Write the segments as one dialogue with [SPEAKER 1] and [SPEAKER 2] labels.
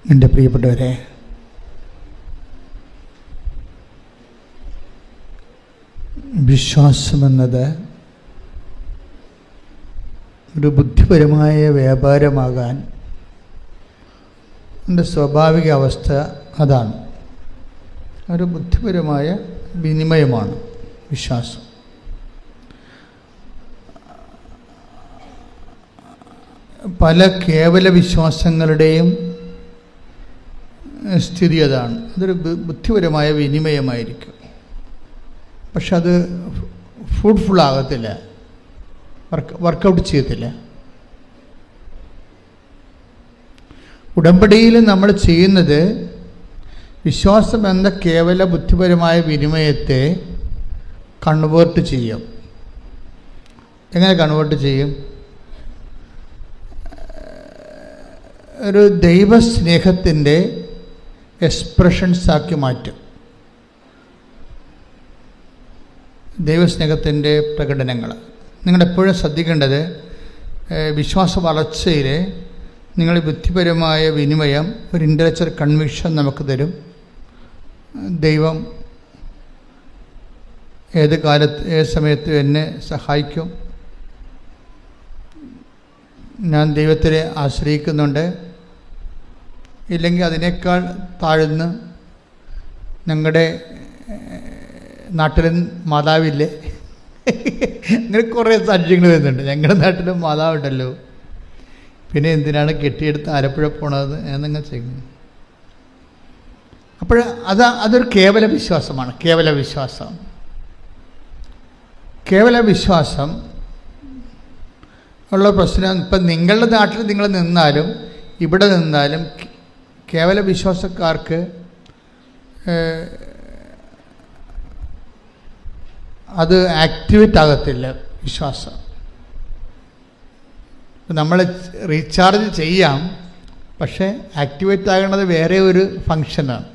[SPEAKER 1] എൻ്റെ പ്രിയപ്പെട്ടവരെ, വിശ്വാസമെന്നത് ഒരു ബുദ്ധിപരമായ വ്യാപാരമാകാൻ എൻ്റെ സ്വാഭാവിക അവസ്ഥ അതാണ്. ഒരു ബുദ്ധിപരമായ വിനിമയമാണ് വിശ്വാസം. പല കേവല വിശ്വാസങ്ങളുടെയും സ്ഥിതി അതാണ്. അതൊരു ബുദ്ധിപരമായ വിനിമയമായിരിക്കും, പക്ഷെ അത് ഫ്രൂട്ട്ഫുള്ളാകത്തില്ല, വർക്കൗട്ട് ചെയ്യത്തില്ല. ഉടമ്പടിയിൽ നമ്മൾ ചെയ്യുന്നത് വിശ്വാസം എന്ന കേവല ബുദ്ധിപരമായ വിനിമയത്തെ കൺവേർട്ട് ചെയ്യും. എങ്ങനെ കൺവേർട്ട് ചെയ്യും? ഒരു ദൈവസ്നേഹത്തിൻ്റെ എക്സ്പ്രഷൻസാക്കി മാറ്റും. ദൈവസ്നേഹത്തിൻ്റെ പ്രകടനങ്ങൾ. നിങ്ങളെപ്പോഴും ശ്രദ്ധിക്കേണ്ടത്, വിശ്വാസ വളർച്ചയിൽ നിങ്ങൾ ബുദ്ധിപരമായ വിനിമയം, ഒരു ഇൻ്റലക്ച്വൽ കൺവിക്ഷൻ നമുക്ക് തരും. ദൈവം ഏത് കാലത്ത് ഏത് സമയത്തും എന്നെ സഹായിക്കും, ഞാൻ ദൈവത്തിനെ ആശ്രയിക്കുന്നുണ്ട്. ഇല്ലെങ്കിൽ അതിനേക്കാൾ താഴ്ന്ന് ഞങ്ങളുടെ നാട്ടിലും മാതാവില്ലേ, അങ്ങനെ കുറേ സാക്ഷ്യങ്ങൾ വരുന്നുണ്ട്. ഞങ്ങളുടെ നാട്ടിലും മാതാവുണ്ടല്ലോ, പിന്നെ എന്തിനാണ് കെട്ടിയെടുത്ത് ആലപ്പുഴ പോണത് എന്നങ്ങനെ ചെയ്യുന്നു. അപ്പോൾ അതൊരു കേവല വിശ്വാസമാണ്. കേവല വിശ്വാസം ഉള്ള പ്രശ്നം, ഇപ്പം നിങ്ങളുടെ നാട്ടിൽ നിങ്ങൾ നിന്നാലും ഇവിടെ നിന്നാലും കേവല വിശ്വാസക്കാർക്ക് അത് ആക്ടിവേറ്റ് ആകത്തില്ല വിശ്വാസം. നമ്മൾ റീചാർജ് ചെയ്യാം, പക്ഷേ ആക്ടിവേറ്റ് ആകുന്നത് വേറെ ഒരു ഫങ്ഷനാണ്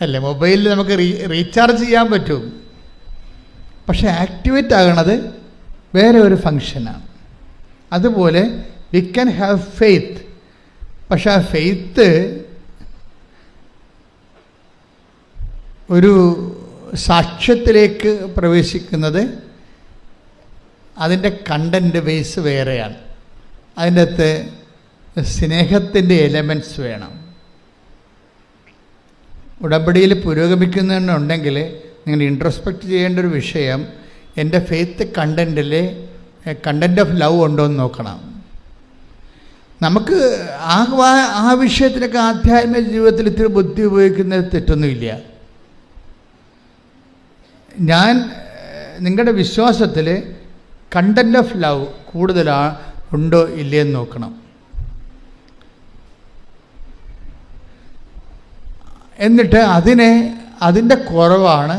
[SPEAKER 1] അല്ലേ. മൊബൈലിൽ നമുക്ക് റീചാർജ് ചെയ്യാൻ പറ്റും, പക്ഷേ ആക്ടിവേറ്റ് ആകുന്നത് വേറെ ഒരു ഫങ്ഷനാണ്. അതുപോലെ വി ക്യാൻ ഹാവ് ഫെയ്ത്ത്, പക്ഷെ ആ ഫെയ്ത്ത് ഒരു സാക്ഷ്യത്തിലേക്ക് പ്രവേശിക്കുന്നത് അതിൻ്റെ കണ്ടൻറ്റ് ബേസ് വേറെയാണ്. അതിൻ്റെ അകത്ത് സ്നേഹത്തിൻ്റെ എലമെൻറ്റ്സ് വേണം. ഉടമ്പടിയിൽ പുരോഗമിക്കുന്നുണ്ടെങ്കിൽ നിങ്ങൾ ഇൻട്രോസ്പെക്റ്റ് ചെയ്യേണ്ട ഒരു വിഷയം, എൻ്റെ ഫെയ്ത്ത് കണ്ടൻറ്റിൽ കണ്ടൻറ്റ് ഓഫ് ലവ് ഉണ്ടോ എന്ന് നോക്കണം. നമുക്ക് ആ വിഷയത്തിലൊക്കെ ആധ്യാത്മിക ജീവിതത്തിൽ ഇത്തിരി ബുദ്ധി ഉപയോഗിക്കുന്നത് തെറ്റൊന്നുമില്ല. ഞാൻ നിങ്ങളുടെ വിശ്വാസത്തിൽ കണ്ടൻറ്റ് ഓഫ് ലവ് ഉണ്ടോ ഇല്ലയെന്ന് നോക്കണം. എന്നിട്ട് അതിൻ്റെ കുറവാണ്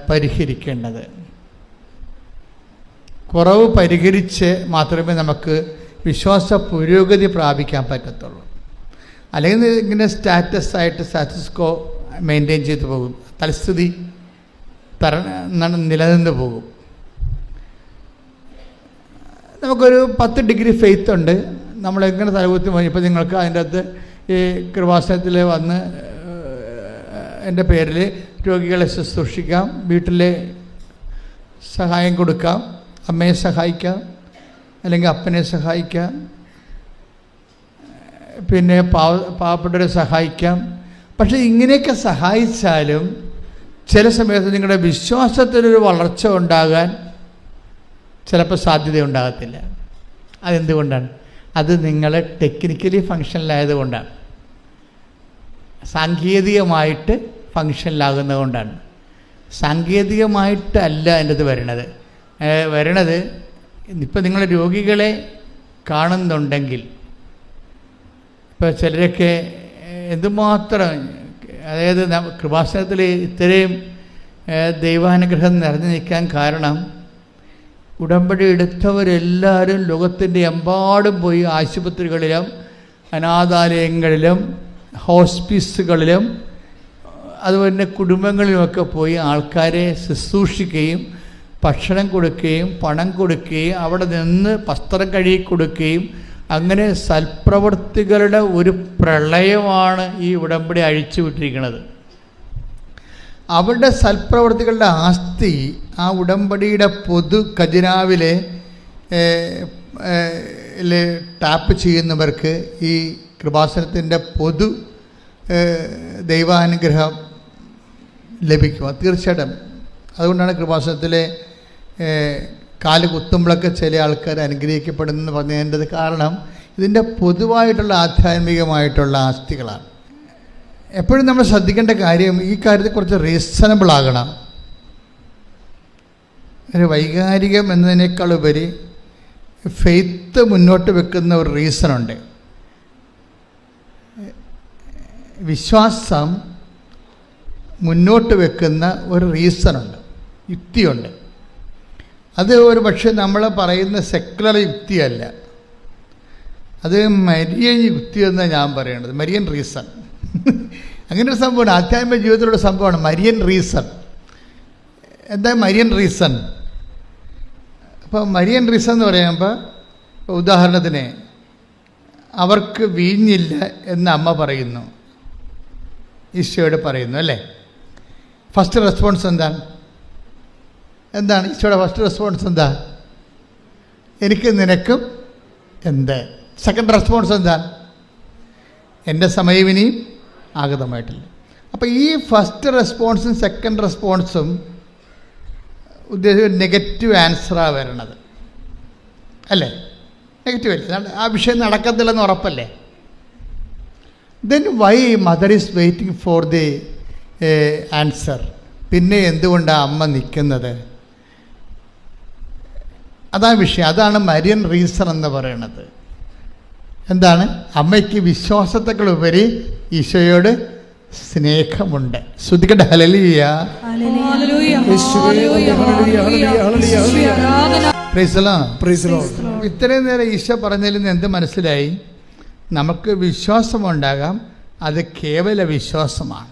[SPEAKER 1] പരിഹരിക്കേണ്ടത്. കുറവ് പരിഹരിച്ച് മാത്രമേ നമുക്ക് വിശ്വാസ പുരോഗതി പ്രാപിക്കാൻ പറ്റത്തുള്ളൂ. അല്ലെങ്കിൽ ഇങ്ങനെ സ്റ്റാറ്റസ് കോ മെയിൻറ്റെയിൻ ചെയ്ത് പോകും, തൽസ്ഥിതി നിലനിന്ന് പോകും. നമുക്കൊരു 10 ഡിഗ്രി ഫെയ്ത്ത് ഉണ്ട്, നമ്മളെങ്ങനെ തലകുത്തി പോയി. ഇപ്പോൾ നിങ്ങൾക്ക് അതിൻ്റെ അകത്ത് ഈ കൃപാസനത്തിൽ വന്ന് എൻ്റെ പേരിൽ രോഗികളെ ശുശ്രൂഷിക്കാം, വീട്ടിലെ സഹായം കൊടുക്കാം, അമ്മയെ സഹായിക്കാം, അല്ലെങ്കിൽ അപ്പനെ സഹായിക്കാം, പിന്നെ പാവപ്പെട്ടവരെ സഹായിക്കാം. പക്ഷേ ഇങ്ങനെയൊക്കെ സഹായിച്ചാലും ചില സമയത്ത് നിങ്ങളുടെ വിശ്വാസത്തിലൊരു വളർച്ച ഉണ്ടാകാൻ ചിലപ്പോൾ സാധ്യതയുണ്ടാകത്തില്ല. അതെന്തുകൊണ്ടാണ്? അത് നിങ്ങൾ ടെക്നിക്കലി ഫങ്ഷനിലായതുകൊണ്ടാണ്, സാങ്കേതികമായിട്ട് ഫങ്ഷനിലാകുന്നത് കൊണ്ടാണ്. സാങ്കേതികമായിട്ടല്ല എൻ്റെ അത് വരണത്. ഇപ്പം നിങ്ങൾ രോഗികളെ കാണുന്നുണ്ടെങ്കിൽ, ഇപ്പോൾ ചിലരൊക്കെ എന്തുമാത്രം, അതായത് കൃപാസനത്തിൽ ഇത്രയും ദൈവാനുഗ്രഹം നിറഞ്ഞു നിൽക്കാൻ കാരണം ഉടമ്പടി എടുത്തവരെല്ലാവരും ലോകത്തിൻ്റെ എമ്പാടും പോയി ആശുപത്രികളിലും അനാഥാലയങ്ങളിലും ഹോസ്പിസുകളിലും അതുപോലെ കുടുംബങ്ങളിലുമൊക്കെ പോയി ആൾക്കാരെ ശുശ്രൂഷിക്കുകയും ഭക്ഷണം കൊടുക്കുകയും പണം കൊടുക്കുകയും അവിടെ നിന്ന് വസ്ത്രം കഴുകി കൊടുക്കുകയും അങ്ങനെ സൽപ്രവൃത്തികളുടെ ഒരു പ്രളയമാണ് ഈ ഉടമ്പടി അഴിച്ചു വിട്ടിരിക്കുന്നത്. അവരുടെ സൽപ്രവൃത്തികളുടെ ആസ്തി ആ ഉടമ്പടിയുടെ പൊതു ഖജനാവിലെ ടാപ്പ് ചെയ്യുന്നവർക്ക് ഈ കൃപാസനത്തിൻ്റെ പൊതു ദൈവാനുഗ്രഹം ലഭിക്കും. തീർച്ചയായിട്ടും അതുകൊണ്ടാണ് കൃപാസനത്തിലെ കാല് കുത്തുമ്പോഴൊക്കെ ചില ആൾക്കാർ അനുഗ്രഹിക്കപ്പെടുന്നെന്ന് പറഞ്ഞതിൻ്റെ കാരണം ഇതിൻ്റെ പൊതുവായിട്ടുള്ള ആധ്യാത്മികമായിട്ടുള്ള ആസ്തികളാണ്. എപ്പോഴും നമ്മൾ ശ്രദ്ധിക്കേണ്ട കാര്യം ഈ കാര്യത്തിൽ കുറച്ച് റീസണബിൾ ആകണം. ഒരു വൈകാരികം എന്നതിനേക്കാൾ ഉപരി ഫെയ്ത്ത് മുന്നോട്ട് വെക്കുന്ന ഒരു റീസണുണ്ട്. വിശ്വാസം മുന്നോട്ട് വെക്കുന്ന ഒരു റീസണുണ്ട്, യുക്തിയുണ്ട്. അത് ഒരു പക്ഷേ നമ്മൾ പറയുന്ന സെക്കുലർ യുക്തിയല്ല, അത് മരിയൻ യുക്തി എന്നാണ് ഞാൻ പറയേണ്ടത്. മരിയൻ റീസൺ അങ്ങനെ ഒരു സംഭവമാണ്, ആധ്യാത്മിക ജീവിതത്തിലുള്ള സംഭവമാണ് മരിയൻ റീസൺ. എന്താ മരിയൻ റീസൺ? അപ്പോൾ മരിയൻ റീസൺ എന്ന് പറയുമ്പോൾ, ഉദാഹരണത്തിന് അവർക്ക് വീഞ്ഞില്ല എന്ന് അമ്മ പറയുന്നു, ഈശോയോട് പറയുന്നു അല്ലേ. ഫസ്റ്റ് റെസ്പോൺസ് എന്താണ് ഈശോയുടെ ഫസ്റ്റ് റെസ്പോൺസ് എന്താ? എനിക്ക് നിനക്കും എന്ത്. സെക്കൻഡ് റെസ്പോൺസ് എന്താണ്? എൻ്റെ സമയം ഇനിയും ആഗതമായിട്ടില്ല. അപ്പോൾ ഈ ഫസ്റ്റ് റെസ്പോൺസും സെക്കൻഡ് റെസ്പോൺസും ഉദ്ദേശിച്ച നെഗറ്റീവ് ആൻസറാണ് വരണത് അല്ലേ. നെഗറ്റീവ് അല്ലേ, ആ വിഷയം നടക്കത്തില്ലെന്ന് ഉറപ്പല്ലേ. Then why mother is waiting for the answer? പിന്നെ എന്തുകൊണ്ടാണ് അമ്മ നിൽക്കുന്നത്? അതാണ് വിഷയം. അതാണ് മരിയൻ റീസൺ എന്ന് പറയുന്നത്. എന്താണ്? അമ്മയ്ക്ക് വിശ്വാസത്തെക്കാളുപരി ഈശോയോട് സ്നേഹമുണ്ട്. ശ്രദ്ധിക്കട്ടെ. ഹല്ലേലൂയ. ഇത്രയും നേരം ഈശോ പറഞ്ഞതിൽ നിന്ന് എന്ത് മനസ്സിലായി? നമുക്ക് വിശ്വാസമുണ്ടാകാം, അത് കേവല വിശ്വാസമാണ്.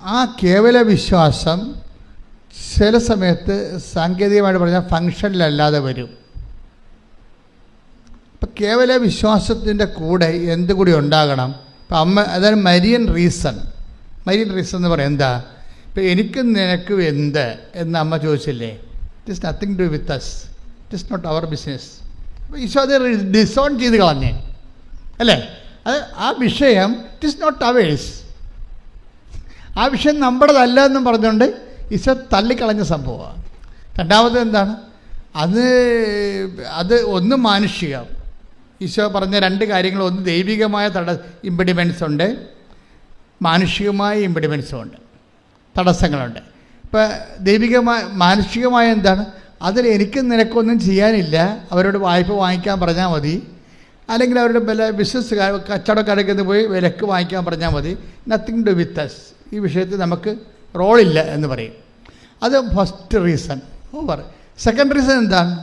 [SPEAKER 1] ആ കേവല വിശ്വാസം ചില സമയത്ത് സാങ്കേതികമായിട്ട് പറഞ്ഞാൽ ഫങ്ഷനിലല്ലാതെ വരും. ഇപ്പം കേവല വിശ്വാസത്തിൻ്റെ കൂടെ എന്തുകൂടി ഉണ്ടാകണം? ഇപ്പം അമ്മ, അതാണ് മരിയൻ റീസൺ. മരിയൻ റീസൺ എന്ന് പറയാം എന്താ? ഇപ്പം എനിക്കും നിനക്കും എന്ത് എന്ന് അമ്മ ചോദിച്ചില്ലേ? It is nothing to with us, it is not our business. അപ്പോൾ ഈശോ അത് ഡിസോൺ ചെയ്ത് കളഞ്ഞേ അല്ലേ. അത് ആ വിഷയം ഇറ്റ് ഈസ് നോട്ട് അവേഴ്സ്, ആ വിഷയം നമ്മുടേതല്ല എന്നും പറഞ്ഞുകൊണ്ട് ഈശോ തള്ളിക്കളഞ്ഞ സംഭവമാണ്. രണ്ടാമത് എന്താണ്? അത് ഒന്ന് മാനുഷികം. ഈശോ പറഞ്ഞ രണ്ട് കാര്യങ്ങൾ, ഒന്ന് ദൈവികമായ ഇമ്പിഡിമെൻസ് ഉണ്ട്, മാനുഷികമായ ഇമ്പിഡിമെൻസും ഉണ്ട്, തടസ്സങ്ങളുണ്ട്. ഇപ്പം ദൈവികമായ മാനുഷികമായ എന്താണ്? അതിൽ എനിക്കും നിനക്കൊന്നും ചെയ്യാനില്ല. അവരോട് വായ്പ വാങ്ങിക്കാൻ പറഞ്ഞാൽ മതി, അല്ലെങ്കിൽ അവരുടെ ബിസിനസ് കച്ചവടക്കാരൊക്കെ പോയി വിലക്ക് വാങ്ങിക്കാൻ പറഞ്ഞാൽ മതി. നത്തിങ് ടു വിത്ത് അസ്, ഈ വിഷയത്തിൽ നമുക്ക് റോളില്ല എന്ന് പറയും. അത് first reason over. Second reason എന്താണ്?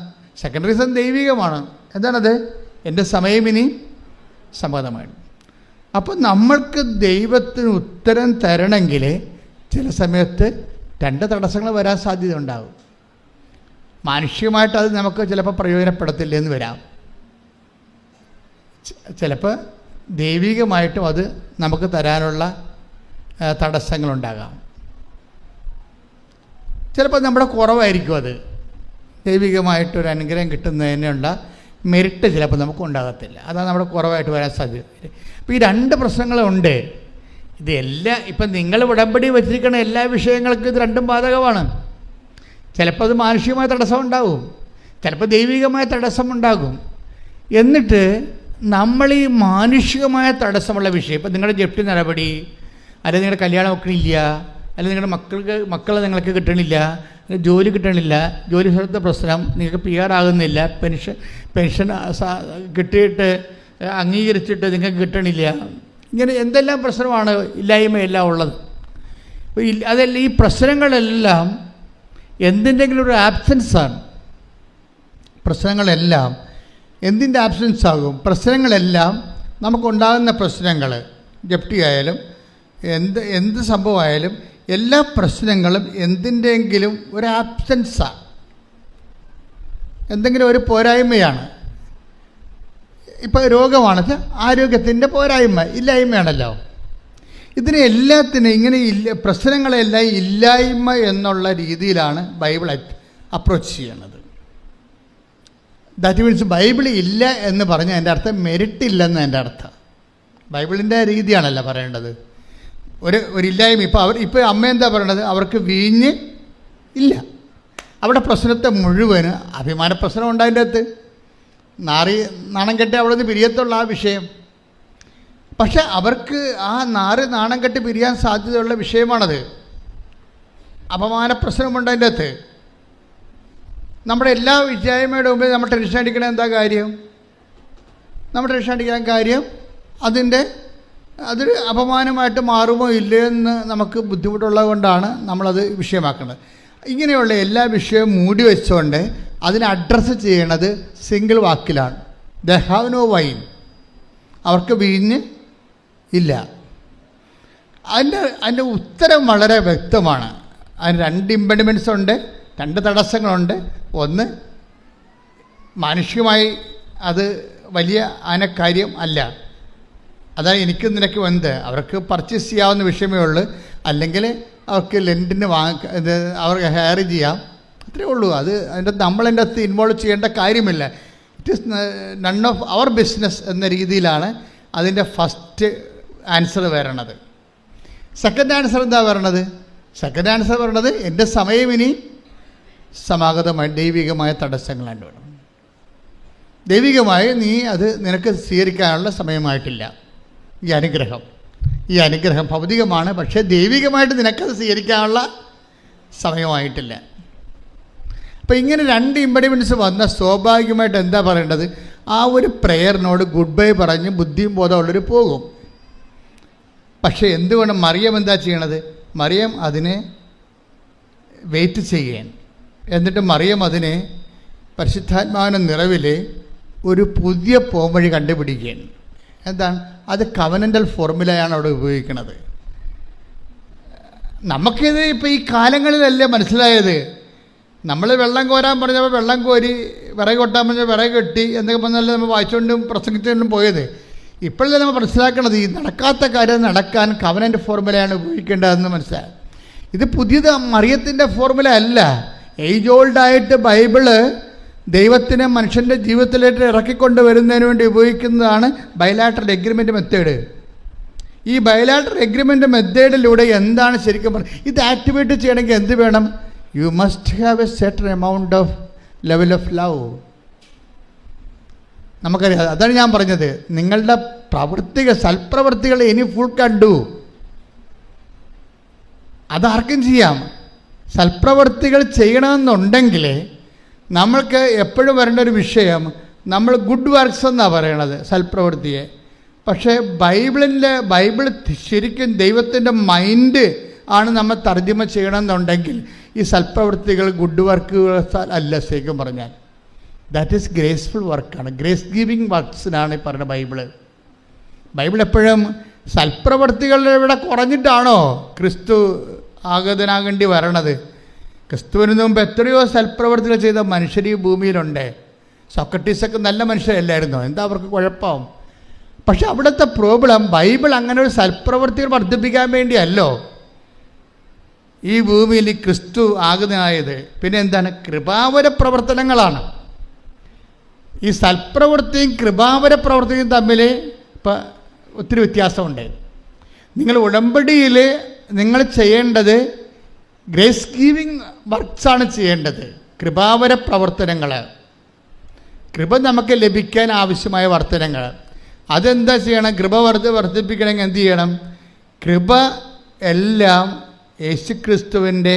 [SPEAKER 1] സെക്കൻഡ് റീസൺ ദൈവികമാണ്. എന്താണത്? എൻ്റെ സമയം ഇനി സമ്മതമായിട്ട്. അപ്പോൾ നമ്മൾക്ക് ദൈവത്തിന് ഉത്തരം തരണമെങ്കിൽ ചില സമയത്ത് രണ്ട് തടസ്സങ്ങൾ വരാൻ സാധ്യത ഉണ്ടാകും. മാനുഷികമായിട്ട് അത് നമുക്ക് ചിലപ്പോൾ പ്രയോജനപ്പെടത്തില്ല എന്ന് വരാം. ചിലപ്പോൾ ദൈവികമായിട്ടും അത് നമുക്ക് തരാനുള്ള തടസ്സങ്ങളുണ്ടാകാം. ചിലപ്പോൾ നമ്മുടെ കുറവായിരിക്കും അത്. ദൈവികമായിട്ടൊരു അനുഗ്രഹം കിട്ടുന്നതിനുള്ള മെറിറ്റ് ചിലപ്പോൾ നമുക്ക് ഉണ്ടാകത്തില്ല. അതാണ് നമ്മുടെ കുറവായിട്ട് വരാൻ സാധ്യത. അപ്പോൾ ഈ രണ്ട് പ്രശ്നങ്ങളുണ്ട്. ഇതെല്ലാം ഇപ്പം നിങ്ങൾ ഉടമ്പടി വച്ചിരിക്കുന്ന എല്ലാ വിഷയങ്ങൾക്കും ഇത് രണ്ടും ബാധകമാണ്. ചിലപ്പോൾ അത് മാനുഷികമായ തടസ്സം ഉണ്ടാകും, ചിലപ്പോൾ ദൈവികമായ തടസ്സമുണ്ടാകും. എന്നിട്ട് നമ്മൾ ഈ മാനുഷികമായ തടസ്സമുള്ള വിഷയം, ഇപ്പം നിങ്ങളുടെ ജപ്തി നടപടി, അല്ലെങ്കിൽ നിങ്ങളുടെ കല്യാണം വെക്കണില്ല, അല്ലെങ്കിൽ നിങ്ങളുടെ മക്കളെ നിങ്ങൾക്ക് കിട്ടണില്ല, ജോലി കിട്ടണില്ല, ജോലി സ്ഥലത്തെ പ്രശ്നം, നിങ്ങൾക്ക് PR ആകുന്നില്ല, പെൻഷൻ കിട്ടിയിട്ട് അംഗീകരിച്ചിട്ട് നിങ്ങൾക്ക് കിട്ടണില്ല, ഇങ്ങനെ എന്തെല്ലാം പ്രശ്നമാണ്, ഇല്ലായ്മയെല്ലാം ഉള്ളത്. അപ്പോൾ അതെല്ലാം ഈ പ്രശ്നങ്ങളെല്ലാം എന്തിൻ്റെങ്കിലും ഒരു ആബ്സെൻസാണ്. പ്രശ്നങ്ങളെല്ലാം എന്തിൻ്റെ ആബ്സെൻസ് ആകും? പ്രശ്നങ്ങളെല്ലാം നമുക്കുണ്ടാകുന്ന പ്രശ്നങ്ങൾ, ജപ്തി ആയാലും എന്ത് സംഭവമായാലും എല്ലാ പ്രശ്നങ്ങളും എന്തിൻ്റെങ്കിലും ഒരു ആബ്സെൻസാണ്. എന്തെങ്കിലും ഒരു പോരായ്മയാണ്. ഇപ്പോൾ രോഗമാണത് ആരോഗ്യത്തിൻ്റെ പോരായ്മ, ഇല്ലായ്മയാണല്ലോ. ഇതിനെ എല്ലാത്തിനും ഇങ്ങനെ പ്രശ്നങ്ങളെല്ലാം ഇല്ലായ്മ എന്നുള്ള രീതിയിലാണ് ബൈബിൾ അപ്രോച്ച് ചെയ്യണത്. ദാറ്റ് മീൻസ് ബൈബിൾ ഇല്ല എന്ന് പറഞ്ഞാൽ എൻ്റെ അർത്ഥം മെരിറ്റ് ഇല്ലെന്ന് എൻ്റെ അർത്ഥം. ബൈബിളിൻ്റെ രീതിയാണല്ലോ പറയേണ്ടത്. ഒരു ഇല്ലായ്മ. ഇപ്പോൾ അമ്മ എന്താ പറയണത്? അവർക്ക് വീഞ്ഞ് ഇല്ല. അവിടെ പ്രശ്നത്തെ മുഴുവന് അഭിമാന പ്രശ്നം ഉണ്ടായതിൻ്റെ അകത്ത് നാണം കെട്ടി അവിടെ നിന്ന് പിരിയത്തുള്ള ആ വിഷയം. പക്ഷെ അവർക്ക് ആ നാണം കെട്ടി പിരിയാൻ സാധ്യതയുള്ള വിഷയമാണത്. അപമാന പ്രശ്നമുണ്ടതിൻ്റെ അകത്ത്. നമ്മുടെ എല്ലാ വിജയമയുടെ മുമ്പിൽ നമ്മൾ ടെൻഷൻ അടിക്കണ എന്താ കാര്യം? നമ്മൾ ടെൻഷൻ അടിക്കാൻ കാര്യം അതൊരു അപമാനമായിട്ട് മാറുമോ ഇല്ലയെന്ന് നമുക്ക് ബുദ്ധിമുട്ടുള്ളത് കൊണ്ടാണ് നമ്മളത് വിഷയമാക്കുന്നത്. ഇങ്ങനെയുള്ള എല്ലാ വിഷയവും മൂടി വെച്ചുകൊണ്ട് അതിനെ അഡ്രസ്സ് ചെയ്യണത് സിംഗിൾ വാക്കിലാണ്. They have no wine. അവർക്ക് വീഞ്ഞ് ഇല്ല. അതിൻ്റെ ഉത്തരം വളരെ വ്യക്തമാണ്. അതിന് 2 ഇമ്പഡിമെൻറ്റ്സ് ഉണ്ട്, 2 തടസ്സങ്ങളുണ്ട്. ഒന്ന്, മാനുഷികമായി അത് വലിയ കാര്യം അല്ല. അതാണ് എനിക്ക് നിനക്ക് എന്ത്, അവർക്ക് പർച്ചേസ് ചെയ്യാവുന്ന വിഷയമേ ഉള്ളൂ. അല്ലെങ്കിൽ അവർക്ക് ലെൻറ്റിന് അവർക്ക് ഹെയർ ചെയ്യാം, അത്രേ ഉള്ളൂ. അതിൻ്റെ നമ്മളതിൻ്റെ അകത്ത് ഇൻവോൾവ് ചെയ്യേണ്ട കാര്യമില്ല. It is none of our business എന്ന രീതിയിലാണ് അതിൻ്റെ ഫസ്റ്റ് ആൻസർ വരണത്. സെക്കൻഡ് ആൻസർ എന്താ വരണത്? സെക്കൻഡ് ആൻസർ പറയണത് എൻ്റെ സമയം ഇനി സമാഗതമായി ദൈവികമായ തടസ്സങ്ങളാണ്ട് വേണം. ദൈവികമായി നീ അത് നിനക്ക് സ്വീകരിക്കാനുള്ള സമയമായിട്ടില്ല. ഈ അനുഗ്രഹം ഭൗതികമാണ്, പക്ഷേ ദൈവികമായിട്ട് നിനക്കത് സ്വീകരിക്കാനുള്ള സമയമായിട്ടില്ല. അപ്പോൾ ഇങ്ങനെ 2 ഇമ്പഡിമെൻറ്റ്സ് വന്ന സ്വാഭാവികമായിട്ട് എന്താ പറയേണ്ടത്? ആ ഒരു പ്രെയറിനോട് ഗുഡ് ബൈ പറഞ്ഞ് ബുദ്ധിയും ബോധമുള്ളവർ പോകും. പക്ഷേ എന്തുകൊണ്ട് മറിയം എന്താ ചെയ്യണത്? മറിയം അതിനെ വെയിറ്റ് ചെയ്യാൻ, എന്നിട്ട് മറിയം അതിനെ പരിശുദ്ധാത്മാവിൻ്റെ നിറവിൽ ഒരു പുതിയ പോംവഴി കണ്ടുപിടിക്കുകയാണ്. എന്താണ് അത്? കവനൻ്റൽ ഫോർമുലയാണ് അവിടെ ഉപയോഗിക്കുന്നത്. നമുക്കിത് ഇപ്പോൾ ഈ കാലങ്ങളിലല്ലേ മനസ്സിലായത്. നമ്മൾ വെള്ളം കോരാൻ പറഞ്ഞപ്പോൾ വെള്ളം കോരി, വിറക് കൊട്ടാൻ പറഞ്ഞാൽ വിറക് കെട്ടി എന്നൊക്കെ പറഞ്ഞാൽ നമ്മൾ വായിച്ചുകൊണ്ടും പ്രസംഗിച്ചുകൊണ്ടും പോയത്. ഇപ്പോഴല്ലേ നമ്മൾ മനസ്സിലാക്കണത് ഈ നടക്കാത്ത കാര്യം നടക്കാൻ കവനൻ്റ് ഫോർമുലയാണ് ഉപയോഗിക്കേണ്ടതെന്ന് മനസ്സിലായി. ഇത് പുതിയത് മറിയത്തിൻ്റെ ഫോർമുല അല്ല. ഏജ് ഓൾഡായിട്ട് ബൈബിള് ദൈവത്തിനെ മനുഷ്യൻ്റെ ജീവിതത്തിലേക്ക് ഇറക്കിക്കൊണ്ട് വരുന്നതിന് വേണ്ടി ഉപയോഗിക്കുന്നതാണ് ബൈലാറ്ററൽ എഗ്രിമെൻ്റ് മെത്തേഡ്. ഈ ബൈലാറ്ററൽ എഗ്രിമെൻ്റ് മെത്തേഡിലൂടെ എന്താണ് ശരിക്കും പറയുന്നത്? ഇത് ആക്ടിവേറ്റ് ചെയ്യണമെങ്കിൽ എന്ത് വേണം? You must have A certain amount of level of love. നമുക്കറിയാം. അതാണ് ഞാൻ പറഞ്ഞത്, നിങ്ങളുടെ സൽപ്രവർത്തികൾ ഇനി ഫുൾ കണ്ടു. അതാർക്കും ചെയ്യാം. സൽപ്രവർത്തികൾ ചെയ്യണമെന്നുണ്ടെങ്കിൽ നമ്മൾക്ക് എപ്പോഴും വരേണ്ട ഒരു വിഷയം, നമ്മൾ ഗുഡ് വർക്ക്സ് എന്നാണ് പറയണത് സൽപ്രവൃത്തിയെ. പക്ഷേ ബൈബിൾ ശരിക്കും ദൈവത്തിൻ്റെ മൈൻഡ് ആണ് നമ്മൾ തർജ്ജമ ചെയ്യണമെന്നുണ്ടെങ്കിൽ ഈ സൽപ്രവൃത്തികൾ ഗുഡ് വർക്കുകൾ അല്ല. ശരിക്കും പറഞ്ഞാൽ ദാറ്റ് ഈസ് ഗ്രേസ്ഫുൾ വർക്കാണ്, ഗ്രേസ് ഗിവിങ് വർക്ക്സിനാണ് ഈ പറയുന്നത് ബൈബിൾ എപ്പോഴും സൽപ്രവൃത്തികളുടെ ഇവിടെ കുറഞ്ഞിട്ടാണോ ക്രിസ്തു ആഗതനാകേണ്ടി വരണത്? ക്രിസ്തുവിന് മുമ്പ് എത്രയോ സൽപ്രവർത്തികൾ ചെയ്ത മനുഷ്യർ ഈ ഭൂമിയിലുണ്ട്. സോക്രട്ടീസൊക്കെ നല്ല മനുഷ്യരല്ലായിരുന്നോ? എന്താ അവർക്ക് കുഴപ്പം? പക്ഷെ അവിടുത്തെ പ്രോബ്ലം, ബൈബിൾ അങ്ങനെ ഒരു സൽപ്രവർത്തികൾ വർദ്ധിപ്പിക്കാൻ വേണ്ടിയല്ലോ ഈ ഭൂമിയിൽ ക്രിസ്തു ആഗതനായത്. പിന്നെ എന്താണ്? കൃപാവര പ്രവർത്തനങ്ങളാണ്. ഈ സൽപ്രവൃത്തിയും കൃപാവര പ്രവർത്തിയും തമ്മിൽ ഇപ്പം ഒത്തിരി വ്യത്യാസമുണ്ട്. നിങ്ങൾ ഉടമ്പടിയിൽ നിങ്ങൾ ചെയ്യേണ്ടത് ഗ്രേസ് ഗീവിങ് വർക്ക്സാണ് ചെയ്യേണ്ടത്. കൃപാവര പ്രവർത്തനങ്ങൾ, കൃപ നമുക്ക് ലഭിക്കാൻ ആവശ്യമായ വർത്തനങ്ങൾ, അതെന്താ ചെയ്യണം? കൃപ വർദ്ധിപ്പിക്കണമെങ്കിൽ എന്ത് ചെയ്യണം? കൃപ എല്ലാം യേശുക്രിസ്തുവിൻ്റെ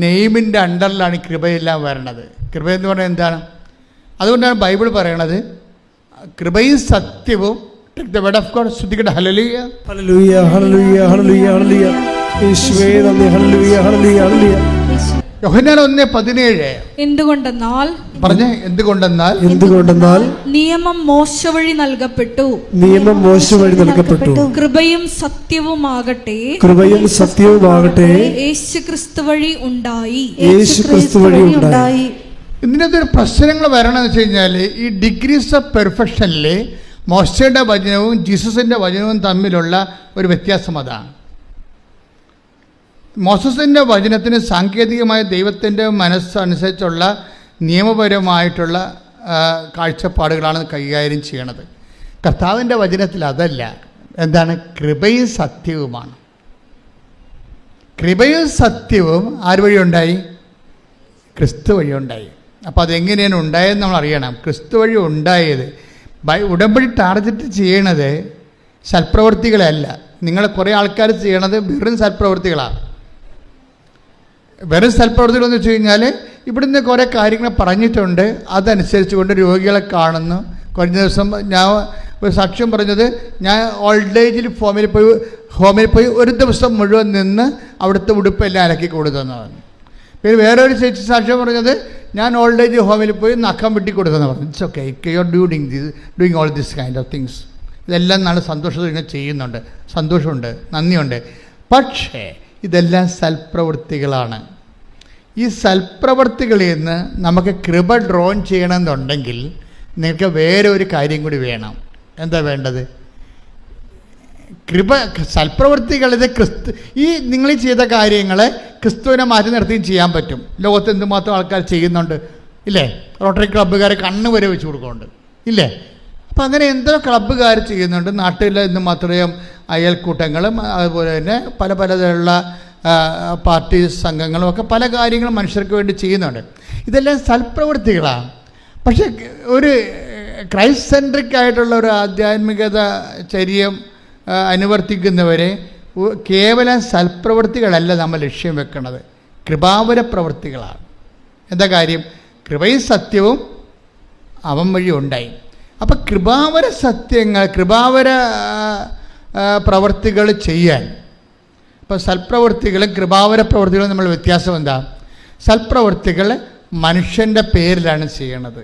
[SPEAKER 1] നെയിമിൻ്റെ അണ്ടറിലാണ് കൃപയെല്ലാം വരണത്. കൃപ എന്ന് പറഞ്ഞാൽ എന്താണ്? അതുകൊണ്ടാണ് ബൈബിൾ പറയണത് കൃപയും സത്യവും. Take the word of God. ശ്രുതിക്കട്ടെ. ഹല്ലേലൂയ, ഹല്ലേലൂയ, ഹല്ലേലൂയ, ഹല്ലേലൂയ, ഹല്ലേലൂയ. യേശുവേ നന്ദി. ഹല്ലേലൂയ, ഹല്ലേലൂയ, ഹല്ലേലൂയ. യോഹന്നാൻ 1:17.
[SPEAKER 2] എന്തുകൊണ്ടെന്നാൽ
[SPEAKER 1] പറഞ്ഞേ, എന്തുകൊണ്ടെന്നാൽ
[SPEAKER 2] നിയമം മോശ വഴി നൽകപ്പെട്ടു, കൃപയും സത്യവുമാകട്ടെ യേശുക്രിസ്തു വഴി ഉണ്ടായി.
[SPEAKER 1] ഇതിനകത്ത് ഒരു പ്രശ്നങ്ങൾ വരണമെന്ന് വെച്ച് കഴിഞ്ഞാൽ, ഈ ഡിഗ്രീസ് ഓഫ് പെർഫെക്ഷനിൽ മോശയുടെ വചനവും ജീസസിൻ്റെ വചനവും തമ്മിലുള്ള ഒരു വ്യത്യാസം അതാണ്. മോസസിൻ്റെ വചനത്തിന് സാങ്കേതികമായ ദൈവത്തിൻ്റെ മനസ്സനുസരിച്ചുള്ള നിയമപരമായിട്ടുള്ള കാഴ്ചപ്പാടുകളാണ് കൈകാര്യം ചെയ്യണത്. കർത്താവിൻ്റെ വചനത്തിൽ അതല്ല. എന്താണ്? കൃപയും സത്യവുമാണ്. കൃപയും സത്യവും ആര് വഴി ഉണ്ടായി? ക്രിസ്തു വഴി ഉണ്ടായി. അപ്പോൾ അതെങ്ങനെയാണ് ഉണ്ടായതെന്ന് നമ്മൾ അറിയണം. ക്രിസ്തു വഴി ഉണ്ടായത്. ഉടമ്പടി ടാർഗറ്റ് ചെയ്യണത് സൽപ്രവൃത്തികളല്ല. നിങ്ങൾ കുറേ ആൾക്കാർ ചെയ്യണത് വെറും സൽപ്രവൃത്തികളാണ്. വെറും സൽപ്രവൃത്തികളെന്ന് വെച്ച് കഴിഞ്ഞാൽ ഇവിടുന്ന് കുറേ കാര്യങ്ങൾ പറഞ്ഞിട്ടുണ്ട്, അതനുസരിച്ച് കൊണ്ട് രോഗികളെ കാണുന്നു. കഴിഞ്ഞ ദിവസം ഞാൻ ഒരു സാക്ഷ്യം പറഞ്ഞത്, ഞാൻ ഓൾഡ് ഏജിൽ ഹോമിൽ പോയി ഒരു ദിവസം മുഴുവൻ നിന്ന് അവിടുത്തെ ഉടുപ്പെല്ലാം അലക്കി കൊടുത്തെന്നാണ്. പിന്നെ വേറൊരു ചേച്ചി സാക്ഷ്യം പറഞ്ഞത്, ഞാൻ ഓൾഡ് ഏജ് ഹോമിൽ പോയി നഖം വെട്ടി കൊടുത്തെന്ന് പറഞ്ഞു. It's okay, you are doing all this kind of things. ഇതെല്ലാം നല്ല സന്തോഷത്തോടെ ഇങ്ങനെ ചെയ്യുന്നുണ്ട്, സന്തോഷമുണ്ട്, നന്ദിയുണ്ട്. പക്ഷേ ഇതെല്ലാം സൽപ്രവൃത്തികളാണ്. ഈ സൽപ്രവൃത്തികളിൽ നിന്ന് നമുക്ക് കൃപ ഡ്രോൺ ചെയ്യണമെന്നുണ്ടെങ്കിൽ നിങ്ങൾക്ക് വേറെ ഒരു കാര്യം കൂടി വേണം. എന്താ വേണ്ടത്? കൃപ. സൽപ്രവൃത്തികൾ ഇത് ഈ നിങ്ങൾ ചെയ്ത കാര്യങ്ങളെ ക്രിസ്തുവിനെ മാറ്റി നിർത്തിയും ചെയ്യാൻ പറ്റും. ലോകത്ത് എന്തുമാത്രം ആൾക്കാർ ചെയ്യുന്നുണ്ട് ഇല്ലേ? റോട്ടറി ക്ലബ്ബുകാരെ കണ്ണ് വരെ വെച്ച് കൊടുക്കുന്നുണ്ട് ഇല്ലേ? അപ്പം അങ്ങനെ എന്തോ ക്ലബ്ബുകാർ ചെയ്യുന്നുണ്ട്. നാട്ടിൽ എന്തുമാത്രം അയൽക്കൂട്ടങ്ങളും അതുപോലെ തന്നെ പല പലതരമുള്ള പാർട്ടി സംഘങ്ങളും ഒക്കെ പല കാര്യങ്ങളും മനുഷ്യർക്ക് വേണ്ടി ചെയ്യുന്നുണ്ട്. ഇതെല്ലാം സൽപ്രവൃത്തികളാണ്. പക്ഷേ ഒരു ക്രൈസ്റ്റ് സെൻട്രിക് ആയിട്ടുള്ള ഒരു ആധ്യാത്മികത ചര്യം അനുവർത്തിക്കുന്നവരെ കേവലം സൽപ്രവൃത്തികളല്ല നമ്മൾ ലക്ഷ്യം വെക്കുന്നത്, കൃപാവര പ്രവൃത്തികളാണ്. എന്താ കാര്യം? കൃപയും സത്യവും അവൻ വഴി ഉണ്ടായി. അപ്പം കൃപാവര സത്യങ്ങൾ, കൃപാവര പ്രവൃത്തികൾ ചെയ്യാൻ, ഇപ്പം സൽപ്രവൃത്തികളും കൃപാവര പ്രവൃത്തികളും നമ്മൾ വ്യത്യാസം എന്താ? സൽപ്രവൃത്തികൾ മനുഷ്യൻ്റെ പേരിലാണ് ചെയ്യണത്.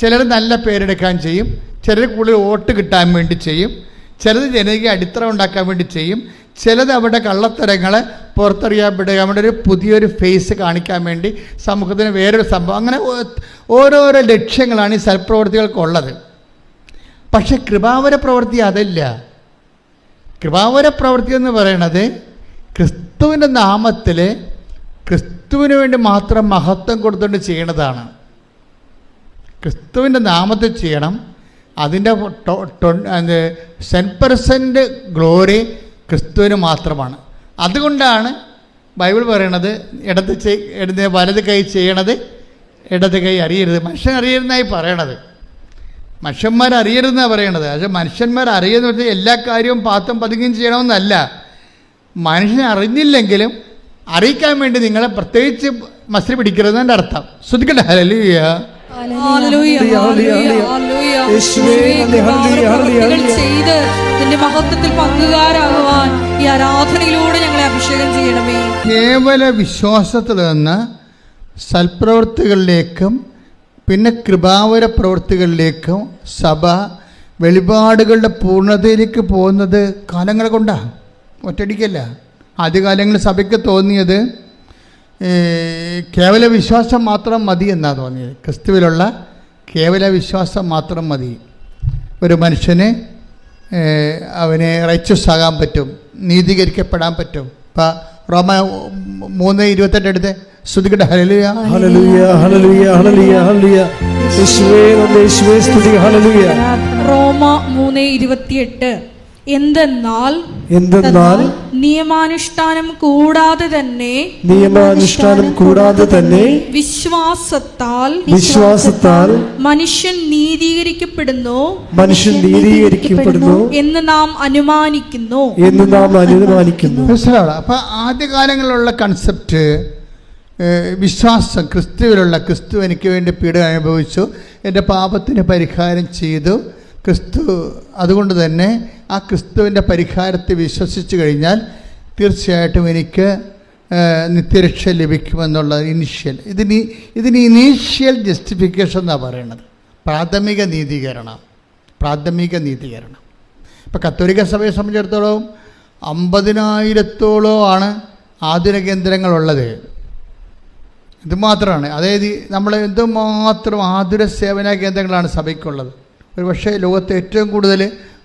[SPEAKER 1] ചിലർ നല്ല പേരെടുക്കാൻ ചെയ്യും, ചിലർ കൂടുതൽ വോട്ട് കിട്ടാൻ വേണ്ടി ചെയ്യും, ചിലത് ജനകീയ അടിത്തറ ഉണ്ടാക്കാൻ വേണ്ടി ചെയ്യും, ചിലത് അവിടെ കള്ളത്തരങ്ങളെ പുറത്തറിയാൻ അവിടെ ഒരു പുതിയൊരു ഫേസ് കാണിക്കാൻ വേണ്ടി സമൂഹത്തിന് വേറൊരു സംഭവം. അങ്ങനെ ഓരോരോ ലക്ഷ്യങ്ങളാണ് ഈ സൽപ്രവൃത്തികൾക്കുള്ളത്. പക്ഷെ കൃപാവര പ്രവൃത്തി അതല്ല. കൃപാവര പ്രവൃത്തി എന്ന് പറയണത് ക്രിസ്തുവിൻ്റെ നാമത്തിൽ ക്രിസ്തുവിന് വേണ്ടി മാത്രം മഹത്വം കൊടുത്തുകൊണ്ട് ചെയ്യണതാണ്. ക്രിസ്തുവിൻ്റെ നാമത്തിൽ ചെയ്യണം. അതിൻ്റെ 10% ഗ്ലോറി ക്രിസ്തുവിന് മാത്രമാണ്. അതുകൊണ്ടാണ് ബൈബിൾ പറയണത് വലത് കൈ ചെയ്യണത് ഇടത് കൈ അറിയരുത്. മനുഷ്യൻ അറിയരുതെന്നായി പറയണത്. മനുഷ്യന്മാരറിയരുതെന്നാണ് പറയണത്. പക്ഷേ മനുഷ്യന്മാർ അറിയുന്ന വെച്ചാൽ എല്ലാ കാര്യവും പാത്തും പതുങ്ങിയും ചെയ്യണമെന്നല്ല. മനുഷ്യനെ അറിഞ്ഞില്ലെങ്കിലും അറിയിക്കാൻ വേണ്ടി നിങ്ങളെ പ്രത്യേകിച്ച് മസിൽ പിടിക്കരുതെന്നതിൻ്റെ അർത്ഥം. ശ്രദ്ധിക്കട്ടെ. ഹല്ലേലൂയ. കേവല വിശ്വാസത്തിൽ നിന്ന് സൽപ്രവൃത്തികളിലേക്കും പിന്നെ കൃപാവര പ്രവൃത്തികളിലേക്കും സഭ വെളിപാടുകളുടെ പൂർണ്ണതയിലേക്ക് പോകുന്നത് കാലങ്ങൾ കൊണ്ടാണ്, ഒറ്റയടിക്കല്ല. ആദ്യകാലങ്ങളിൽ സഭയ്ക്ക് തോന്നിയത് കേവല വിശ്വാസം മാത്രം മതി എന്നാണ് തോന്നിയത്. ക്രിസ്തുവിലുള്ള കേവല വിശ്വാസം മാത്രം മതി. ഒരു മനുഷ്യന് അവനെ റൈച്ചസ് ആകാൻ പറ്റും, നീതീകരിക്കപ്പെടാൻ പറ്റും. ഇപ്പം റോമ 3:28 എടുത്ത് സ്തുതിക്കട്ടെ. ഹല്ലേലൂയ ഹല്ലേലൂയ ഹല്ലേലൂയ ഹല്ലേലൂയ ഹല്ലേലൂയ. യേശുവേ നന്ദി, യേശുവേ സ്തുതി. ഹല്ലേലൂയ.
[SPEAKER 2] റോമ 3:28 എന്തെന്നാൽ നിയമാനുഷ്ഠാനം കൂടാതെ തന്നെ വിശ്വാസത്താൽ മനുഷ്യൻ നീതീകരിക്കപ്പെടുന്നു എന്ന് നാം അനുമാനിക്കുന്നു.
[SPEAKER 1] അപ്പൊ ആദ്യകാലങ്ങളിലുള്ള കൺസെപ്റ്റ് വിശ്വാസം, ക്രിസ്തുവിലുള്ള ക്രിസ്തു എനിക്ക് വേണ്ടി പീഡ അനുഭവിച്ചു, എൻ്റെ പാപത്തിന് പരിഹാരം ചെയ്തു ക്രിസ്തു. അതുകൊണ്ട് തന്നെ ആ ക്രിസ്തുവിൻ്റെ പരിഹാരത്തെ വിശ്വസിച്ച് കഴിഞ്ഞാൽ തീർച്ചയായിട്ടും എനിക്ക് നിത്യരക്ഷ ലഭിക്കുമെന്നുള്ള ഇതിന് ഇനീഷ്യൽ ജസ്റ്റിഫിക്കേഷൻ എന്നാണ് പറയുന്നത്. പ്രാഥമിക നീതീകരണം. ഇപ്പോൾ കത്തോലിക്ക സഭയെ സംബന്ധിച്ചിടത്തോളം 50,000-ഓളം ആതുര കേന്ദ്രങ്ങളുള്ളത്. ഇത് മാത്രമാണ്. അതായത് നമ്മൾ എന്തുമാത്രം ആതുര സേവന കേന്ദ്രങ്ങളാണ് സഭയ്ക്കുള്ളത്. ഒരു പക്ഷേ ലോകത്തെ ഏറ്റവും കൂടുതൽ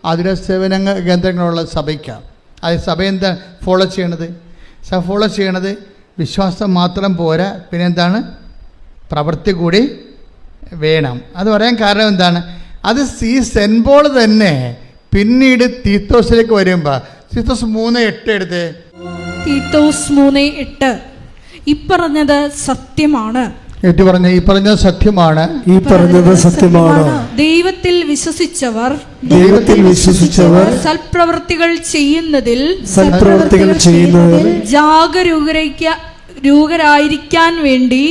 [SPEAKER 1] ആതുര സേവന കേന്ദ്രങ്ങളുള്ള സഭയ്ക്കാണ്. അത് സഭ എന്താ ഫോളോ ചെയ്യണത്? സഭ ഫോളോ ചെയ്യണത് വിശ്വാസം മാത്രം പോരാ, പിന്നെ എന്താണ്? പ്രവൃത്തി കൂടി വേണം. അത് പറയാൻ കാരണം എന്താണ്? അത് ഈ സെൻറ്റ് പോൾ തന്നെ പിന്നീട് തീത്തോസിലേക്ക് വരുമ്പോൾ തീത്തോസ് 3:8 എടുത്ത്.
[SPEAKER 2] തീത്തോസ് 3:8 ഇപ്പറഞ്ഞത് സത്യമാണ്.
[SPEAKER 1] ഈ പറഞ്ഞത് സത്യമാണ്.
[SPEAKER 2] ദൈവത്തിൽ വിശ്വസിച്ചവർ സൽപ്രവൃത്തികൾ ചെയ്യുന്നതിൽ ജാഗരൂകരായിരിക്കാൻ വേണ്ടി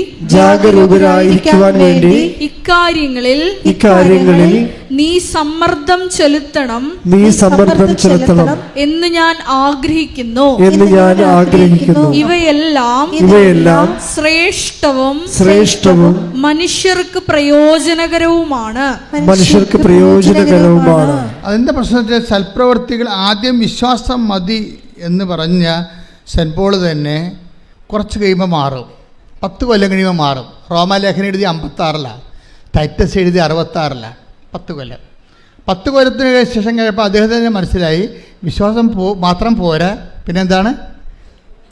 [SPEAKER 2] ഇക്കാര്യങ്ങളിൽ നീ സമ്മർദ്ദം ചെലുത്തണം എന്ന് ഞാൻ ആഗ്രഹിക്കുന്നു. ഇവയെല്ലാം ശ്രേഷ്ഠവും മനുഷ്യർക്ക് പ്രയോജനകരവുമാണ്.
[SPEAKER 1] അതിന്റെ പ്രശ്നത്തിൽ സൽപ്രവൃത്തികൾ ആദ്യം വിശ്വാസം മതി എന്ന് പറഞ്ഞ സെന്റ് പോൾ തന്നെ കുറച്ച് കഴിയുമ്പോൾ മാറും. 10 കൊല്ലം കഴിയുമ്പോൾ മാറും. റോമാലേഖനം എഴുതി 56-ലാണ്, ടൈറ്റസ് എഴുതി 66-ലാണ്. 10 കൊല്ലം. 10 കൊല്ലത്തിന് ശേഷം കഴിയുമ്പോൾ അദ്ദേഹത്തിന് മനസ്സിലായി വിശ്വാസം മാത്രം പോരാ, പിന്നെന്താണ്?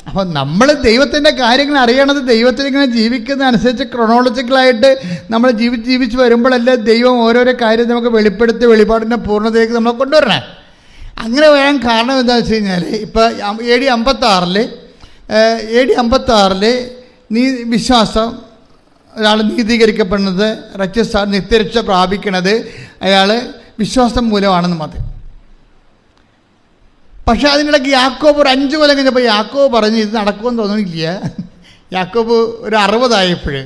[SPEAKER 1] അപ്പോൾ നമ്മൾ ദൈവത്തിൻ്റെ കാര്യങ്ങൾ അറിയണത് ദൈവത്തിലിങ്ങനെ ജീവിക്കുന്ന അനുസരിച്ച് ക്രൊണോളജിക്കലായിട്ട് നമ്മൾ ജീവിച്ച് വരുമ്പോഴല്ലേ ദൈവം ഓരോരോ കാര്യം നമുക്ക് വെളിപ്പെടുത്തി വെളിപാടിൻ്റെ പൂർണ്ണതയിലേക്ക് നമ്മളെ കൊണ്ടുവരണേ. അങ്ങനെ വരാൻ കാരണം എന്താണെന്ന് വെച്ച് കഴിഞ്ഞാൽ ഇപ്പോൾ AD 56 വിശ്വാസം ഒരാൾ നീതീകരിക്കപ്പെടുന്നത്, നിത്യരക്ഷ പ്രാപിക്കണത് അയാൾ വിശ്വാസം മൂലമാണെന്ന് മതി. പക്ഷേ അതിനിടയ്ക്ക് യാക്കോബ് ഒരു 5 കൊല്ലം കഴിഞ്ഞപ്പോൾ യാക്കോബ് പറഞ്ഞ് ഇത് നടക്കുമെന്ന് തോന്നുന്നില്ല. യാക്കോബ് ഒരു 60 ആയപ്പോൾ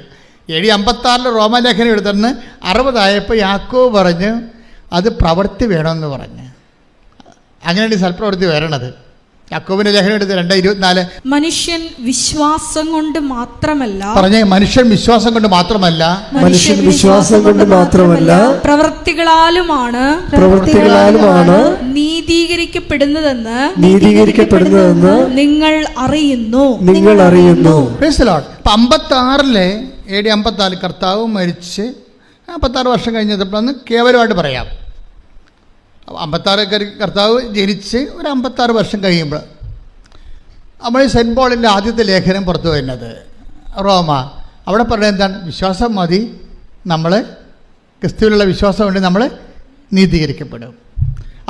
[SPEAKER 1] AD 56 റോമാലേഖനം എടുത്തിട്ട് 60 ആയപ്പോൾ യാക്കോബ് പറഞ്ഞ് അത് പ്രവൃത്തി വേണമെന്ന് പറഞ്ഞ്. അങ്ങനെയാണ് ഈ സൽപ്രവൃത്തി വരണത്. യാക്കോബിന്റെ ലേഖനം എടുത്ത് 2:24
[SPEAKER 2] മനുഷ്യൻ വിശ്വാസം കൊണ്ട് മാത്രമല്ല പ്രവൃത്തികളാലുമാണ് നീതീകരിക്കപ്പെടുന്നതെന്ന് നിങ്ങൾ അറിയുന്നു.
[SPEAKER 1] 56 AD 54 കർത്താവ് മരിച്ച് 56 വർഷം കഴിഞ്ഞപ്പോഴാണ് കേവലമായിട്ട് പറയാം. 56 കർത്താവ് ജനിച്ച് ഒരു 56 വർഷം കഴിയുമ്പോൾ നമ്മൾ സെൻറ്റ് പോളിൻ്റെ ആദ്യത്തെ ലേഖനം പുറത്തു വരുന്നത് റോമ. അവിടെ പറയുന്നത് എന്താണ്? വിശ്വാസം മതി, നമ്മൾ ക്രിസ്തുവിലുള്ള വിശ്വാസം കൊണ്ട് നമ്മൾ നീതീകരിക്കപ്പെടും.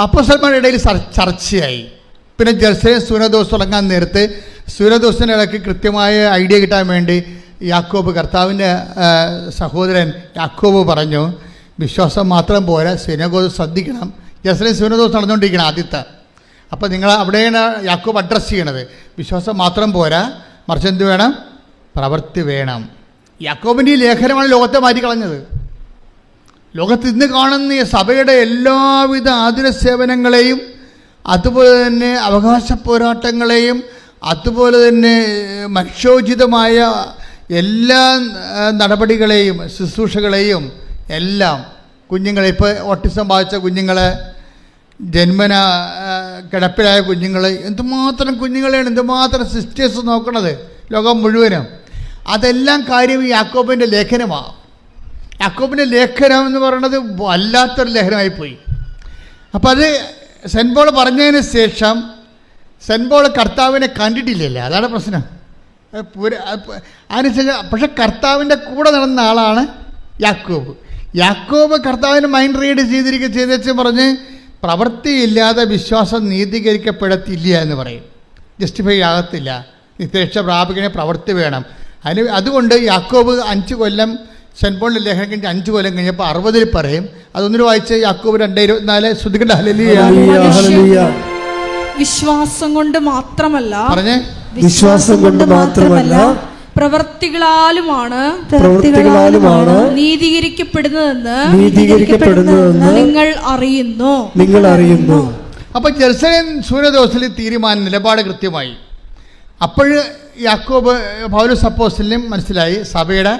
[SPEAKER 1] അപ്പോസ്തലന്മാരുടെ ഇടയിൽ ചർച്ചയായി. പിന്നെ ജെറുസലേം സൂനദോസ് തുടങ്ങാൻ നേരത്ത് സൂനദോസിൻ്റെ ഇടയ്ക്ക് കൃത്യമായ ഐഡിയ കിട്ടാൻ വേണ്ടി യാക്കോബ്, കർത്താവിൻ്റെ സഹോദരൻ യാക്കോബ് പറഞ്ഞു വിശ്വാസം മാത്രം പോരാ, സിനഗോഗ് ശ്രദ്ധിക്കണം. ജെറുസലേം സൂനദോസ് നടന്നുകൊണ്ടിരിക്കണം ആദ്യത്തെ. അപ്പോൾ നിങ്ങൾ അവിടെയാണ് യാക്കോബ് അഡ്രസ്സ് ചെയ്യണത്. വിശ്വാസം മാത്രം പോരാ, മറിച്ച് എന്ത് വേണം? പ്രവൃത്തി വേണം. യാക്കോബിൻ്റെ ഈ ലേഖനമാണ് ലോകത്തെ മാറ്റിക്കളഞ്ഞത്. ലോകത്ത് ഇന്ന് കാണുന്ന ഈ സഭയുടെ എല്ലാവിധ ആതുര സേവനങ്ങളെയും അതുപോലെ തന്നെ അവകാശ പോരാട്ടങ്ങളെയും അതുപോലെ തന്നെ മനുഷ്യോചിതമായ എല്ലാ നടപടികളെയും ശുശ്രൂഷകളെയും എല്ലാം കുഞ്ഞുങ്ങളെ, ഇപ്പോൾ ഓട്ടിസം ബാധിച്ച കുഞ്ഞുങ്ങളെ, ജന്മന കിടപ്പിലായ കുഞ്ഞുങ്ങൾ, എന്തുമാത്രം കുഞ്ഞുങ്ങളെയാണ്, എന്തുമാത്രം സിസ്റ്റേഴ്സ് നോക്കണത് ലോകം മുഴുവനും. അതെല്ലാം കാര്യം യാക്കോബിൻ്റെ ലേഖനമാണ്. യാക്കോബിൻ്റെ ലേഖനം എന്ന് പറയുന്നത് വല്ലാത്തൊരു ലേഖനമായിപ്പോയി. അപ്പോൾ അത് സെൻറ്റ് പോൾ പറഞ്ഞതിന് ശേഷം സെൻറ്റ് പോൾ കർത്താവിനെ കണ്ടിട്ടില്ലല്ലോ, അതാണ് പ്രശ്നം. അതിനുശേഷം പക്ഷെ കർത്താവിൻ്റെ കൂടെ നടന്ന ആളാണ് യാക്കോബ്. യാക്കോബ് കർത്താവിന് മൈൻഡ് റീഡ് ചെയ്തേച്ച് പറഞ്ഞ് പ്രവൃത്തിയില്ലാതെ വിശ്വാസം നീതീകരിക്കപ്പെടത്തില്ല എന്ന് പറയും. ജസ്റ്റിഫൈ ആകത്തില്ല. നിത്യരക്ഷ പ്രാപിക്കണേ പ്രവൃത്തി വേണം. അതുകൊണ്ട് യാക്കോബ് 5 കൊല്ലം സെൻറ്റ് പോളിൻ്റെ ലേഖനം കഴിഞ്ഞ് 5 കൊല്ലം കഴിഞ്ഞപ്പോൾ 60 പറയും. അതൊന്നിട്ട് വായിച്ച് യാക്കോബ് 2:24 ശ്രുതികണ്ട ഹല്ലേലൂയ.
[SPEAKER 2] വിശ്വാസം കൊണ്ട് മാത്രമല്ല പ്രവൃത്തികളാലുമാണ് നീതീകരിക്കപ്പെടുന്നതെന്ന് നിങ്ങൾ അറിയുന്നു.
[SPEAKER 1] അപ്പൊ ജെറുസലേം സൂനദോസിൽ തീരുമാനം നിലപാട് കൃത്യമായി. അപ്പോൾ യാക്കോബ് പൗലോസ് അപ്പോസ്തലനും മനസ്സിലായി സഭയുടെ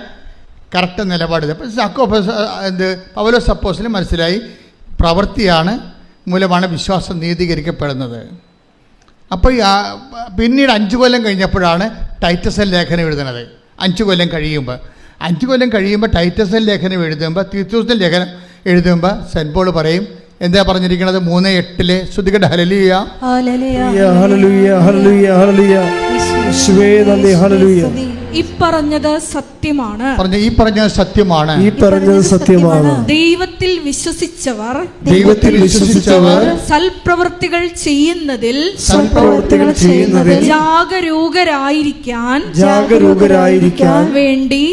[SPEAKER 1] കറക്റ്റ് നിലപാട്. അപ്പോൾ പൗലോസ് അപ്പോസ്തലനും മനസ്സിലായി പ്രവൃത്തിയാണ് മൂലമാണ് വിശ്വാസം നീതീകരിക്കപ്പെടുന്നത്. അപ്പോൾ പിന്നീട് 5 കൊല്ലം കഴിഞ്ഞപ്പോഴാണ് ടൈറ്റസ് ലേഖനം എഴുതുന്നത്. 5 കൊല്ലം കഴിയുമ്പോൾ ടൈറ്റസ് ലേഖനം എഴുതുമ്പോൾ, തീത്തോസിൻ്റെ ലേഖനം എഴുതുമ്പോൾ സെൻറ്റ് പോൾ പറയും, എന്താ പറഞ്ഞിരിക്കുന്നത്? 3:8 ശ്രുതികട ഹല്ലേലൂയ
[SPEAKER 3] ഹല്ലേലൂയ ഹല്ലേലൂയ ഹല്ലേലൂയ യേശുവേ നന്ദി ഹല്ലേലൂയ.
[SPEAKER 2] ഈ പറഞ്ഞത് സത്യമാണ്.
[SPEAKER 1] ഈ പറഞ്ഞത് സത്യമാണ്.
[SPEAKER 2] ദൈവത്തിൽ വിശ്വസിച്ചവർ സൽപ്രവൃത്തികൾ ചെയ്യുന്നതിൽ ജാഗരൂകരായിരിക്കാൻ വേണ്ടി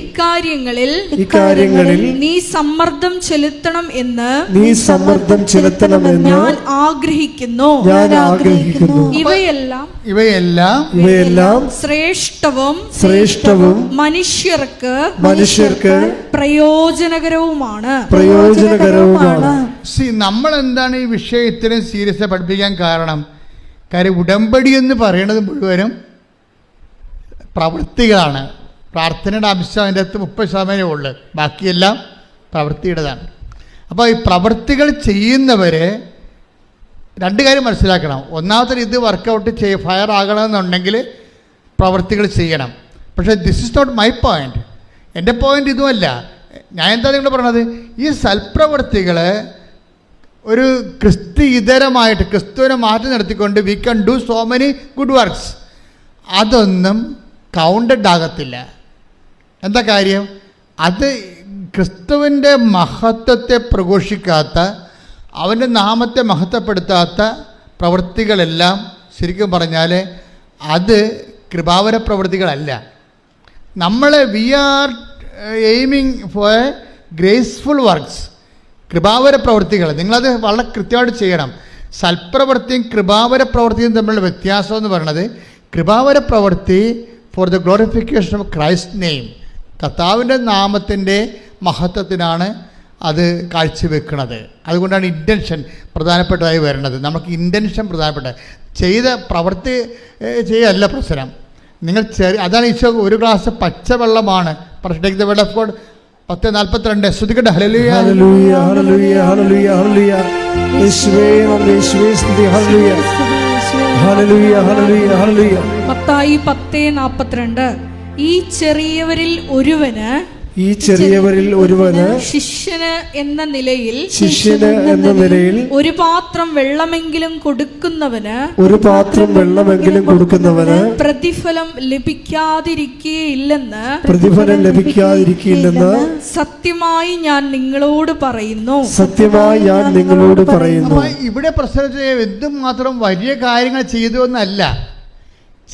[SPEAKER 2] ഇക്കാര്യങ്ങളിൽ നീ സമ്മർദ്ദം ചെലുത്തണം എന്ന് ഞാൻ ആഗ്രഹിക്കുന്നു. ഇവയെല്ലാം ശ്രേഷ്ഠവും മനുഷ്യർക്ക് പ്രയോജനകരവുമാണ്.
[SPEAKER 1] നമ്മൾ എന്താണ് ഈ വിഷയം ഇത്രയും സീരിയസ് പഠിപ്പിക്കാൻ കാരണം ഉടമ്പടി എന്ന് പറയുന്നത് മുഴുവനും പ്രവൃത്തികളാണ്. പ്രാർത്ഥനയുടെ അംശം അതിൻ്റെ അകത്ത് 30% ഉള്ളു, ബാക്കിയെല്ലാം പ്രവൃത്തിയുടേതാണ്. അപ്പോൾ ഈ പ്രവൃത്തികൾ ചെയ്യുന്നവരെ 2 കാര്യം മനസ്സിലാക്കണം. ഒന്നാമത്തെ ഇത് വർക്കൗട്ട് ഫയർ ആകണമെന്നുണ്ടെങ്കിൽ പ്രവൃത്തികൾ ചെയ്യണം. പക്ഷേ this is not my point. എൻ്റെ പോയിൻ്റ് ഇതുമല്ല. ഞാൻ എന്താ നിങ്ങൾ പറഞ്ഞത്? ഈ സൽപ്രവൃത്തികൾ ഒരു ക്രിസ്തുഇതരമായിട്ട് ക്രിസ്തുവിനെ മാറ്റി നിർത്തിക്കൊണ്ട് we can do so many good works, അതൊന്നും കൗണ്ടഡ് ആകത്തില്ല. എന്താ കാര്യം? അത് ക്രിസ്തുവിൻ്റെ മഹത്വത്തെ പ്രഘോഷിക്കാത്ത, അവൻ്റെ നാമത്തെ മഹത്വപ്പെടുത്താത്ത പ്രവൃത്തികളെല്ലാം ശരിക്കും പറഞ്ഞാൽ അത് കൃപാവര പ്രവൃത്തികളല്ല. We are aiming for graceful works, കൃപാവര പ്രവൃത്തികൾ. നിങ്ങളത് വളരെ കൃത്യമായിട്ട് ചെയ്യണം. സൽപ്രവൃത്തിയും കൃപാവര പ്രവൃത്തിയും തമ്മിലുള്ള വ്യത്യാസം എന്ന് പറയുന്നത്, കൃപാവര പ്രവൃത്തി for the glorification of Christ name, കർത്താവിൻ്റെ നാമത്തിൻ്റെ മഹത്വത്തിനാണ് അത് കാഴ്ചവെക്കുന്നത്. അതുകൊണ്ടാണ് ഇൻറ്റൻഷൻ പ്രധാനപ്പെട്ടതായി വരുന്നത്. നമുക്ക് ഇൻറ്റൻഷൻ പ്രധാനപ്പെട്ട, ചെയ്ത പ്രവൃത്തി ചെയ്യല്ല പ്രശ്നം. നിങ്ങൾ അതാണ് ഈശോ ഒരു ഗ്ലാസ് പച്ചവെള്ളമാണ്. Take the word of God 10:42 ശ്രുതികട ഹല്ലേലൂയ ഹല്ലേലൂയ ഹല്ലേലൂയ ഹല്ലേലൂയ ഹല്ലേലൂയ യേശുവേ യേശുവേ സ്തുതി ഹല്ലേലൂയ ഹല്ലേലൂയ ഹല്ലേലൂയ ഹല്ലേലൂയ. മത്തായി
[SPEAKER 2] 10:42 ഈ ചെറിയവരിൽ ഒരുവന് ശിഷ്യന് എന്ന നിലയിൽ ഒരു പാത്രം വെള്ളമെങ്കിലും കൊടുക്കുന്നവന് പ്രതിഫലം ലഭിക്കാതിരിക്കുകയില്ലെന്ന് സത്യമായി ഞാൻ നിങ്ങളോട് പറയുന്നു.
[SPEAKER 1] ഇവിടെ പ്രശ്നം എന്തുമാത്രം വലിയ കാര്യങ്ങൾ ചെയ്തു എന്നല്ല,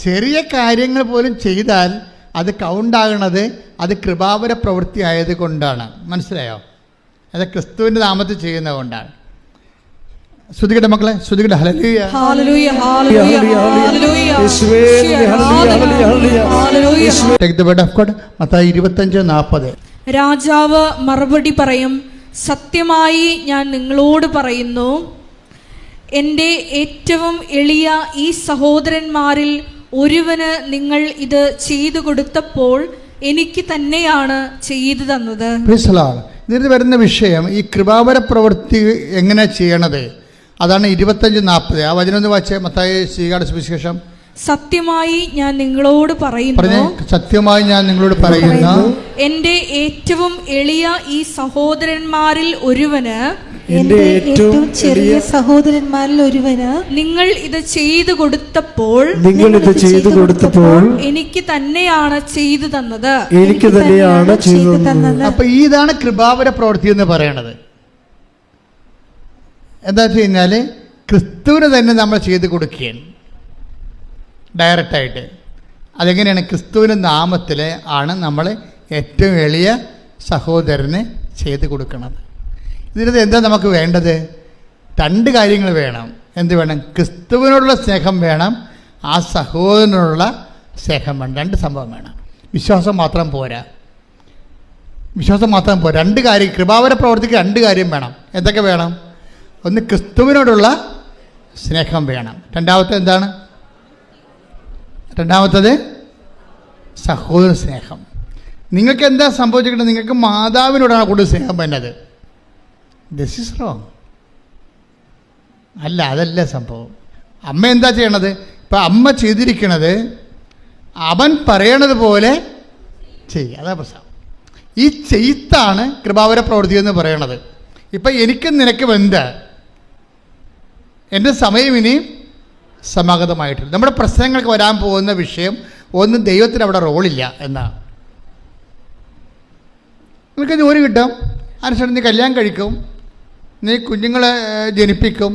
[SPEAKER 1] ചെറിയ കാര്യങ്ങൾ പോലും ചെയ്താൽ അത് കൗണ്ടാകണത് അത് കൃപാവര പ്രവൃത്തി ആയതുകൊണ്ടാണ്. മനസ്സിലായോ? അത് ക്രിസ്തുവിൻ്റെ നാമത്തിൽ ചെയ്യുന്നത് കൊണ്ടാണ്. ശ്രുതികട മക്കളെ, ശ്രുതികട ഹല്ലേലൂയ ഹല്ലേലൂയ ഹല്ലേലൂയ. Take the word of God മത്തായി 25:40.
[SPEAKER 2] രാജാവ് മറുപടി പറയും, സത്യമായി ഞാൻ നിങ്ങളോട് പറയുന്നു, എൻ്റെ ഏറ്റവും എളിയ ഈ സഹോദരന്മാരിൽ ഒരുവന് നിങ്ങൾ ഇത് ചെയ്തു കൊടുത്തപ്പോൾ എനിക്ക് തന്നെയാണ് ചെയ്തു തന്നത്.
[SPEAKER 1] ഇതിൽ വരുന്ന വിഷയം ഈ കൃപാവര പ്രവൃത്തി എങ്ങനെ ചെയ്യണത്, അതാണ് 25:40. ആ വചനം ഒന്ന് വായിച്ചേ. മത്തായി സുവിശേഷം.
[SPEAKER 2] സത്യമായി ഞാൻ നിങ്ങളോട് പറയുന്നു,
[SPEAKER 1] സത്യമായി ഞാൻ നിങ്ങളോട് പറയുന്നു,
[SPEAKER 2] എൻ്റെ ഏറ്റവും എളിയ ഈ സഹോദരന്മാരിൽ ഒരുവന് നിങ്ങൾ ഇത് ചെയ്തു കൊടുത്തപ്പോൾ എനിക്ക് തന്നെയാണ് ചെയ്തു തന്നത്.
[SPEAKER 1] അപ്പൊ ഇതാണ് കൃപാവര പ്രവൃത്തി എന്ന് പറയണത്. എന്താ വെച്ച് കഴിഞ്ഞാൽ ക്രിസ്തുവിന് തന്നെ നമ്മൾ ചെയ്തു കൊടുക്കുകയാണ് ഡയറക്റ്റായിട്ട്. അതെങ്ങനെയാണ്? ക്രിസ്തുവിൻ്റെ നാമത്തിൽ ആണ് നമ്മൾ ഏറ്റവും എളിയ സഹോദരന് ചെയ്ത് കൊടുക്കുന്നത്. ഇതിനകത്ത് എന്താ നമുക്ക് വേണ്ടത്? 2 കാര്യങ്ങൾ വേണം. എന്ത് വേണം? ക്രിസ്തുവിനോടുള്ള സ്നേഹം വേണം, ആ സഹോദരനോടുള്ള സ്നേഹം വേണം. 2 സംഭവം വേണം. വിശ്വാസം മാത്രം പോരാ. 2 കാര്യം. കൃപാവര പ്രവർത്തിക്ക് 2 കാര്യം വേണം. എന്തൊക്കെ വേണം? ഒന്ന്, ക്രിസ്തുവിനോടുള്ള സ്നേഹം വേണം. രണ്ടാമത്തെ എന്താണ്? രണ്ടാമത്തത് സഹോദര സ്നേഹം. നിങ്ങൾക്ക് എന്താ സംഭവിച്ചിട്ടുള്ളത്? നിങ്ങൾക്ക് മാതാവിനോടാണ് കൂടുതൽ സ്നേഹം വരുന്നത്. This is wrong. അല്ല, അതല്ല സംഭവം. അമ്മ എന്താ ചെയ്യണത്? ഇപ്പം അമ്മ ചെയ്തിരിക്കണത് അവൻ പറയണത് പോലെ ചെയ്യുക. അതാ പ്രശ്നം. ഈ ചെയ്ത്താണ് കൃപാവര പ്രവൃത്തി എന്ന് പറയണത്. ഇപ്പം എനിക്കും നിനക്കും എന്താ, എൻ്റെ സമയം ഇനി സമാഗതമായിട്ടില്ല. നമ്മുടെ പ്രശ്നങ്ങൾക്ക് വരാൻ പോകുന്ന വിഷയം ഒന്ന്, ദൈവത്തിന് അവിടെ റോളില്ല എന്നാണ്. നിനക്ക് ജോലി കിട്ടും, അതിനുശേഷം നീ കല്യാണം കഴിക്കും, നീ കുഞ്ഞുങ്ങളെ ജനിപ്പിക്കും,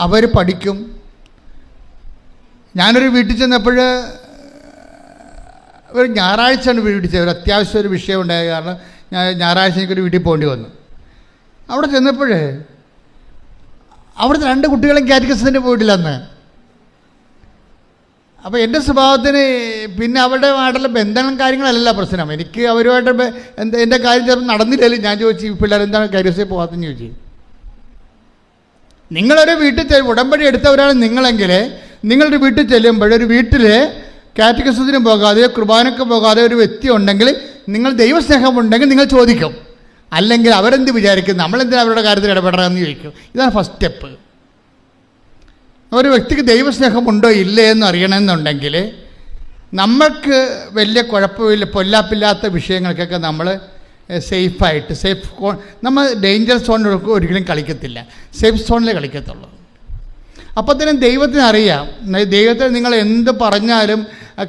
[SPEAKER 1] അവർ പഠിക്കും. ഞാനൊരു വീട്ടിൽ ചെന്നപ്പോൾ ഒരു ഞായറാഴ്ചയാണ് വീട്ടിൽ ചെന്നത്. ഒരു അത്യാവശ്യം ഒരു വിഷയം ഉണ്ടായ കാരണം ഞായറാഴ്ച എനിക്കൊരു വീട്ടിൽ പോകേണ്ടി വന്നു. അവിടെ ചെന്നപ്പോൾ അവിടുത്തെ 2 കുട്ടികളും കാറ്റഗിസത്തിന് പോയിട്ടില്ല അന്ന്. അപ്പോൾ എൻ്റെ സ്വഭാവത്തിന് പിന്നെ അവരുടെമായിട്ടുള്ള ബന്ധങ്ങളും കാര്യങ്ങളല്ല പ്രശ്നം. എനിക്ക് അവരുമായിട്ട് എൻ്റെ കാര്യം ചിലപ്പോൾ നടന്നില്ലല്ലോ. ഞാൻ ചോദിച്ചു, ഈ പിള്ളേർ എന്താണ് കാറ്റഗിസിൽ പോകാത്തെന്ന് ചോദിച്ചു. നിങ്ങളൊരു വീട്ടിൽ ഉടമ്പടി എടുത്തവരാണ് നിങ്ങളെങ്കിൽ, നിങ്ങളൊരു വീട്ടിൽ ചെല്ലുമ്പോൾ ഒരു വീട്ടിൽ കാറ്റഗിസത്തിന് പോകാതെ കുർബാനക്ക് പോകാതെ ഒരു വ്യക്തി ഉണ്ടെങ്കിൽ, നിങ്ങൾ ദൈവസ്നേഹമുണ്ടെങ്കിൽ നിങ്ങൾ ചോദിക്കും. അല്ലെങ്കിൽ അവരെന്ത് വിചാരിക്കും, നമ്മളെന്തിനാ അവരുടെ കാര്യത്തിൽ ഇടപെടണമെന്ന് ചോദിക്കും. ഇതാണ് ഫസ്റ്റ് സ്റ്റെപ്പ്. ഒരു വ്യക്തിക്ക് ദൈവസ്നേഹമുണ്ടോ ഇല്ലേ എന്ന് അറിയണമെന്നുണ്ടെങ്കിൽ നമ്മൾക്ക് വലിയ കുഴപ്പമില്ല, പൊല്ലാപ്പില്ലാത്ത വിഷയങ്ങൾക്കൊക്കെ നമ്മൾ സേഫായിട്ട് നമ്മൾ ഡേഞ്ചർ സോണിൽ ഒരിക്കലും കളിക്കത്തില്ല, സേഫ് സോണിലേ കളിക്കത്തുള്ളൂ. അപ്പോൾ തന്നെ ദൈവത്തിന് അറിയാം. ദൈവത്തിന് നിങ്ങൾ എന്ത് പറഞ്ഞാലും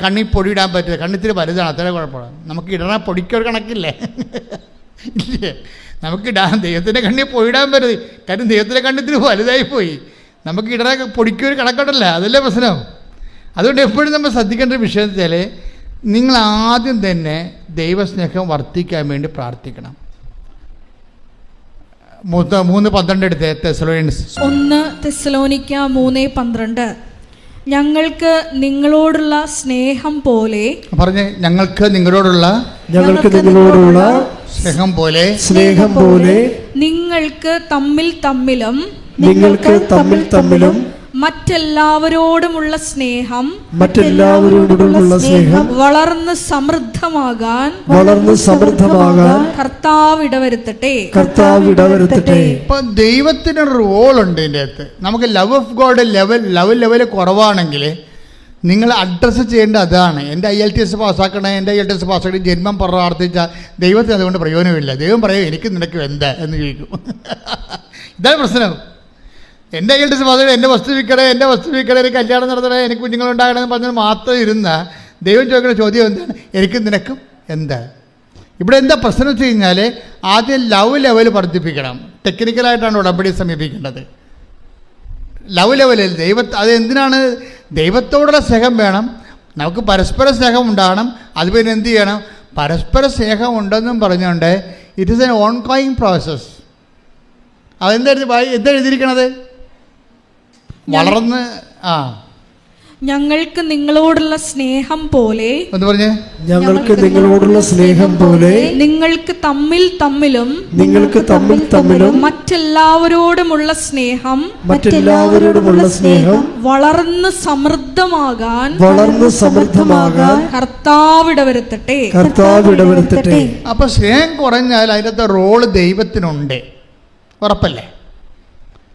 [SPEAKER 1] കണ്ണിൽ പൊടിയിടാൻ പറ്റില്ല. കണ്ണിത്തിരി വലുതാണ്, അത്ര കുഴപ്പമാണ്. നമുക്ക് ഇടണ പൊടിക്കൊരു കണക്കില്ലേ? ഇല്ലേ? നമുക്ക് ദൈവത്തിൻ്റെ കണ്ണിൽ പൊടിയിടാൻ പറ്റരുത്. കാര്യം ദൈവത്തിൻ്റെ കണ്ണിത്തിരി വലുതായി പോയി. നമുക്ക് ഇടണ പൊടിക്കൊരു കണക്കുണ്ടല്ല, അതല്ലേ പ്രശ്നം. അതുകൊണ്ട് എപ്പോഴും നമ്മൾ ശ്രദ്ധിക്കേണ്ട ഒരു വിഷയം വെച്ചാൽ, നിങ്ങൾ ആദ്യം തന്നെ ദൈവസ്നേഹം വർദ്ധിക്കാൻ വേണ്ടി പ്രാർത്ഥിക്കണം. 3:12 എടുത്തേ. തെസ്സലോനിയൻസ്
[SPEAKER 2] 1 തെസ്സലോനിക്ക 3:12. ഞങ്ങൾക്ക് നിങ്ങളോടുള്ള സ്നേഹം പോലെ,
[SPEAKER 1] പറഞ്ഞേ, ഞങ്ങൾക്ക് നിങ്ങളോടുള്ള സ്നേഹം പോലെ
[SPEAKER 2] നിങ്ങൾക്ക് തമ്മിലും മറ്റെല്ലാവരോടുമുള്ള സ്നേഹം വളർന്ന് സമൃദ്ധമാകാൻ കർത്താവ് ഇടവരുത്തട്ടെ.
[SPEAKER 1] ഇപ്പൊ ദൈവത്തിന് റോളുണ്ട് ഇതിൻ്റെ അകത്ത്. നമുക്ക് ലവ് ഓഫ് ഗോഡ് ലെവൽ കുറവാണെങ്കിൽ നിങ്ങൾ അഡ്രസ്സ് ചെയ്യേണ്ട അതാണ്. എൻ്റെ IELTS പാസ്സാക്കണേ, എൻ്റെ IELTS പാസ്സാക്കി ജന്മം പ്രാർത്ഥിച്ചാൽ ദൈവത്തിന് അതുകൊണ്ട് പ്രയോജനമില്ല. ദൈവം പറയും, എനിക്ക് നിനക്ക് എന്താ എന്ന് ചോദിക്കും. ഇതാണ് പ്രശ്നം. എൻ്റെ IELTS പാസ്സാക്കി എൻ്റെ വസ്തു വിൽക്കണേ, എനിക്ക് കല്യാണം നടത്തണേ, എനിക്ക് കുഞ്ഞുങ്ങളുണ്ടാകണമെന്ന് പറഞ്ഞാൽ മാത്രം ഇരുന്ന ദൈവം ചോദിക്കുന്ന ചോദ്യം എന്താണ്? എനിക്ക് നിനക്കും എന്താ? ഇവിടെ എന്താ പ്രശ്നം വെച്ച് കഴിഞ്ഞാൽ, ആദ്യം ലവ് ലെവൽ വർദ്ധിപ്പിക്കണം. ടെക്നിക്കലായിട്ടാണ് ഉടമ്പടി സമീപിക്കേണ്ടത്. ലവ് ലെവലിൽ അത് എന്തിനാണ്? ദൈവത്തോടുള്ള സ്നേഹം വേണം, നമുക്ക് പരസ്പര സ്നേഹം ഉണ്ടാകണം. അത് പിന്നെ എന്ത് ചെയ്യണം? പരസ്പര സ്നേഹം ഉണ്ടെന്നും പറഞ്ഞുകൊണ്ട് it is N on going process. എന്താ എഴുതിയിരിക്കണത്? വളർന്ന്
[SPEAKER 2] ഞങ്ങൾക്ക് നിങ്ങളോടുള്ള സ്നേഹം പോലെ, നിങ്ങൾക്ക് തമ്മിലും മറ്റെല്ലാവരോടുമുള്ള സ്നേഹം വളർന്ന് സമൃദ്ധമാകാൻ കർത്താവ് ഇടവരുത്തട്ടെ.
[SPEAKER 1] അപ്പൊ സ്നേഹം കുറഞ്ഞാൽ അതിനകത്ത് റോള് ദൈവത്തിനുണ്ട്, ഉറപ്പല്ലേ?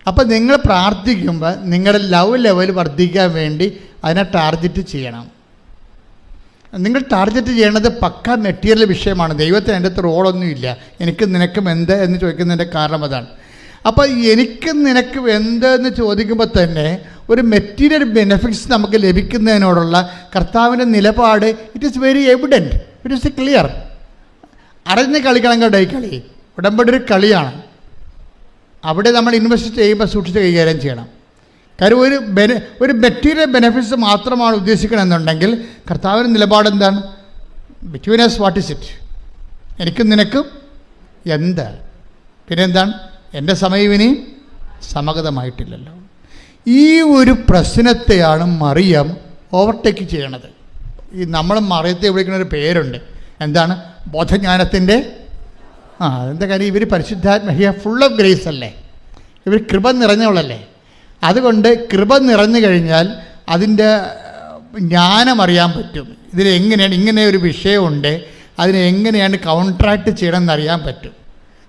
[SPEAKER 1] അപ്പം നിങ്ങൾ പ്രാർത്ഥിക്കുമ്പോൾ നിങ്ങളുടെ ലവ് ലെവൽ വർദ്ധിക്കാൻ വേണ്ടി അതിനെ ടാർഗറ്റ് ചെയ്യണം. നിങ്ങൾ ടാർഗറ്റ് ചെയ്യണത് പക്ക മെറ്റീരിയൽ വിഷയമാണ്. ദൈവത്തിന് അതിൻ്റെ അകത്ത് റോളൊന്നുമില്ല. എനിക്ക് നിനക്കും എന്ത് എന്ന് ചോദിക്കുന്നതിൻ്റെ കാരണം അതാണ്. അപ്പോൾ എനിക്ക് നിനക്ക് എന്ത് എന്ന് ചോദിക്കുമ്പോൾ തന്നെ ഒരു മെറ്റീരിയൽ ബെനിഫിറ്റ്സ് നമുക്ക് ലഭിക്കുന്നതിനോടുള്ള കർത്താവിൻ്റെ നിലപാട് it is very evident, it is clear. അറിഞ്ഞ് കളിക്കണം കേട്ടോ. ഈ കളി ഉടമ്പടി ഒരു കളിയാണ്. അവിടെ നമ്മൾ ഇൻവെസ്റ്റ് ചെയ്യുമ്പോൾ സൂക്ഷിച്ച് കൈകാര്യം ചെയ്യണം. കാര്യം ഒരു മെറ്റീരിയൽ ബെനിഫിറ്റ്സ് മാത്രമാണ് ഉദ്ദേശിക്കണമെന്നുണ്ടെങ്കിൽ കർത്താവിൻ്റെ നിലപാട് എന്താണ്? Between us what is it? എനിക്കും നിനക്കും എന്താ? പിന്നെ എന്താണ്? എൻ്റെ സമയം ഇനി സമഗതമായിട്ടില്ലല്ലോ. ഈ ഒരു പ്രശ്നത്തെയാണ് മറിയം ഓവർടേക്ക് ചെയ്യണത്. ഈ നമ്മൾ മറിയത്തെ വിളിക്കുന്ന ഒരു പേരുണ്ട്. എന്താണ്? ബോധജ്ഞാനത്തിൻ്റെ അതെന്താ കാര്യം? ഇവർ പരിശുദ്ധാത്മ ഫുൾ ഓഫ് ഗ്രേസ് അല്ലേ? ഇവർ കൃപ നിറഞ്ഞവളല്ലേ? അതുകൊണ്ട് കൃപ നിറഞ്ഞു കഴിഞ്ഞാൽ അതിൻ്റെ ജ്ഞാനം അറിയാൻ പറ്റും. ഇതിലെങ്ങനെയാണ് ഇങ്ങനെ ഒരു വിഷയമുണ്ട്, അതിനെ എങ്ങനെയാണ് കൗൺട്രാക്ട് ചെയ്യണമെന്ന് അറിയാൻ പറ്റും.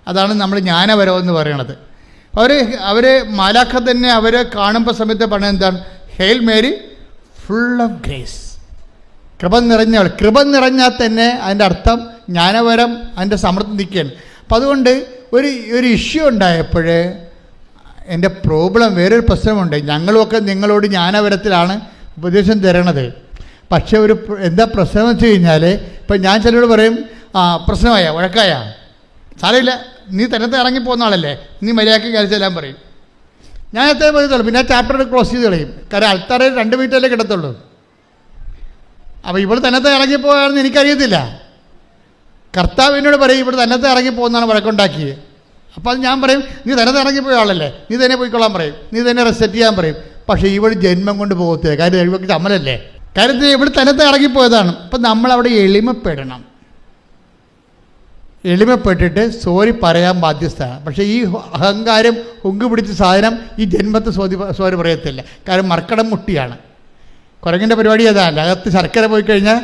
[SPEAKER 1] അതാണ് നമ്മൾ ജ്ഞാനപരം എന്ന് പറയണത്. അവർ മാലാഖ തന്നെ അവരെ കാണുമ്പോൾ സമയത്ത് പറഞ്ഞത് എന്താണ്? Hail Mary full of grace, കൃപ നിറഞ്ഞവൾ. കൃപ നിറഞ്ഞാൽ തന്നെ അതിൻ്റെ അർത്ഥം ജ്ഞാനപരം അതിൻ്റെ സമൃദ്ധി നിൽക്കുകയാണ്. അപ്പം അതുകൊണ്ട് ഒരു ഇഷ്യൂ ഉണ്ടായപ്പോൾ എൻ്റെ പ്രോബ്ലം, വേറൊരു പ്രശ്നമുണ്ട്. ഞങ്ങളുമൊക്കെ നിങ്ങളോട് ജ്ഞാനപരത്തിലാണ് ഉപദേശം തരണത്. പക്ഷേ എന്താ പ്രശ്നം വെച്ച് കഴിഞ്ഞാൽ, ഇപ്പം ഞാൻ ചിലരോട് പറയും, പ്രശ്നമായ വഴക്കായ സാരമില്ല, നീ തന്നെ ഇറങ്ങിപ്പോകുന്ന ആളല്ലേ, നീ മര്യാദയ്ക്ക് കഴിച്ചെല്ലാം പറയും. ഞാൻ എത്രയും പറയത്തുള്ളൂ. പിന്നെ ചാപ്റ്റർ ക്ലോസ് ചെയ്ത് കളയും. കാരണം ആൾക്കാരെ 2 മിനിറ്റല്ലേ കിടത്തുള്ളൂ. അപ്പോൾ ഇവിടെ തന്നത്തെ ഇറങ്ങിപ്പോയാണെന്ന് എനിക്കറിയത്തില്ല. കർത്താവ് എന്നോട് പറയും ഇവിടെ തന്നത്തെ ഇറങ്ങിപ്പോകുന്നതാണ് വഴക്കുണ്ടാക്കിയത്. അപ്പോൾ അത് ഞാൻ പറയും, നീ തന്നത്തെ ഇറങ്ങിപ്പോയ ആളല്ലേ, നീ തന്നെ പോയിക്കൊള്ളാൻ പറയും, നീ തന്നെ റെസെറ്റ് ചെയ്യാൻ പറയും. പക്ഷേ ഇവിടെ ജന്മം കൊണ്ട് പോകത്തില്ല. കാര്യം ഇവർക്ക് ചമ്മലല്ലേ. കാര്യത്തിൽ ഇവിടെ തന്നത്തെ ഇറങ്ങിപ്പോയതാണ്. അപ്പം നമ്മളവിടെ എളിമപ്പെടണം. എളിമപ്പെട്ടിട്ട് സോറി പറയാൻ ബാധ്യസ്ഥമാണ്. പക്ഷേ ഈ അഹങ്കാരം ഹുങ്ക് പിടിച്ച സാധനം ഈ ജന്മത്തെ സോറി പറയത്തില്ല. കാരണം മർക്കടം മുട്ടിയാണ്. കുരങ്ങിൻ്റെ പരിപാടി അതാണ്. അകത്ത് ശർക്കര പോയി കഴിഞ്ഞാൽ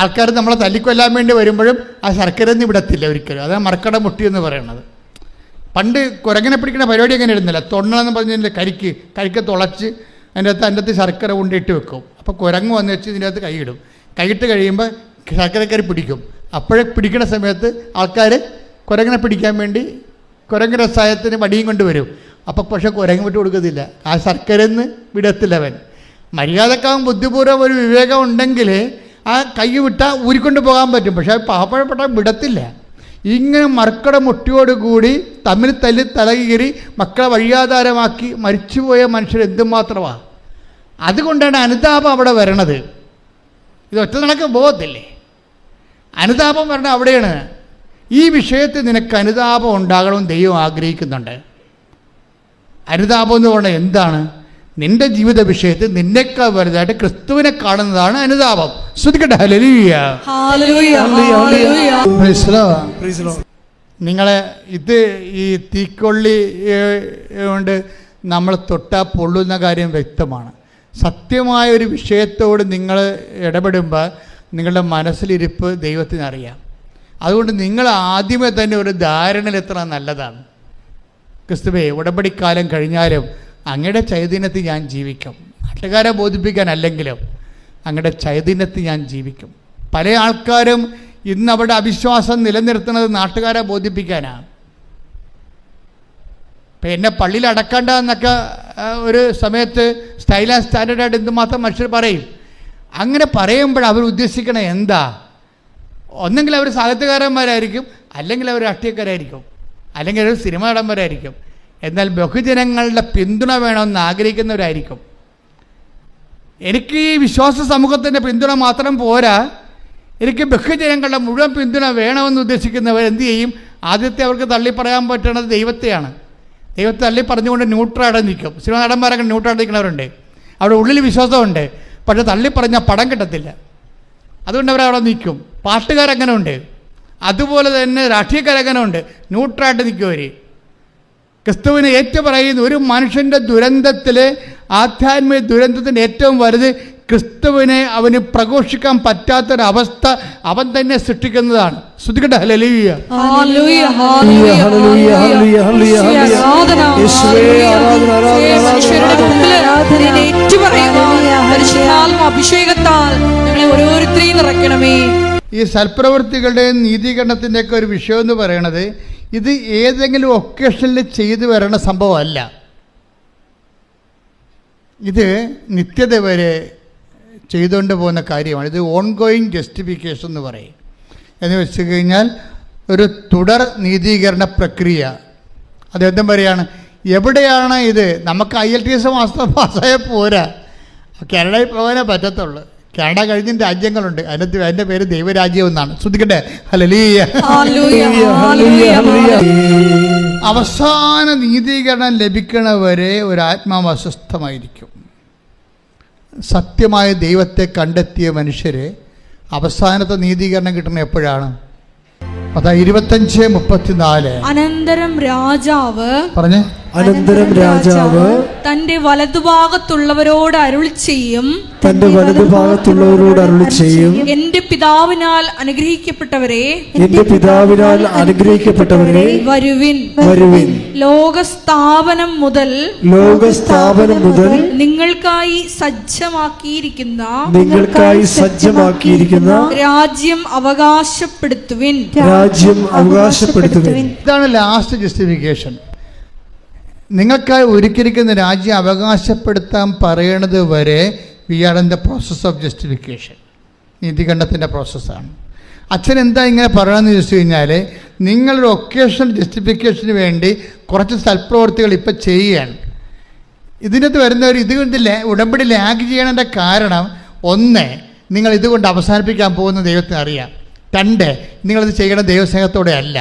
[SPEAKER 1] ആൾക്കാർ നമ്മളെ തല്ലിക്കൊല്ലാൻ വേണ്ടി വരുമ്പോഴും ആ ശർക്കര ഒന്നും വിടത്തില്ല ഒരിക്കലും. അതാണ് മർക്കടം മുട്ടി എന്ന് പറയുന്നത്. പണ്ട് കുരങ്ങനെ പിടിക്കുന്ന പരിപാടി അങ്ങനെ ഇടുന്നില്ല. തൊണ്ണെന്ന് പറഞ്ഞതിൻ്റെ കരിക്ക് തുളച്ച് അതിൻ്റെ അകത്ത് ശർക്കര കൊണ്ടിട്ട് വെക്കും. അപ്പോൾ കുരങ്ങ് വന്ന് വെച്ച് ഇതിൻ്റെ അകത്ത് കൈയിടും. കൈയിട്ട് കഴിയുമ്പോൾ ശർക്കരക്കരി പിടിക്കും. അപ്പോഴേ പിടിക്കുന്ന സമയത്ത് ആൾക്കാർ കുരങ്ങനെ പിടിക്കാൻ വേണ്ടി കുരങ്ങ് രസായത്തിന് വടിയും കൊണ്ട് വരും. അപ്പോൾ പക്ഷേ കുരങ്ങ് വിട്ട് കൊടുക്കത്തില്ല. ആ ശർക്കരന്ന് വിടത്തില്ല അവൻ. മര്യാദക്കാവും ബുദ്ധിപൂർവ്വം ഒരു വിവേകം ഉണ്ടെങ്കിൽ ആ കൈ വിട്ടാൽ ഊരിക്കൊണ്ട് പോകാൻ പറ്റും. പക്ഷേ അത് പാവപ്പെട്ട വിടത്തില്ല. ഇങ്ങനെ മർക്കട മുട്ടിയോടുകൂടി തമ്മിൽ തല്ലി തലകീറി മക്കളെ വഴിയാധാരമാക്കി മരിച്ചുപോയ മനുഷ്യർ എന്തുമാത്രമാണ്. അതുകൊണ്ടാണ് അനുതാപം അവിടെ വരണത്. ഇത് ഒറ്റ നടക്ക് പോകത്തില്ലേ. അനുതാപം വരണ അവിടെയാണ്. ഈ വിഷയത്തിൽ നിനക്ക് അനുതാപം ഉണ്ടാകണമെന്ന് ദൈവം ആഗ്രഹിക്കുന്നുണ്ട്. അനുതാപം എന്ന് പറഞ്ഞാൽ എന്താണ്? നിന്റെ ജീവിത വിഷയത്തിൽ നിന്നേക്കാൾ വലുതായിട്ട് ക്രിസ്തുവിനെ കാണുന്നതാണ് അനുതാപം. ശ്രദ്ധിക്കട്ടെ. ഹല്ലേലൂയ. നിങ്ങളെ ഈ തീക്കൊള്ളി കൊണ്ട് നമ്മൾ തൊട്ടാൽ പൊള്ളുന്ന കാര്യം വ്യക്തമാണ്. സത്യമായൊരു വിഷയത്തോട് നിങ്ങൾ ഇടപെടുമ്പോൾ നിങ്ങളുടെ മനസ്സിലിരിപ്പ് ദൈവത്തിനറിയാം. അതുകൊണ്ട് നിങ്ങൾ ആദ്യമേ തന്നെ ഒരു ധാരണയിലെത്തണം നല്ലതാണ്. ക്രിസ്തുവേ, ഉടമ്പടിക്കാലം കഴിഞ്ഞാലും അങ്ങയുടെ ചൈതന്യത്തിൽ ഞാൻ ജീവിക്കും. നാട്ടുകാരെ ബോധിപ്പിക്കാനല്ലെങ്കിലും അങ്ങയുടെ ചൈതന്യത്തിൽ ഞാൻ ജീവിക്കും. പല ആൾക്കാരും ഇന്ന് അവിടെ അവിശ്വാസം നിലനിർത്തുന്നത് നാട്ടുകാരെ ബോധിപ്പിക്കാനാണ്. ഇപ്പം എന്നെ പള്ളിയിൽ അടക്കണ്ട എന്നൊക്കെ ഒരു സമയത്ത് സ്റ്റൈൽ ആൻഡ് സ്റ്റാൻഡേർഡായിട്ട് എന്തുമാത്രം മനുഷ്യർ പറയും. അങ്ങനെ പറയുമ്പോൾ അവർ ഉദ്ദേശിക്കണ എന്താ? ഒന്നെങ്കിൽ അവർ സാഹിത്യകാരന്മാരായിരിക്കും, അല്ലെങ്കിൽ അവർ രാഷ്ട്രീയക്കാരായിരിക്കും, അല്ലെങ്കിൽ അവർ സിനിമ നടന്മാരായിരിക്കും. എന്നാൽ ബഹുജനങ്ങളുടെ പിന്തുണ വേണമെന്ന് ആഗ്രഹിക്കുന്നവരായിരിക്കും. എനിക്ക് ഈ വിശ്വാസ സമൂഹത്തിൻ്റെ പിന്തുണ മാത്രം പോരാ, എനിക്ക് ബഹുജനങ്ങളുടെ മുഴുവൻ പിന്തുണ വേണമെന്ന് ഉദ്ദേശിക്കുന്നവർ എന്തു ചെയ്യും? ആദ്യത്തെ അവർക്ക് തള്ളി പറയാൻ പറ്റുന്നത് ദൈവത്തെയാണ്. ദൈവത്തെ തള്ളി പറഞ്ഞുകൊണ്ട് ന്യൂട്രലായിട്ട് നിൽക്കും. സിനിമ നടന്മാരൊക്കെ ന്യൂട്രലായിട്ട് നിൽക്കുന്നവരുണ്ട്. അവിടെ ഉള്ളിൽ വിശ്വാസമുണ്ട്, പക്ഷെ തള്ളി പറഞ്ഞാൽ പടം കിട്ടത്തില്ല. അതുകൊണ്ട് അവരവിടെ നിൽക്കും. പാട്ടുകാരങ്ങനെ ഉണ്ട്, അതുപോലെ തന്നെ രാഷ്ട്രീയക്കാരങ്ങനെ ഉണ്ട്, ന്യൂട്രലായിട്ട് നിൽക്കും അവർ. ക്രിസ്തുവിനെ ഏറ്റുപറയുന്ന ഒരു മനുഷ്യൻ്റെ ദുരന്തത്തിൽ, ആധ്യാത്മിക ദുരന്തത്തിൻ്റെ ഏറ്റവും വലുത് ക്രിസ്തുവിനെ അവന് പ്രഘോഷിക്കാൻ പറ്റാത്തൊരവസ്ഥ അവൻ തന്നെ സൃഷ്ടിക്കുന്നതാണ്. ശ്രദ്ധിക്കട്ടെ. ഹല്ലേലൂയ. ഈ സൽപ്രവൃത്തികളുടെയും നീതീകരണത്തിൻ്റെയൊക്കെ ഒരു വിഷയം എന്ന് പറയണത് ഇത് ഏതെങ്കിലും ഒക്കേഷനിൽ ചെയ്തു വരണ സംഭവമല്ല. ഇത് നിത്യത വരെ ചെയ്തുകൊണ്ട് പോകുന്ന കാര്യമാണ്. ഇത് ഓൺഗോയിങ് ജസ്റ്റിഫിക്കേഷൻ എന്ന് പറയും. എന്ന് വെച്ച് കഴിഞ്ഞാൽ ഒരു തുടർ നീതീകരണ പ്രക്രിയ. അദ്ദേഹം പറയാണ്, എവിടെയാണ് ഇത്? നമുക്ക് IELTS പാസ്സായ പോരാ, കാനഡയിൽ പോകാനേ പറ്റത്തുള്ളൂ. കാനഡ കഴിഞ്ഞ രാജ്യങ്ങളുണ്ട്, അതിൻ്റെ പേര് ദൈവരാജ്യം എന്നാണ്. ശ്രദ്ധിക്കട്ടെ. ഹല്ലേലൂയ. അവസാന നീതീകരണം ലഭിക്കണവരെ ഒരാത്മാവ് അസ്വസ്ഥമായിരിക്കും. സത്യമായ ദൈവത്തെ കണ്ടെത്തിയ മനുഷ്യരെ അവസാനത്തെ നീതീകരണം കിട്ടുന്നത് എപ്പോഴാണ്? 25:34.
[SPEAKER 2] അനന്തരം രാജാവ്
[SPEAKER 1] പറഞ്ഞേ.
[SPEAKER 3] അനന്തരം രാജാവ്
[SPEAKER 2] തന്റെ വലതുഭാഗത്തുള്ളവരോട് അരുളി ചെയ്യും,
[SPEAKER 3] തന്റെ വലതുഭാഗത്തുള്ളവരോട് അരുളി ചെയ്യും,
[SPEAKER 2] എന്റെ പിതാവിനാൽ അനുഗ്രഹിക്കപ്പെട്ടവരെ,
[SPEAKER 3] എന്റെ പിതാവിനാൽ അനുഗ്രഹിക്കപ്പെട്ടവരെ,
[SPEAKER 2] വരുവിൻ.
[SPEAKER 3] വരുവിൻ.
[SPEAKER 2] ലോകസ്ഥാപനം മുതൽ നിങ്ങൾക്കായി സജ്ജമാക്കിയിരിക്കുന്ന രാജ്യം അവകാശപ്പെടുത്തുവിൻ.
[SPEAKER 1] ഇതാണ് ലാസ്റ്റ് ജസ്റ്റിഫിക്കേഷൻ. നിങ്ങൾക്കായി ഒരുക്കിയിരിക്കുന്ന രാജ്യം അവകാശപ്പെടുത്താൻ പറയണത് വരെ we are in the process of justification. നീതികണ്ഠത്തിൻ്റെ പ്രോസസ്സാണ്. അച്ഛൻ എന്താ ഇങ്ങനെ പറയണമെന്ന് ചോദിച്ചു കഴിഞ്ഞാൽ, നിങ്ങളൊരു ഒക്കേഷണൽ ജസ്റ്റിഫിക്കേഷന് വേണ്ടി കുറച്ച് സൽപ്രവൃത്തികൾ ഇപ്പം ചെയ്യുകയാണ്. ഇതിനകത്ത് വരുന്നവർ ഇതുകൊണ്ട് ഉടമ്പടി ലാഗ് ചെയ്യണതിൻ്റെ കാരണം, ഒന്ന്, നിങ്ങൾ ഇതുകൊണ്ട് അവസാനിപ്പിക്കാൻ പോകുന്ന ദൈവത്തിന് അറിയാം. രണ്ട്, നിങ്ങളിത് ചെയ്യണ ദൈവസ്നേഹത്തോടെ അല്ല.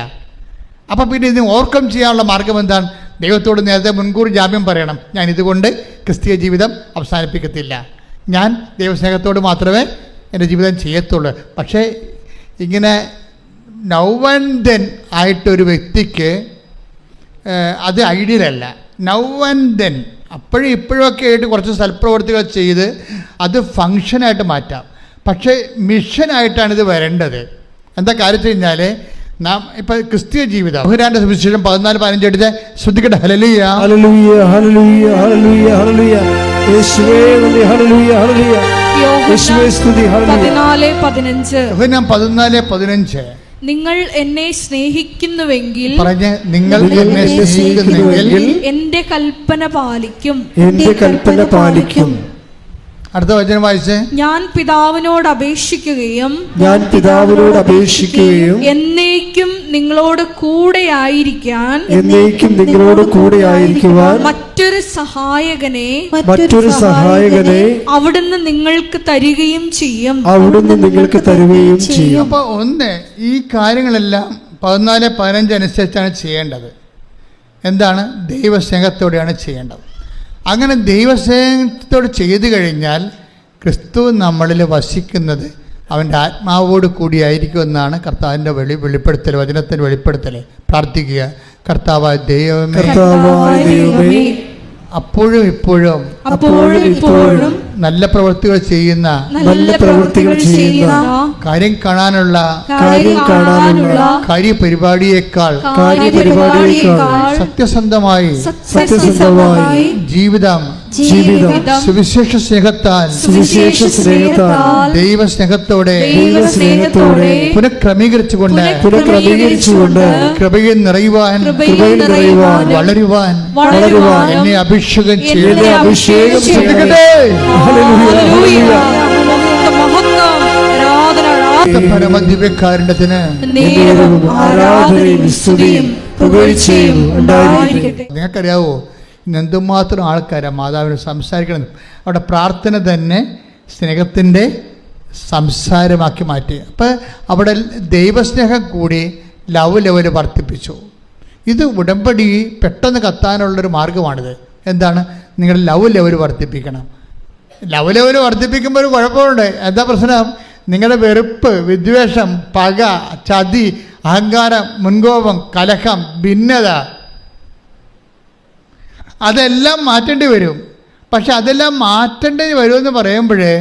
[SPEAKER 1] അപ്പം പിന്നെ ഇത് ഓവർകം ചെയ്യാനുള്ള മാർഗം എന്താണ്? ദൈവത്തോട് നേരത്തെ മുൻകൂർ ജാമ്യം പറയണം. ഞാൻ ഇതുകൊണ്ട് ക്രിസ്തീയ ജീവിതം അവസാനിപ്പിക്കത്തില്ല, ഞാൻ ദൈവസ്നേഹത്തോട് മാത്രമേ എൻ്റെ ജീവിതം ചെയ്യത്തുള്ളൂ. പക്ഷേ ഇങ്ങനെ നൗ ആൻഡ് ദെൻ ആയിട്ടൊരു വ്യക്തിക്ക് അത് ഐഡിയലല്ല. നൗ ആൻഡ് ദെൻ, അപ്പോഴും ഇപ്പോഴൊക്കെ ആയിട്ട് കുറച്ച് സൽപ്രവർത്തികൾ ചെയ്ത് അത് ഫങ്ഷനായിട്ട് മാറ്റാം. പക്ഷേ മിഷനായിട്ടാണ് ഇത് വരേണ്ടത്. എന്താ കാര്യം വെച്ച് കഴിഞ്ഞാൽ, നാം ഇപ്പം ക്രിസ്തീയ ജീവിതം യോഹന്നാന്റെ സുവിശേഷം 14-15 എടുത്ത് ശ്രദ്ധിക്കട്ടെ. ഹല്ലേലൂയ,
[SPEAKER 3] ഹല്ലേലൂയ, ഹല്ലേലൂയ, ഹല്ലേലൂയ, ഹല്ലേലൂയ. യേശുവേ നന്ദി. ഹല്ലേലൂയ, ഹല്ലേലൂയ. യേശുവേ സ്തുതി. ഹല്ലേലൂയ.
[SPEAKER 2] 14:15.
[SPEAKER 1] യോഹന്നാൻ 14:15.
[SPEAKER 2] നിങ്ങൾ എന്നെ സ്നേഹിക്കുന്നുവെങ്കിൽ,
[SPEAKER 1] പറഞ്ഞ്, നിങ്ങൾ എന്നെ സ്നേഹിക്കുന്നുവെങ്കിൽ
[SPEAKER 2] എന്റെ കൽപ്പന പാലിക്കും.
[SPEAKER 3] എന്റെ കൽപ്പന പാലിക്കും.
[SPEAKER 1] അടുത്ത വചനം വായിച്ച്.
[SPEAKER 2] ഞാൻ പിതാവിനോട് അപേക്ഷിക്കുകയും എന്നേക്കും നിങ്ങളോട് കൂടെയായിരിക്കാൻ മറ്റൊരു സഹായകനെ അവിടുന്ന് നിങ്ങൾക്ക് തരികയും ചെയ്യും.
[SPEAKER 1] അപ്പൊ ഒന്ന്, ഈ കാര്യങ്ങളെല്ലാം 14-15 അനുസരിച്ചാണ് ചെയ്യേണ്ടത്. എന്താണ്? ദൈവസ്നേഹത്തോടെയാണ് ചെയ്യേണ്ടത്. അങ്ങനെ ദൈവസ്നേഹത്തോട് ചെയ്തു കഴിഞ്ഞാൽ ക്രിസ്തു നമ്മളിൽ വസിക്കുന്നത് അവൻ്റെ ആത്മാവോട് കൂടിയായിരിക്കുമെന്നാണ് കർത്താവിൻ്റെ വെളിപ്പെടുത്തൽ, വചനത്തിൻ്റെ വെളിപ്പെടുത്തൽ. പ്രാർത്ഥിക്കുക. കർത്താവായ ദൈവമേ, അപ്പോഴും ഇപ്പോഴും നല്ല പ്രവൃത്തികൾ ചെയ്യുന്ന കാര്യം കാണാനുള്ള കാര്യപരിപാടിയേക്കാൾ സത്യസന്ധമായി ജീവിതം സുവിശേഷ സ്നേഹത്താൽ ദൈവസ്നേഹത്തോടെ പുനഃക്രമീകരിച്ചുകൊണ്ട് കൃപയിൽ നിറയുവാൻ വളരുവാൻ എന്നെ അഭിഷേകം ചെയ്യട്ടെ. പരമദിവ്യകാരുണ്യത്തിന് നിങ്ങൾക്കറിയാവോ, ഇന്ന് എന്തുമാത്രം ആൾക്കാരാണ് മാതാവിന് സംസാരിക്കണം. അവിടെ പ്രാർത്ഥന തന്നെ സ്നേഹത്തിൻ്റെ സംസാരമാക്കി മാറ്റി. അപ്പം അവിടെ ദൈവസ്നേഹം കൂടി ലവ് ലെവൽ വർദ്ധിപ്പിച്ചു. ഇത് ഉടമ്പടി പെട്ടെന്ന് കത്താനുള്ളൊരു മാർഗ്ഗമാണിത്. എന്താണ്? നിങ്ങൾ ലവ് ലെവൽ വർദ്ധിപ്പിക്കണം. ലവ് ലെവൽ വർദ്ധിപ്പിക്കുമ്പോൾ ഒരു കുഴപ്പമുണ്ട്. എന്താ പ്രശ്നം? നിങ്ങളുടെ വെറുപ്പ്, വിദ്വേഷം, പക, ചതി, അഹങ്കാരം, മുൻകോപം, കലഹം, ഭിന്നത, അതെല്ലാം മാറ്റേണ്ടി വരും. പക്ഷെ അതെല്ലാം മാറ്റേണ്ടി വരുമെന്ന് പറയുമ്പോഴേ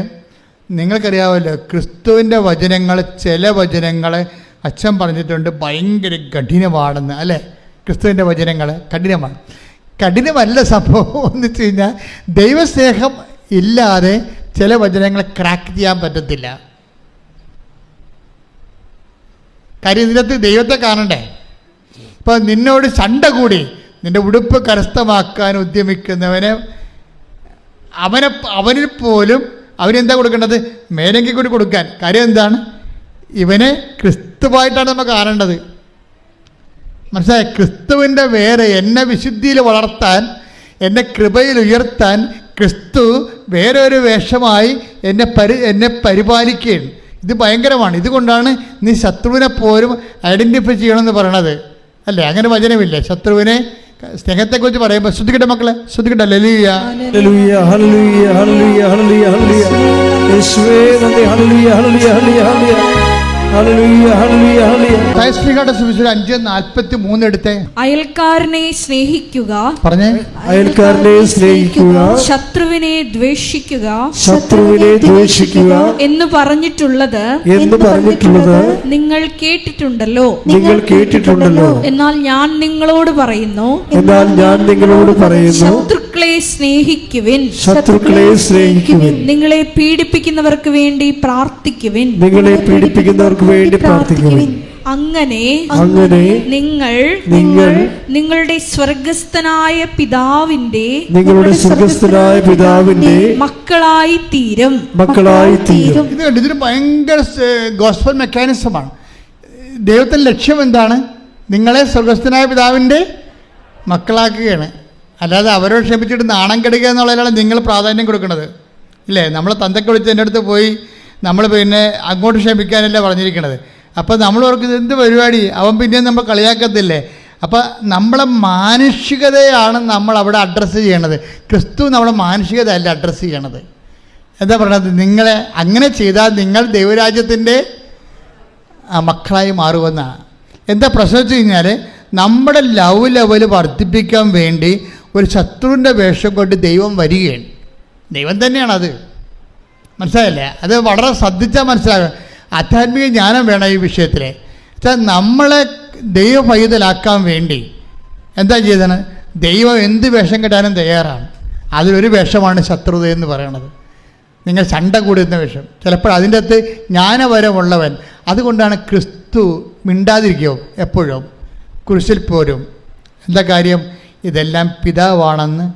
[SPEAKER 1] നിങ്ങൾക്കറിയാമല്ലോ, ക്രിസ്തുവിൻ്റെ വചനങ്ങൾ, ചില വചനങ്ങൾ അച്ഛൻ പറഞ്ഞിട്ടുണ്ട് ഭയങ്കര കഠിനമാണെന്ന്, അല്ലേ? ക്രിസ്തുവിൻ്റെ വചനങ്ങൾ കഠിനമാണ്. കഠിനമല്ല സംഭവം എന്ന് വെച്ച് കഴിഞ്ഞാൽ, ദൈവസ്നേഹം ഇല്ലാതെ ചില വചനങ്ങൾ ക്രാക്ക് ചെയ്യാൻ പറ്റത്തില്ല. കാര്യം ഇതിനകത്ത് ദൈവത്തെ കാണണ്ടേ. ഇപ്പോൾ നിന്നോട് ചണ്ട കൂടി നിൻ്റെ ഉടുപ്പ് കരസ്ഥമാക്കാൻ ഉദ്യമിക്കുന്നവന് അവനിൽ പോലും അവനെന്താ കൊടുക്കേണ്ടത്? മേലെങ്കിൽ കൂടി കൊടുക്കാൻ. കാര്യം എന്താണ്? ഇവനെ ക്രിസ്തുവായിട്ടാണ് നമ്മൾ കാണേണ്ടത്. മനസ്സിലായ? ക്രിസ്തുവിൻ്റെ വേറെ എന്നെ വിശുദ്ധിയിൽ വളർത്താൻ, എന്നെ കൃപയിൽ ഉയർത്താൻ ക്രിസ്തു വേറെ ഒരു വേഷമായി എന്നെ പരിപാലിക്കുകയാണ്. ഇത് ഭയങ്കരമാണ്. ഇതുകൊണ്ടാണ് നീ ശത്രുവിനെ പോലും ഐഡൻറ്റിഫൈ ചെയ്യണമെന്ന് പറയണത്, അല്ലേ? അങ്ങനെ വചനമില്ലേ? ശത്രുവിനെ സ്നേഹത്തെക്കുറിച്ച് പറയുമ്പോൾ ശ്രദ്ധിക്കട്ടെ മക്കളെ, ശ്രദ്ധിക്കട്ടെ. ഹല്ലേലൂയ,
[SPEAKER 3] ഹല്ലേലൂയ, ഹല്ലേലൂയ, ഹല്ലേലൂയ, ഹല്ലേലൂയ, ഹല്ലേലൂയ. യേശുവേ നന്ദി. ഹല്ലേലൂയ, ഹല്ലേലൂയ, ഹല്ലേലൂയ, ഹല്ലേലൂയ. ഹല്ലേലൂയ ഹല്ലേലൂയ ഹല്ലേലൂയ.
[SPEAKER 1] ശ്രീകയുടെ സുവിശേഷം 5:43 എടുത്തേ.
[SPEAKER 2] അയൽക്കാരനെ സ്നേഹിക്കുക,
[SPEAKER 1] പറഞ്ഞേ.
[SPEAKER 3] അയൽക്കാരനെ സ്നേഹിക്കുക,
[SPEAKER 2] ശത്രുവിനെ ദ്വേഷിക്കുക,
[SPEAKER 3] ശത്രുവിനെ ദ്വേഷിക്കുക
[SPEAKER 2] എന്ന് പറഞ്ഞിട്ടുള്ളത് നിങ്ങൾ കേട്ടിട്ടുണ്ടല്ലോ. എന്നാൽ ഞാൻ നിങ്ങളോട് പറയുന്നു, ശത്രുക്കളെ സ്നേഹിക്കുവിൻ, നിങ്ങളെ പീഡിപ്പിക്കുന്നവർക്ക് വേണ്ടി പ്രാർത്ഥിക്കുവിൻ, അങ്ങനെ നിങ്ങൾ നിങ്ങളുടെ സ്വർഗസ്ഥനായ പിതാവിന്റെ മക്കളായി തീരും.
[SPEAKER 1] ഇതിന് ഭയങ്കര ഗോസ്പൽ മെക്കാനിസമാണ്. ദൈവത്തിന്റെ ലക്ഷ്യം എന്താണ്? നിങ്ങളെ സ്വർഗസ്ഥനായ പിതാവിന്റെ മക്കളാക്കുകയാണ്. അല്ലാതെ അവരോട് ക്ഷമിച്ചിട്ട് നാണം കെടുക്കുക എന്നുള്ളതിനാണ് നിങ്ങൾ പ്രാധാന്യം കൊടുക്കുന്നത്, ഇല്ലേ? നമ്മളെ തന്തയ്ക്ക് വിളിച്ച് എൻ്റെ അടുത്ത് പോയി നമ്മൾ പിന്നെ അങ്ങോട്ട് ക്ഷമിക്കാനല്ല പറഞ്ഞിരിക്കണത്. അപ്പോൾ നമ്മൾ ഓർക്കുന്നത് എന്ത് പരിപാടി, അവൻ പിന്നെയും നമ്മൾ കളിയാക്കത്തില്ലേ? അപ്പോൾ നമ്മളെ മാനുഷികതയാണ് നമ്മൾ അവിടെ അഡ്രസ്സ് ചെയ്യണത്. ക്രിസ്തു നമ്മുടെ മാനുഷികത അല്ല അഡ്രസ്സ് ചെയ്യണത്. എന്താ പറയണത്? നിങ്ങളെ അങ്ങനെ ചെയ്താൽ നിങ്ങൾ ദൈവരാജ്യത്തിൻ്റെ മക്കളായി മാറുമെന്നാണ്. എന്താ പ്രശ്നം വെച്ച് കഴിഞ്ഞാൽ, നമ്മുടെ ലവ് ലെവൽ വർദ്ധിപ്പിക്കാൻ വേണ്ടി ഒരു ശത്രുവിൻ്റെ വേഷം കൊണ്ട് ദൈവം വരികയാണ്. ദൈവം തന്നെയാണത്, മനസ്സിലായില്ലേ? അത് വളരെ ശ്രദ്ധിച്ചാൽ മനസ്സിലാകും. ആധ്യാത്മിക ജ്ഞാനം വേണം ഈ വിഷയത്തിൽ. നമ്മളെ ദൈവപൈതലാക്കാൻ വേണ്ടി എന്താ ചെയ്തത്? ദൈവം എന്ത് വേഷം കെട്ടാനും തയ്യാറാണ്. അതിലൊരു വേഷമാണ് ശത്രുത എന്ന് പറയണത്. നിങ്ങൾ ചണ്ട കൂടുന്ന വേഷം, ചിലപ്പോൾ അതിൻ്റെ അകത്ത് ജ്ഞാനപരമുള്ളവൻ. അതുകൊണ്ടാണ് ക്രിസ്തു മിണ്ടാതിരിക്കും എപ്പോഴും, കുരിശിൽ പോരും. എന്താ കാര്യം? ഇതെല്ലാം പിതാവാണെന്ന്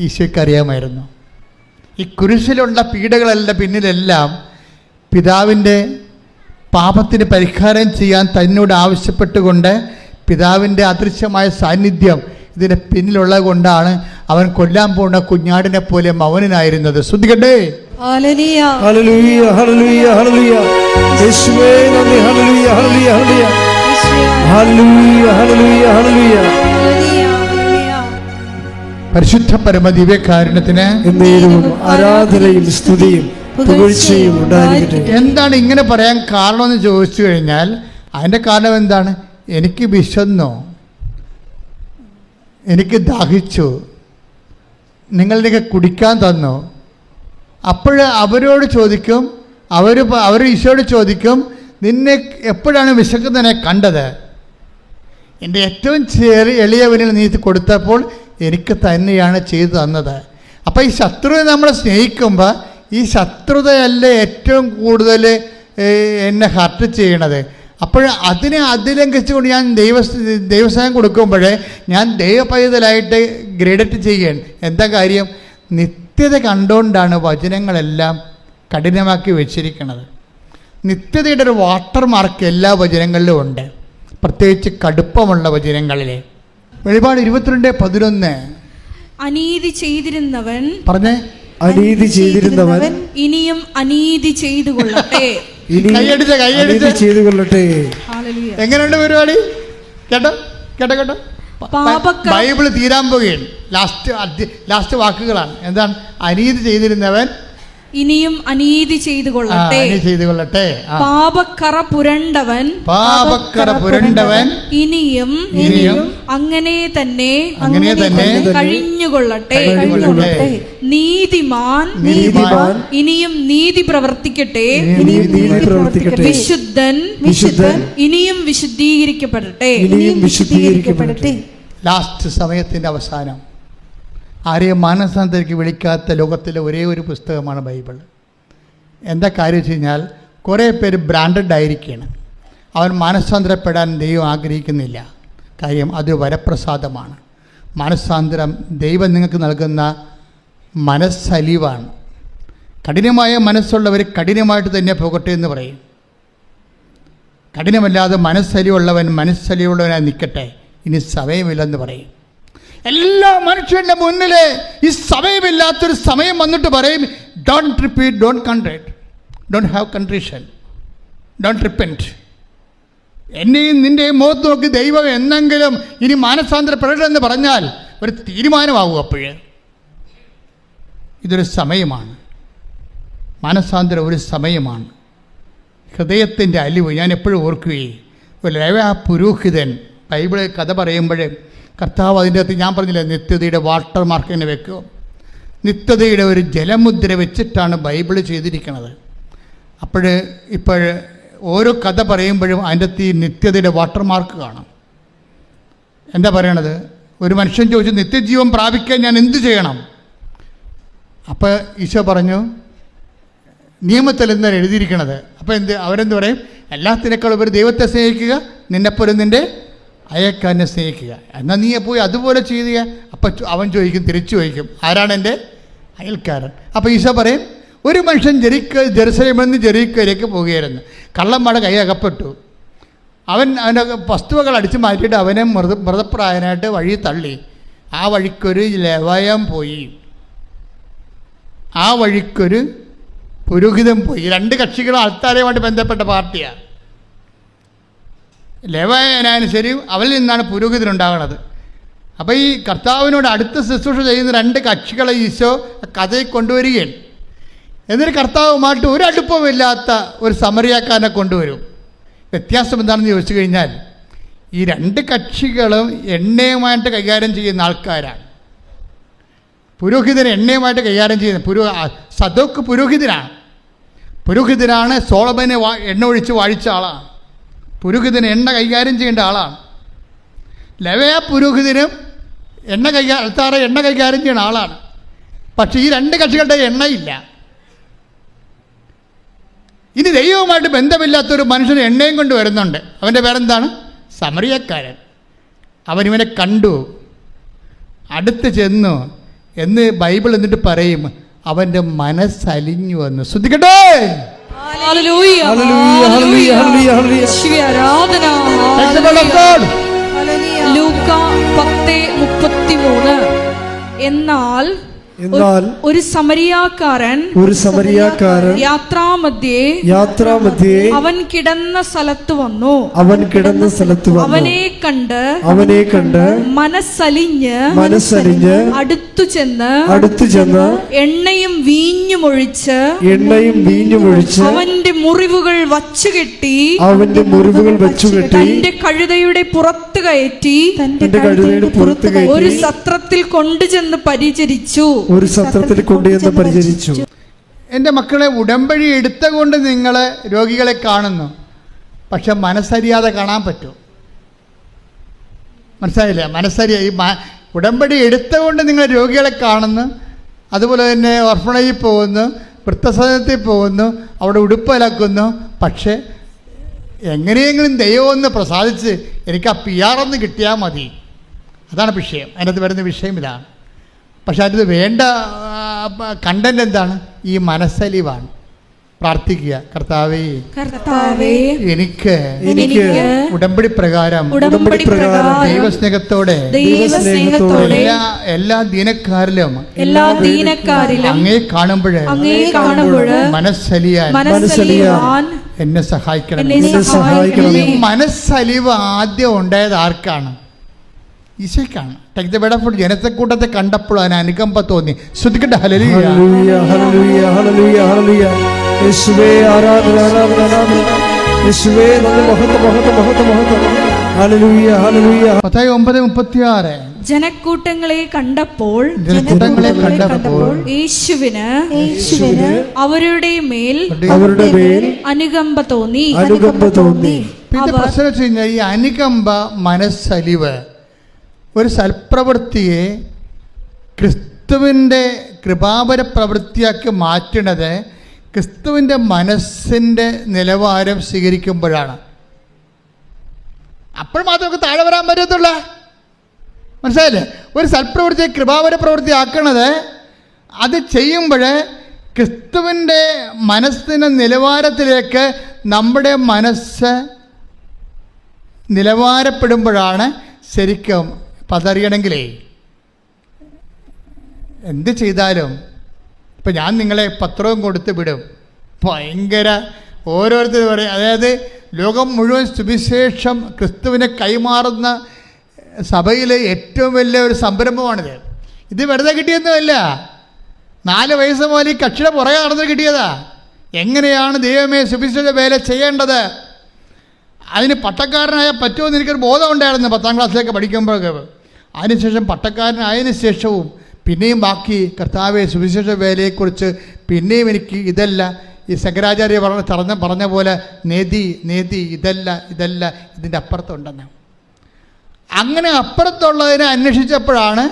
[SPEAKER 1] ഈശോയ്ക്ക് അറിയാമായിരുന്നു. ഈ കുരിശിലുള്ള പീഡകളെല്ലാം പിന്നിലെല്ലാം പിതാവിൻ്റെ പാപത്തിന് പരിഹാരം ചെയ്യാൻ തന്നോട് ആവശ്യപ്പെട്ടുകൊണ്ട് പിതാവിൻ്റെ അദൃശ്യമായ സാന്നിധ്യം ഇതിൻ്റെ പിന്നിലുള്ളത് കൊണ്ടാണ് അവൻ കൊല്ലാൻ പോകുന്ന കുഞ്ഞാടിനെ പോലെ മൗനനായിരുന്നത്. ശ്രദ്ധിക്കട്ടെ.
[SPEAKER 2] ഹല്ലേലൂയ
[SPEAKER 3] ഹല്ലേലൂയ ഹല്ലേലൂയ ഹല്ലേലൂയ. യേശുവേ നന്ദി. ഹല്ലേലൂയ ഹല്ലേലൂയ ഹല്ലേലൂയ ഹല്ലേലൂയ ഹല്ലേലൂയ ഹല്ലേലൂയ.
[SPEAKER 1] പരിശുദ്ധ പരമ ദിവ്യകാരുണ്യത്തിന്
[SPEAKER 3] ആരാധനയും സ്തുതിയും പുകഴ്ചയും ഉണ്ടായിരിക്കട്ടെ.
[SPEAKER 1] എന്താണ് ഇങ്ങനെ പറയാൻ കാരണമെന്ന് ചോദിച്ചു കഴിഞ്ഞാൽ, അതിൻ്റെ കാരണം എന്താണ്? എനിക്ക് വിശന്നു, എനിക്ക് ദാഹിച്ചു, നിങ്ങളിലേക്ക് കുടിക്കാൻ തന്നു. അപ്പോൾ അവരോട് ചോദിക്കും, അവർ ഈശോയോട് ചോദിക്കും, നിന്നെ എപ്പോഴാണ് വിശക്കുന്നതിനെ കണ്ടത്? എൻ്റെ ഏറ്റവും എളിയവനിൽ നീ കൊടുത്തപ്പോൾ എനിക്ക് തന്നെയാണ് ചെയ്തു തന്നത്. അപ്പോൾ ഈ ശത്രുവിനെ നമ്മൾ സ്നേഹിക്കുമ്പോൾ ഈ ശത്രുതയല്ല ഏറ്റവും കൂടുതൽ എന്നെ ഹർട്ട് ചെയ്യണത്. അപ്പോൾ അതിനെ അതിലംഘിച്ചുകൊണ്ട് ഞാൻ ദൈവസ്നേഹം കൊടുക്കുമ്പോൾ ഞാൻ ദൈവപൈതലായിട്ട് ഗ്രേഡറ്റ് ചെയ്യുകയാണ്. എന്താ കാര്യം? നിത്യത കണ്ടുകൊണ്ടാണ് വചനങ്ങളെല്ലാം കഠിനമാക്കി വെച്ചിരിക്കുന്നത്. നിത്യതയുടെ ഒരു വാട്ടർ മാർക്ക് എല്ലാ വചനങ്ങളിലും ഉണ്ട്, പ്രത്യേകിച്ച് കടുപ്പമുള്ള വചനങ്ങളിൽ. വെളിപാട് 22:11.
[SPEAKER 2] അനീതി ചെയ്തിരുന്നവൻ
[SPEAKER 1] പറഞ്ഞേ,
[SPEAKER 3] അനീതി ചെയ്തിരുന്നവൻ
[SPEAKER 2] ഇനിയും അനീതി ചെയ്തു കൊള്ളട്ടെ.
[SPEAKER 1] കൈയടിച്ച്
[SPEAKER 3] ചെയ്തു കൊള്ളട്ടെ.
[SPEAKER 1] എങ്ങനെയുണ്ട് പരിപാടി? കേട്ടോ കേട്ടോ കേട്ടോ. ബൈബിള് തീരാൻ പോകുകയാണ്. ലാസ്റ്റ് വാക്കുകളാണ്. എന്താണ്? അനീതി ചെയ്തിരുന്നവൻ
[SPEAKER 2] ഇനിയും അനീതി ചെയ്തു കൊള്ളട്ടെ. പാപക്കറ പുരണ്ടവൻ ഇനിയും അങ്ങനെ തന്നെ കഴിഞ്ഞുകൊള്ളട്ടെ. നീതിമാൻ ഇനിയും നീതി പ്രവർത്തിക്കട്ടെ. വിശുദ്ധൻ ഇനിയും വിശുദ്ധീകരിക്കപ്പെടട്ടെ.
[SPEAKER 1] ലാസ്റ്റ് സമയത്തിന്റെ അവസാനം ആരെയും മാനസാന്തരയ്ക്ക് വിളിക്കാത്ത ലോകത്തിലെ ഒരേ ഒരു പുസ്തകമാണ് ബൈബിൾ. എന്താ കാര്യം വെച്ച് കഴിഞ്ഞാൽ, കുറേ പേര് ബ്രാൻഡഡ് ആയിരിക്കുകയാണ്. അവൻ മാനസാന്തരപ്പെടാൻ ദൈവം ആഗ്രഹിക്കുന്നില്ല. കാര്യം അത് വരപ്രസാദമാണ്. മാനസാന്തരം ദൈവം നിങ്ങൾക്ക് നൽകുന്ന മനസ്സലിവാണ്. കഠിനമായ മനസ്സുള്ളവർ കഠിനമായിട്ട് തന്നെ പോകട്ടെ എന്ന് പറയും. കഠിനമല്ലാതെ മനസ്സലിവുള്ളവൻ മനസ്സലിവുള്ളവനായി നിൽക്കട്ടെ, ഇനി സമയമില്ലെന്ന് പറയും. എല്ലാ മനുഷ്യരുടെ മുന്നിൽ ഈ സമയമില്ലാത്തൊരു സമയം വന്നിട്ട് പറയും, don't repeat, don't contrite, don't have contrition, don't repent. എന്നെയും നിൻ്റെയും മുഖത്ത് നോക്കി ദൈവം എന്നെങ്കിലും ഇനി മാനസാന്തരപ്പെടണമെന്ന് പറഞ്ഞാൽ ഒരു തീരുമാനമാകും. അപ്പോഴേ ഇതൊരു സമയമാണ്. മാനസാന്തരം ഒരു സമയമാണ്. ഹൃദയത്തിൻ്റെ അലിവ് ഞാൻ എപ്പോഴും ഓർക്കുകയും ഒരു ലേവ്യ പുരോഹിതൻ ബൈബിൾ കഥ പറയുമ്പോൾ കർത്താവ് അതിൻ്റെ അകത്ത് ഞാൻ പറഞ്ഞില്ലേ നിത്യതയുടെ വാട്ടർ മാർക്ക് തന്നെ വെക്കുക. നിത്യതയുടെ ഒരു ജലമുദ്ര വെച്ചിട്ടാണ് ബൈബിൾ ചെയ്തിരിക്കുന്നത്. ഇപ്പോൾ ഓരോ കഥ പറയുമ്പോഴും അതിൻ്റെ അകത്ത് ഈ നിത്യതയുടെ വാട്ടർ മാർക്ക് കാണാം. എന്താ പറയണത്? ഒരു മനുഷ്യൻ ചോദിച്ചു, നിത്യജീവൻ പ്രാപിക്കാൻ ഞാൻ എന്ത് ചെയ്യണം? അപ്പോൾ ഈശോ പറഞ്ഞു, നിയമത്തിൽ എന്താണ് എഴുതിയിരിക്കണത്? അപ്പോൾ അവരെന്ത് പറയും? എല്ലാത്തിനേക്കാളും ഒരു ദൈവത്തെ സ്നേഹിക്കുക, നിന്നെപ്പോലും നിൻ്റെ അയൽക്കാരനെ സ്നേഹിക്കുക. എന്നാൽ നീ പോയി അതുപോലെ ചെയ്യുക. അപ്പം അവൻ ചോദിക്കും, തിരിച്ചു ചോദിക്കും, ആരാണ് എൻ്റെ അയൽക്കാരൻ? അപ്പോൾ ഈശോ പറയും, ഒരു മനുഷ്യൻ ജെറുസലേമിൽ നിന്ന് ജെറീക്കോയിലേക്ക് പോവുകയായിരുന്നു. കള്ളന്മാരുടെ കൈ അകപ്പെട്ടു. അവൻ്റെ വസ്തുവകൾ അടിച്ചു മാറ്റിയിട്ട് അവനെ മൃതപ്രായനായിട്ട് വഴി തള്ളി. ആ വഴിക്കൊരു ലവയം പോയി, ആ വഴിക്കൊരു പുരോഹിതൻ പോയി. രണ്ട് കക്ഷികളും അൾത്താരയുമായിട്ട് ബന്ധപ്പെട്ട പാർട്ടിയാണ്. ലേവായനായാലും ശരി, അവരിൽ നിന്നാണ് പുരോഹിതനുണ്ടാകുന്നത്. അപ്പോൾ ഈ കർത്താവിനോട് അടുത്ത ശുശ്രൂഷ ചെയ്യുന്ന രണ്ട് കക്ഷികളെ ഈശോ കഥയിൽ കൊണ്ടുവരികയാണ്. എന്നിട്ട് കർത്താവുമായിട്ട് ഒരു അടുപ്പമില്ലാത്ത ഒരു സമറിയാക്കാരനെ കൊണ്ടുവരും. വ്യത്യാസം എന്താണെന്ന് ചോദിച്ചു കഴിഞ്ഞാൽ, ഈ രണ്ട് കക്ഷികളും എണ്ണയുമായിട്ട് കൈകാര്യം ചെയ്യുന്ന ആൾക്കാരാണ്. പുരോഹിതൻ എണ്ണയുമായിട്ട് കൈകാര്യം ചെയ്യുന്ന സദോക്ക് പുരോഹിതനാണ്. സോളമനെ എണ്ണ ഒഴിച്ച് വാഴിച്ച ആളാണ്. പുരോഹിതന് എണ്ണ കൈകാര്യം ചെയ്യേണ്ട ആളാണ്. ലേവ്യ പുരോഹിതനും എണ്ണ കൈകാര്യം ചെയ്യുന്ന ആളാണ്. പക്ഷേ ഈ രണ്ട് കക്ഷികളുടെ എണ്ണയില്ല. ഇനി ദൈവവുമായിട്ട് ബന്ധമില്ലാത്തൊരു മനുഷ്യന് എണ്ണയും കൊണ്ട് വരുന്നുണ്ട്. അവൻ്റെ പേരെന്താണ്? സമറിയക്കാരൻ. അവനിവനെ കണ്ടു, അടുത്ത് ചെന്നു എന്ന് ബൈബിൾ എന്നിട്ട് പറയും, അവൻ്റെ മനസ്സലിഞ്ഞു വന്നു. ശ്രദ്ധിക്കട്ടെ.
[SPEAKER 2] എന്നാൽ ഒരു സമരിയാക്കാരൻ യാത്രാമധ്യേ അവൻ കിടന്ന സ്ഥലത്ത് വന്നു. അവനെ കണ്ട് മനസ്സലിഞ്ഞ് അടുത്തു ചെന്ന് എണ്ണയും വീഞ്ഞും ഒഴിച്ച് അവന്റെ മുറിവുകൾ വച്ചുകെട്ടി തന്റെ കഴുതയുടെ പുറത്ത് കയറ്റി ഒരു സത്രത്തിൽ കൊണ്ടുചെന്ന് പരിചരിച്ചു.
[SPEAKER 1] എൻ്റെ മക്കളെ, ഉടമ്പടി എടുത്തുകൊണ്ട് നിങ്ങൾ രോഗികളെ കാണുന്നു, പക്ഷെ മനസ്സറിയാതെ കാണാൻ പറ്റും. മനസ്സിലായില്ല? ഈ ഉടമ്പടി എടുത്തുകൊണ്ട് നിങ്ങൾ രോഗികളെ കാണുന്നു, അതുപോലെ തന്നെ ഓർഫണേജിൽ പോകുന്നു, വൃദ്ധസദനത്തിൽ പോകുന്നു, അവിടെ ഉടുപ്പലക്കുന്നു. പക്ഷേ എങ്ങനെയെങ്കിലും ദൈവം ഒന്ന് പ്രസാദിച്ച് എനിക്ക് ആ PR ഒന്ന് കിട്ടിയാൽ മതി. അതാണ് വിഷയം. അതിനകത്ത് വരുന്ന വിഷയം ഇതാണ്. പക്ഷെ അതിന് വേണ്ട കണ്ടന്റ് എന്താണ്? ഈ മനസ്സലിവാണ്. പ്രാർത്ഥിക്കുക, കർത്താവേ എനിക്ക് ഉടമ്പടി പ്രകാരം ദൈവസ്നേഹത്തോടെ എല്ലാ ദീനക്കാരിലും അങ്ങേ കാണുമ്പോൾ മനസ്സലിയാൻ എന്നെ സഹായിക്കണം. മനസ്സലിവ് ആദ്യം ഉണ്ടായത് ആർക്കാണ്? ഈശോയ്ക്കാണ്. Take the bed of food. ജനത്തെക്കൂട്ടത്തെ കണ്ടപ്പോൾ അതിന് അനുകമ്പ തോന്നി. ശ്രദ്ധിക്കട്ടെ. ഹല്ലേലൂയ, ഹല്ലേലൂയ, ഹല്ലേലൂയ, ഹല്ലേലൂയ. യേശുവേ ആരാധന, ആരാധന, ആരാധന. യേശുവേ മഹത്വം. ഹല്ലേലൂയ, ഹല്ലേലൂയ. മത്തായി 9:36.
[SPEAKER 2] ജനക്കൂട്ടങ്ങളെ കണ്ടപ്പോൾ യേശുവിന് അവരുടെ മേൽ അനുകമ്പ തോന്നി.
[SPEAKER 1] പിന്നെ പ്രശ്നം വെച്ച് കഴിഞ്ഞാൽ ഈ അനുകമ്പ, മനസ്സലിവ്, ഒരു സൽപ്രവൃത്തിയെ ക്രിസ്തുവിൻ്റെ കൃപാപര പ്രവൃത്തിയാക്കി മാറ്റുന്നത് ക്രിസ്തുവിൻ്റെ മനസ്സിൻ്റെ നിലവാരം സ്വീകരിക്കുമ്പോഴാണ്. അപ്പോൾ മാത്രമേ താഴെ വരാൻ പറ്റത്തുള്ള. മനസ്സിലായില്ലേ? ഒരു സൽപ്രവൃത്തിയെ കൃപാപര പ്രവൃത്തി ആക്കണത്, അത് ചെയ്യുമ്പോൾ ക്രിസ്തുവിൻ്റെ മനസ്സിൻ്റെ നിലവാരത്തിലേക്ക് നമ്മുടെ മനസ്സ് നിലവാരപ്പെടുമ്പോഴാണ് ശരിക്കും. അപ്പം അതറിയണമെങ്കിലേ എന്ത് ചെയ്താലും, ഇപ്പം ഞാൻ നിങ്ങളെ പത്രവും കൊടുത്ത് വിടും, ഭയങ്കര ഓരോരുത്തർ പറയും. അതായത് ലോകം മുഴുവൻ സുവിശേഷം ക്രിസ്തുവിനെ കൈമാറുന്ന സഭയിലെ ഏറ്റവും വലിയ ഒരു സംരംഭമാണിത്. ഇത് വെറുതെ കിട്ടിയൊന്നുമല്ല. 4 വയസ്സ് മുതൽ ഈ കക്ഷിയുടെ പുറകെ നടന്ന് കിട്ടിയതാ. എങ്ങനെയാണ് ദൈവമേ സുവിശേഷ വേല ചെയ്യേണ്ടത്? അതിന് പട്ടക്കാരനായ പറ്റുമെന്ന് എനിക്കൊരു ബോധം ഉണ്ടായിരുന്നു 10ാം ക്ലാസ്സിലേക്ക് പഠിക്കുമ്പോഴൊക്കെ. അതിനുശേഷം പട്ടക്കാരനായതിനു ശേഷവും പിന്നെയും ബാക്കി കർത്താവെ സുവിശേഷ വേലയെക്കുറിച്ച് പിന്നെയും എനിക്ക് ഇതല്ല, ഈ ശങ്കരാചാര്യ പറഞ്ഞ പോലെ നേതി ഇതല്ല ഇതിൻ്റെ അപ്പുറത്തുണ്ടെന്ന്. അങ്ങനെ അപ്പുറത്തുള്ളതിനെ അന്വേഷിച്ചപ്പോഴാണ്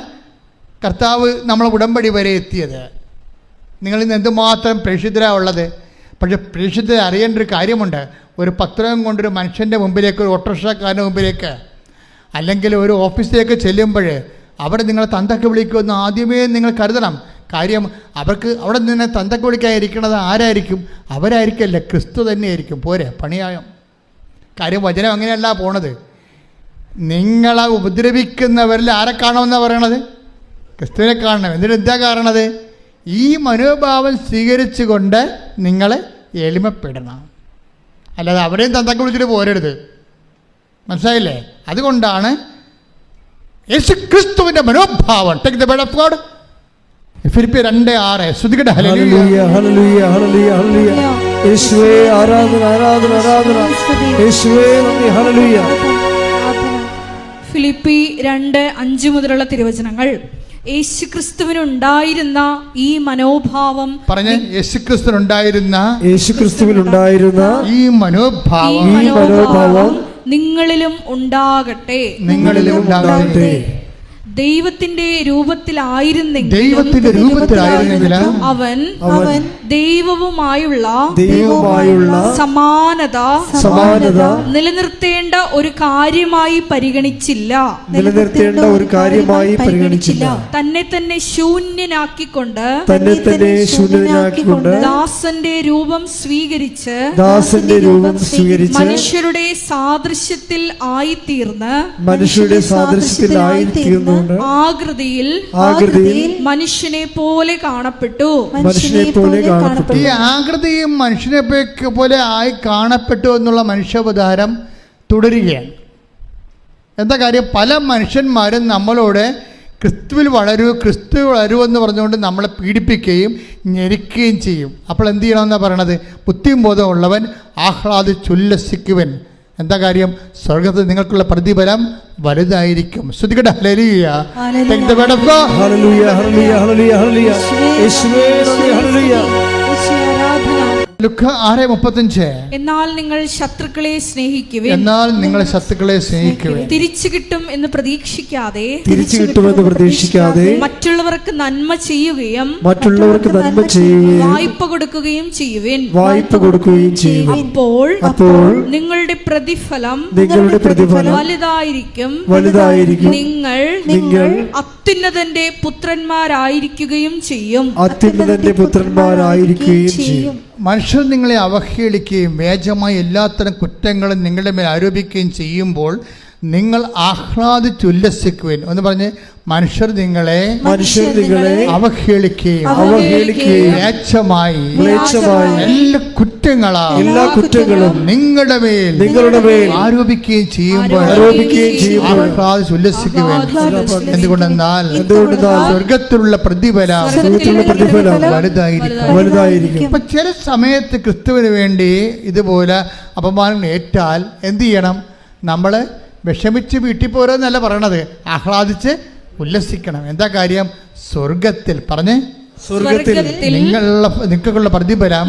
[SPEAKER 1] കർത്താവ് നമ്മളെ ഉടമ്പടി വരെ എത്തിയത്. നിങ്ങളിന്ന് എന്തുമാത്രം പ്രേക്ഷിതരാണ് ഉള്ളത്. പക്ഷെ പ്രേക്ഷിതരെ അറിയേണ്ട ഒരു കാര്യമുണ്ട്. ഒരു പത്രം കൊണ്ടൊരു മനുഷ്യൻ്റെ മുമ്പിലേക്ക്, ഒരു ഓട്ടോറിക്ഷക്കാരൻ്റെ മുമ്പിലേക്ക്, അല്ലെങ്കിൽ ഒരു ഓഫീസിലേക്ക് ചെല്ലുമ്പോൾ അവിടെ നിങ്ങളെ തന്തക്ക് വിളിക്കുമെന്ന് ആദ്യമേ നിങ്ങൾ കരുതണം. കാര്യം അവർക്ക് അവിടെ നിന്ന് തന്തക്ക് വിളിക്കാതിരിക്കുന്നത് ആരായിരിക്കും? അവരായിരിക്കല്ല, ക്രിസ്തു തന്നെയായിരിക്കും. പോരെ, പണിയായം. കാര്യം വചനം അങ്ങനെയല്ല പോണത്. നിങ്ങളെ ഉപദ്രവിക്കുന്നവരിൽ ആരെ കാണുമെന്നാണ് പറയണത്? ക്രിസ്തുവിനെ കാണണം. എന്നിട്ട് എന്താ കാണണത്? ഈ മനോഭാവം സ്വീകരിച്ചു കൊണ്ട് നിങ്ങൾ എളിമപ്പെടണം. അല്ലാതെ അവരെയും തന്തക്ക് വിളിച്ചിട്ട് പോരരുത്. മനസ്സിലായില്ലേ? അതുകൊണ്ടാണ് യേശുക്രിസ്തുവിന്റെ മനോഭാവം. Take the word of God. ഫിലിപ്പിയർ 2:6. ശ്രുതികട്ടെ.
[SPEAKER 3] ഹല്ലേലൂയ ഹല്ലേലൂയ ഹല്ലേലൂയ ഹല്ലേലൂയ. യേശുവേ ആരാധന ആരാധന ആരാധന. യേശുവേ നന്ദി. ഹല്ലേലൂയ.
[SPEAKER 2] ഫിലിപ്പി 2:5 മുതലുള്ള തിരുവചനങ്ങൾ. യേശുക്രിസ്തുവിനുണ്ടായിരുന്ന ഈ മനോഭാവം
[SPEAKER 1] പറഞ്ഞ യേശുക്രിസ്തുവിനുണ്ടായിരുന്ന
[SPEAKER 3] ഈ മനോഭാവം
[SPEAKER 2] നിങ്ങളിലും ഉണ്ടാകട്ടെ. ദൈവത്തിന്റെ രൂപത്തിലായിരുന്നെങ്കിൽ അവൻ ദൈവവുമായുള്ള സമാനത നിലനിർത്തേണ്ട ഒരു കാര്യമായി പരിഗണിച്ചില്ല. തന്നെ തന്നെ ശൂന്യനാക്കിക്കൊണ്ട് ദാസന്റെ രൂപം സ്വീകരിച്ച് മനുഷ്യരുടെ സാദൃശ്യത്തിൽ ആയിത്തീർന്ന് ആകൃതിയിൽ മനുഷ്യനെ പോലെ കാണപ്പെട്ടു.
[SPEAKER 1] ഈ ആകൃതിയും മനുഷ്യനെ പോലെ ആയി കാണപ്പെട്ടു എന്നുള്ള മനുഷ്യാവതാരം തുടരുകയാണ്. എന്താ കാര്യം? പല മനുഷ്യന്മാരും നമ്മളോട് ക്രിസ്തുവിൽ വളരൂ എന്ന് പറഞ്ഞുകൊണ്ട് നമ്മളെ പീഡിപ്പിക്കുകയും ഞെരിക്കുകയും ചെയ്യും. അപ്പോൾ എന്ത് ചെയ്യണമെന്നാണ് പറയണത്? ബുദ്ധിയും ബോധമുള്ളവൻ ആഹ്ലാദിച്ചുല്ലസിക്കുവൻ. എന്താ കാര്യം? സ്വർഗ്ഗത്തിൽ നിങ്ങൾക്കുള്ള പ്രതിഫലം വലുതായിരിക്കും. ശ്രുതികട്ടെ. ഹല്ലേലൂയ. Take the word of God.
[SPEAKER 3] ഹല്ലേലൂയ ഹല്ലേലൂയ ഹല്ലേലൂയ ഹല്ലേലൂയ. യേശുവേ ഹല്ലേലൂയ.
[SPEAKER 1] ലുക്ക 6:35.
[SPEAKER 2] എന്നാൽ നിങ്ങൾ ശത്രുക്കളെ സ്നേഹിക്കുവിൻ. തിരിച്ചു കിട്ടും എന്ന് പ്രതീക്ഷിക്കാതെ മറ്റുള്ളവർക്ക് നന്മ ചെയ്യുകയും വായ്പ കൊടുക്കുകയും ചെയ്യുവിൻ. അപ്പോൾ നിങ്ങളുടെ പ്രതിഫലം വലുതായിരിക്കും. നിങ്ങൾ അത്യുന്നതന്റെ പുത്രന്മാരായിരിക്കുകയും ചെയ്യും.
[SPEAKER 1] മനുഷ്യർ നിങ്ങളെ അവഹേളിക്കുകയും വ്യാജമായ എല്ലാത്തരം കുറ്റങ്ങളും നിങ്ങളുടെ മേൽ ആരോപിക്കുകയും ചെയ്യുമ്പോൾ നിങ്ങൾ ആഹ്ലാദിച്ചുല്ലസിക്കുവിൻ. എന്ന് പറഞ്ഞ് മനുഷ്യർ നിങ്ങളെ അവഹേളിക്കുകയും വ്യാജമായി എല്ലാ കുറ്റങ്ങളും നിങ്ങളുടെ മേൽ ആരോപിക്കുകയും ചെയ്യുമ്പോൾ ആഹ്ലാദിച്ചുല്ലസിക്കുവിൻ. എന്തുകൊണ്ടെന്നാൽ സ്വർഗത്തിലുള്ള പ്രതിഫലം വലുതായിരിക്കും. അപ്പൊ ചില സമയത്ത് ക്രിസ്തുവിന് വേണ്ടി ഇതുപോലെ അപമാനം ഏറ്റാൽ എന്ത് ചെയ്യണം? നമ്മൾ വിഷമിച്ച് വീട്ടിൽ പോരെന്നല്ല പറയണത്, ആഹ്ലാദിച്ച് ഉല്ലസിക്കണം. എന്താ കാര്യം? സ്വർഗത്തിൽ പറഞ്ഞ് നിങ്ങൾക്കുള്ള പ്രതിഫലം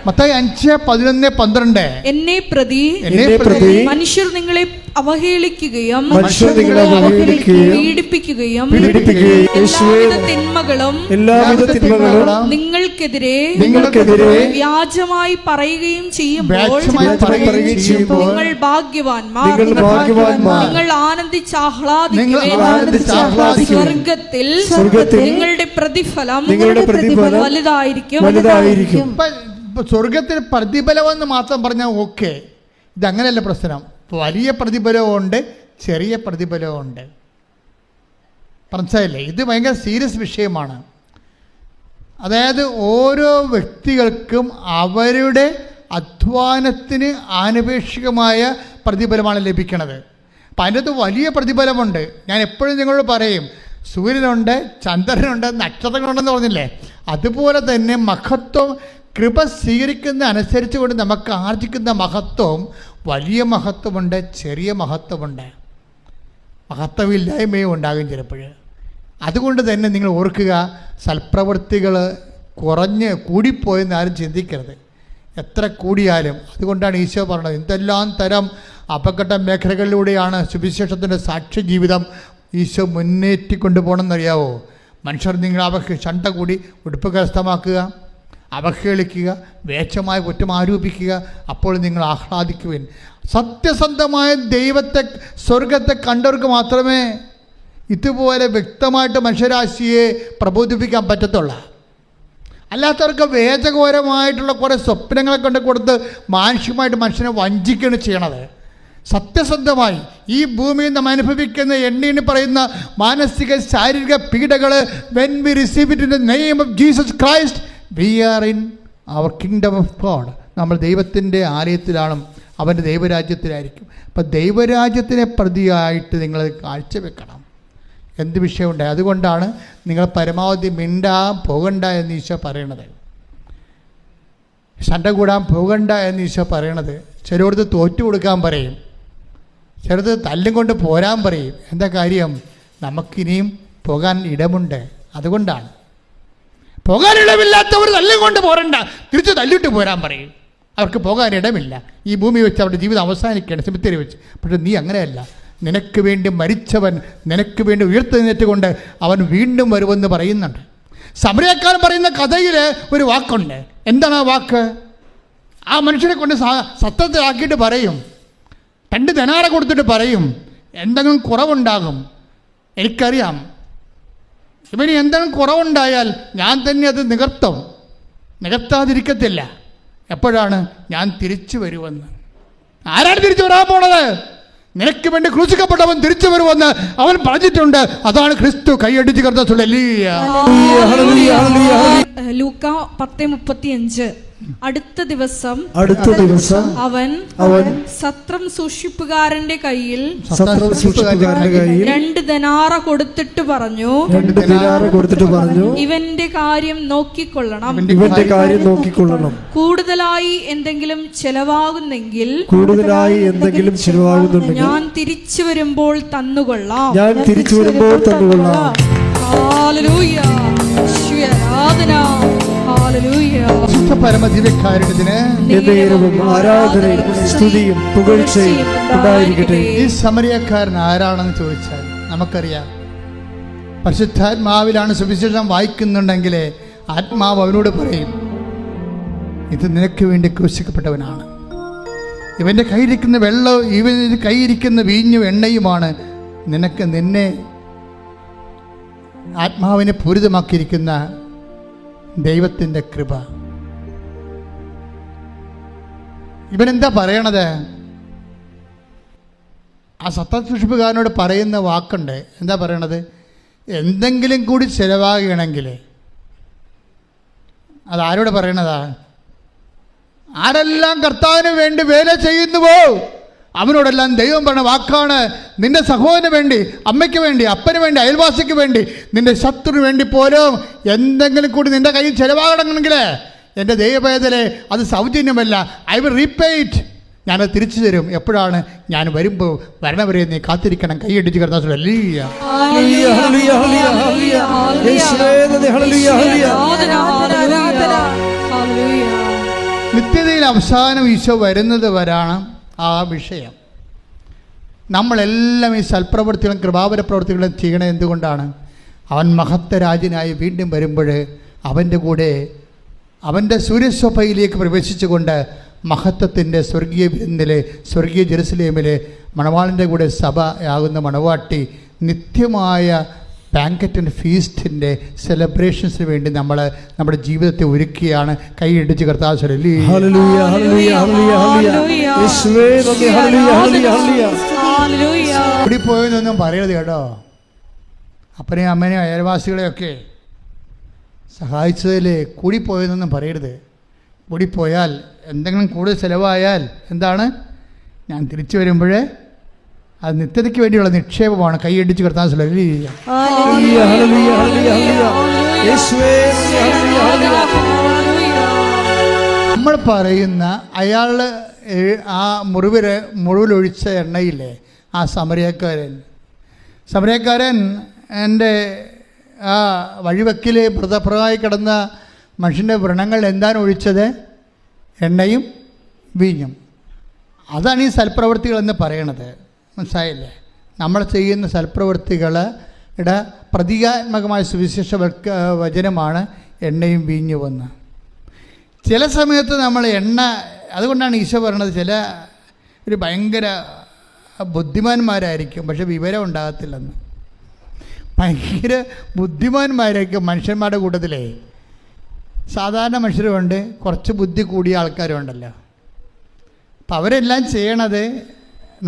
[SPEAKER 1] മത്തായി 5:11-12.
[SPEAKER 2] എന്നെ പ്രതി മനുഷ്യർ നിങ്ങളെ അവഹേളിക്കുകയും പീഡിപ്പിക്കുകയും എല്ലാവിധ തിന്മകളും നിങ്ങൾക്കെതിരെ വ്യാജമായി പറയുകയും ചെയ്യുമ്പോൾ നിങ്ങൾ ഭാഗ്യവാന്മാർ. നിങ്ങൾ ആനന്ദിച്ചാഹ്ലാദിക്കുവിൻ. സ്വർഗത്തിൽ നിങ്ങളുടെ പ്രതിഫലം വലുതായിരിക്കും.
[SPEAKER 1] സ്വർഗത്തിൽ പ്രതിഫലമെന്ന് മാത്രം പറഞ്ഞാൽ ഓക്കെ. ഇതങ്ങനെയല്ല പ്രശ്നം. വലിയ പ്രതിഫലമുണ്ട്, ചെറിയ പ്രതിഫലമുണ്ട്. മനസ്സിലായില്ലേ? ഇത് ഭയങ്കര സീരിയസ് വിഷയമാണ്. അതായത് ഓരോ വ്യക്തികൾക്കും അവരുടെ അധ്വാനത്തിന് ആനുപേക്ഷികമായ പ്രതിഫലമാണ് ലഭിക്കുന്നത്. അപ്പം അതിൻ്റെ അകത്ത് വലിയ പ്രതിഫലമുണ്ട്. ഞാൻ എപ്പോഴും നിങ്ങളോട് പറയും, സൂര്യനുണ്ട്, ചന്ദ്രനുണ്ട്, നക്ഷത്രങ്ങളുണ്ടെന്ന് പറഞ്ഞില്ലേ? അതുപോലെ തന്നെ മഹത്വം കൃപ സ്വീകരിക്കുന്ന അനുസരിച്ച് കൊണ്ട് നമുക്ക് ആർജിക്കുന്ന മഹത്വം വലിയ മഹത്വമുണ്ട്, ചെറിയ മഹത്വമുണ്ട്, മഹത്വമില്ലായ്മയും ഉണ്ടാകും ചിലപ്പോൾ. അതുകൊണ്ട് തന്നെ നിങ്ങൾ ഓർക്കുക, സൽപ്രവൃത്തികൾ കൂടിപ്പോയെന്ന് ആരും ചിന്തിക്കരുത്, എത്ര കൂടിയാലും. അതുകൊണ്ടാണ് ഈശോ പറഞ്ഞത്, എന്തെല്ലാം തരം അപകട മേഖലകളിലൂടെയാണ് സുവിശേഷത്തിൻ്റെ സാക്ഷ്യ ജീവിതം ഈശോ മുന്നേറ്റിക്കൊണ്ടു പോകണമെന്നറിയാവോ? മനുഷ്യർ നിങ്ങൾ ചണ്ട കൂടി ഉടുപ്പ് കരസ്ഥമാക്കുക, അവഹേളിക്കുക, വേഷമായ കുറ്റം ആരോപിക്കുക, അപ്പോൾ നിങ്ങൾ ആഹ്ലാദിക്കുവിൻ. സത്യസന്ധമായ ദൈവത്തെ, സ്വർഗത്തെ കണ്ടവർക്ക് മാത്രമേ ഇതുപോലെ വ്യക്തമായിട്ട് മനുഷ്യരാശിയെ പ്രബോധിപ്പിക്കാൻ പറ്റത്തുള്ളൂ. അല്ലാത്തവർക്ക് വേദഘോരമായിട്ടുള്ള കുറേ സ്വപ്നങ്ങളെ കൊണ്ട് കൊടുത്ത് മാനുഷികമായിട്ട് മനുഷ്യനെ വഞ്ചിക്കുകയാണ് ചെയ്യണത്. സത്യസന്ധമായി ഈ ഭൂമിയിൽ നാം അനുഭവിക്കുന്ന എണ്ണി പറയുന്ന മാനസിക ശാരീരിക പീഡകൾ, when we receive it in the name of Jesus Christ, we are in our kingdom of God. നമ്മൾ ദൈവത്തിൻ്റെ ആലയത്തിലാണ്, അവൻ്റെ ദൈവരാജ്യത്തിലായിരിക്കും. അപ്പം ദൈവരാജ്യത്തിനെ പ്രതിയായിട്ട് നിങ്ങൾ കാഴ്ചവെക്കണം. എന്ത് വിഷയമുണ്ടായി? അതുകൊണ്ടാണ് നിങ്ങൾ പരമാവധി പോകണ്ട എന്ന് ഈശോ പറയണത്, ശണ്ട കൂടാൻ പോകണ്ട എന്ന് ഈശോ പറയണത്. ചിലയിടത്ത് തോറ്റു കൊടുക്കാൻ പറയും, ചിലത് തല്ലും കൊണ്ട് പോരാൻ പറയും. എന്താ കാര്യം? നമുക്കിനിയും പോകാൻ ഇടമുണ്ട്. അതുകൊണ്ടാണ്. പോകാൻ ഇടമില്ലാത്തവർ തല്ലും കൊണ്ട് പോരണ്ട, തിരിച്ച് തല്ലിട്ട് പോരാൻ പറയും. അവർക്ക് പോകാൻ ഇടമില്ല. ഈ ഭൂമി വെച്ച് അവരുടെ ജീവിതം അവസാനിക്കുകയാണ്, സെമിത്തേരി വെച്ച്. പക്ഷെ നീ അങ്ങനെയല്ല. നിനക്ക് വേണ്ടി മരിച്ചവൻ നിനക്ക് വേണ്ടി ഉയർത്തെഴുന്നേറ്റുകൊണ്ട് അവൻ വീണ്ടും വരുമെന്ന് പറയുന്നുണ്ട്. സമരക്കാരൻ പറയുന്ന കഥയിൽ ഒരു വാക്കുണ്ട്. എന്താണ് ആ വാക്ക്? ആ മനുഷ്യനെ കൊണ്ട് സത്യത്തിലാക്കിയിട്ട് പറയും, 2 ദിനാറ കൊടുത്തിട്ട് പറയും, എന്തെങ്കിലും കുറവുണ്ടാകും, എനിക്കറിയാം, ഇവന് എന്തെങ്കിലും കുറവുണ്ടായാൽ ഞാൻ തന്നെ അത് നികത്താതിരിക്കത്തില്ല. എപ്പോഴാണ്? ഞാൻ തിരിച്ചു വരുമെന്ന്. ആരാണ് തിരിച്ചു വരാൻ പോണത്? നിനക്ക് വേണ്ടി ക്രൂശിക്കപ്പെട്ടവൻ തിരിച്ചു വരുമെന്ന് അവൻ പറഞ്ഞിട്ടുണ്ട്. അതാണ് ക്രിസ്തു. കൈയടിച്ച് കർത്താവേ.
[SPEAKER 2] ലൂക്ക 10:35. അടുത്ത ദിവസം അവൻ സത്രം സൂക്ഷിപ്പുകാരന്റെ കയ്യിൽ 2 ദിനാറ കൊടുത്തിട്ട് പറഞ്ഞു, ഇവന്റെ കാര്യം നോക്കിക്കൊള്ളണം. കൂടുതലായി എന്തെങ്കിലും ചെലവാകുന്നെങ്കിൽ ഞാൻ തിരിച്ചു വരുമ്പോൾ തന്നുകൊള്ളാം. ഹല്ലേലൂയ, ആരാധന.
[SPEAKER 1] ഈ സമരിയക്കാരൻ ആരാണെന്ന് ചോദിച്ചാൽ നമുക്കറിയാം. പരിശുദ്ധാത്മാവിലാണ് സുവിശേഷം വായിക്കുന്നുണ്ടെങ്കിൽ ആത്മാവ് അവനോട് പറയും, ഇത് നിനക്ക് വേണ്ടി ക്രൂശിക്കപ്പെട്ടവനാണ്. ഇവൻ്റെ കയ്യിരിക്കുന്ന വെള്ളം, ഇവൻ്റെ കയ്യിരിക്കുന്ന വീഞ്ഞും എണ്ണയുമാണ് നിന്നെ ആത്മാവിനെ പൂരിതമാക്കിയിരിക്കുന്ന ദൈവത്തിൻ്റെ കൃപ. ഇവനെന്താ പറയണത്? ആ സത്യസൂക്ഷിപ്പുകാരനോട് പറയുന്ന വാക്കുണ്ട്. എന്താ പറയണത്? എന്തെങ്കിലും കൂടി ചിലവാകണമെങ്കിൽ. അതാരോട് പറയണതാ? ആരെല്ലാം കർത്താവിന് വേണ്ടി വേല ചെയ്യുന്നുവോ അവനോടെല്ലാം ദൈവം പറഞ്ഞ വാക്കാണ്, നിന്റെ സഹോദരന് വേണ്ടി, അമ്മയ്ക്ക് വേണ്ടി, അപ്പന് വേണ്ടി, അയൽവാസിക്ക് വേണ്ടി, നിന്റെ ശത്രുവിന് വേണ്ടി പോലും എന്തെങ്കിലും കൂടി നിന്റെ കയ്യിൽ ചിലവാകണമെങ്കിൽ എൻ്റെ ദൈവവേദനെ അത് സൗജന്യമല്ല. I will repay it. ഞാനത് തിരിച്ചു തരും. എപ്പോഴാണ്? ഞാൻ വരുമ്പോൾ. വരണവരെ നീ കാത്തിരിക്കണം. കൈയടിച്ച് കിടന്ന നിത്യതയിൽ അവസാനം ഈശോ വരുന്നത് വരാണ് ആ വിഷയം. നമ്മളെല്ലാം ഈ സൽപ്രവൃത്തികളും കൃപാവര പ്രവൃത്തികളും ചെയ്യണത് എന്തുകൊണ്ടാണ്? അവൻ മഹത്വരാജനായി വീണ്ടും വരുമ്പോൾ അവൻ്റെ കൂടെ അവൻ്റെ സൂര്യശോഭയിലേക്ക് പ്രവേശിച്ചുകൊണ്ട് മഹത്വത്തിൻ്റെ സ്വർഗീയ വിരുന്നിലെ, സ്വർഗീയ ജെറുസലേമിലെ മണവാളിൻ്റെ കൂടെ സഭയാകുന്ന മണവാട്ടി നിത്യമായ ബാങ്കറ്റ് ആൻഡ് ഫീസ്റ്റിൻ്റെ സെലിബ്രേഷൻസിന് വേണ്ടി നമ്മൾ നമ്മുടെ ജീവിതത്തെ ഒരുക്കിയാണ്. കൈയിടിച്ച് കർത്താവ് കൂടിപ്പോയെന്നൊന്നും പറയരുത് കേട്ടോ. അപ്പനെയും അമ്മനെയും അയൽവാസികളെയൊക്കെ സഹായിച്ചതിൽ കൂടിപ്പോയെന്നൊന്നും പറയരുത്. കൂടിപ്പോയാൽ, എന്തെങ്കിലും കൂടുതൽ ചിലവായാൽ എന്താണ്? ഞാൻ തിരിച്ചു വരുമ്പോഴേ അത് നിത്യതയ്ക്ക് വേണ്ടിയുള്ള നിക്ഷേപമാണ്. കൈയടിച്ച് കർത്താവ്
[SPEAKER 3] ഹല്ലേലൂയ, ഹല്ലേലൂയ, ഹല്ലേലൂയ, യേശുവേ, ഹല്ലേലൂയ.
[SPEAKER 1] നമ്മൾ പറയുന്ന അയാൾ ആ മുറിവിലൊഴിച്ച എണ്ണയില്ലേ, ആ സമരക്കാരൻ എൻ്റെ ആ വഴിവെക്കിൽ മൃതപ്രമായി കിടന്ന മനുഷ്യൻ്റെ വ്രണങ്ങൾ എന്താണ് ഒഴിച്ചത്? എണ്ണയും വീഞ്ഞും. അതാണ് ഈ സൽപ്രവൃത്തികളെന്ന് പറയണത്. മനസ്സിലായില്ലേ? നമ്മൾ ചെയ്യുന്ന സൽപ്രവൃത്തികളുടെ പ്രതീകാത്മകമായ സുവിശേഷ വചനമാണ് എണ്ണയും വീഞ്ഞുമെന്ന്. ചില സമയത്ത് നമ്മൾ അതുകൊണ്ടാണ് ഈശോ പറയണത്, ചില ഒരു ഭയങ്കര ബുദ്ധിമാന്മാരായിരിക്കും, പക്ഷെ വിവരം ഉണ്ടാകത്തില്ലെന്ന്. ഭയങ്കര ബുദ്ധിമാന്മാരായിരിക്കും മനുഷ്യന്മാരുടെ കൂട്ടത്തിലേ. സാധാരണ മനുഷ്യരുമുണ്ട്, കുറച്ച് ബുദ്ധി കൂടിയ ആൾക്കാരുണ്ടല്ലോ. അപ്പം അവരെല്ലാം ചെയ്യണത്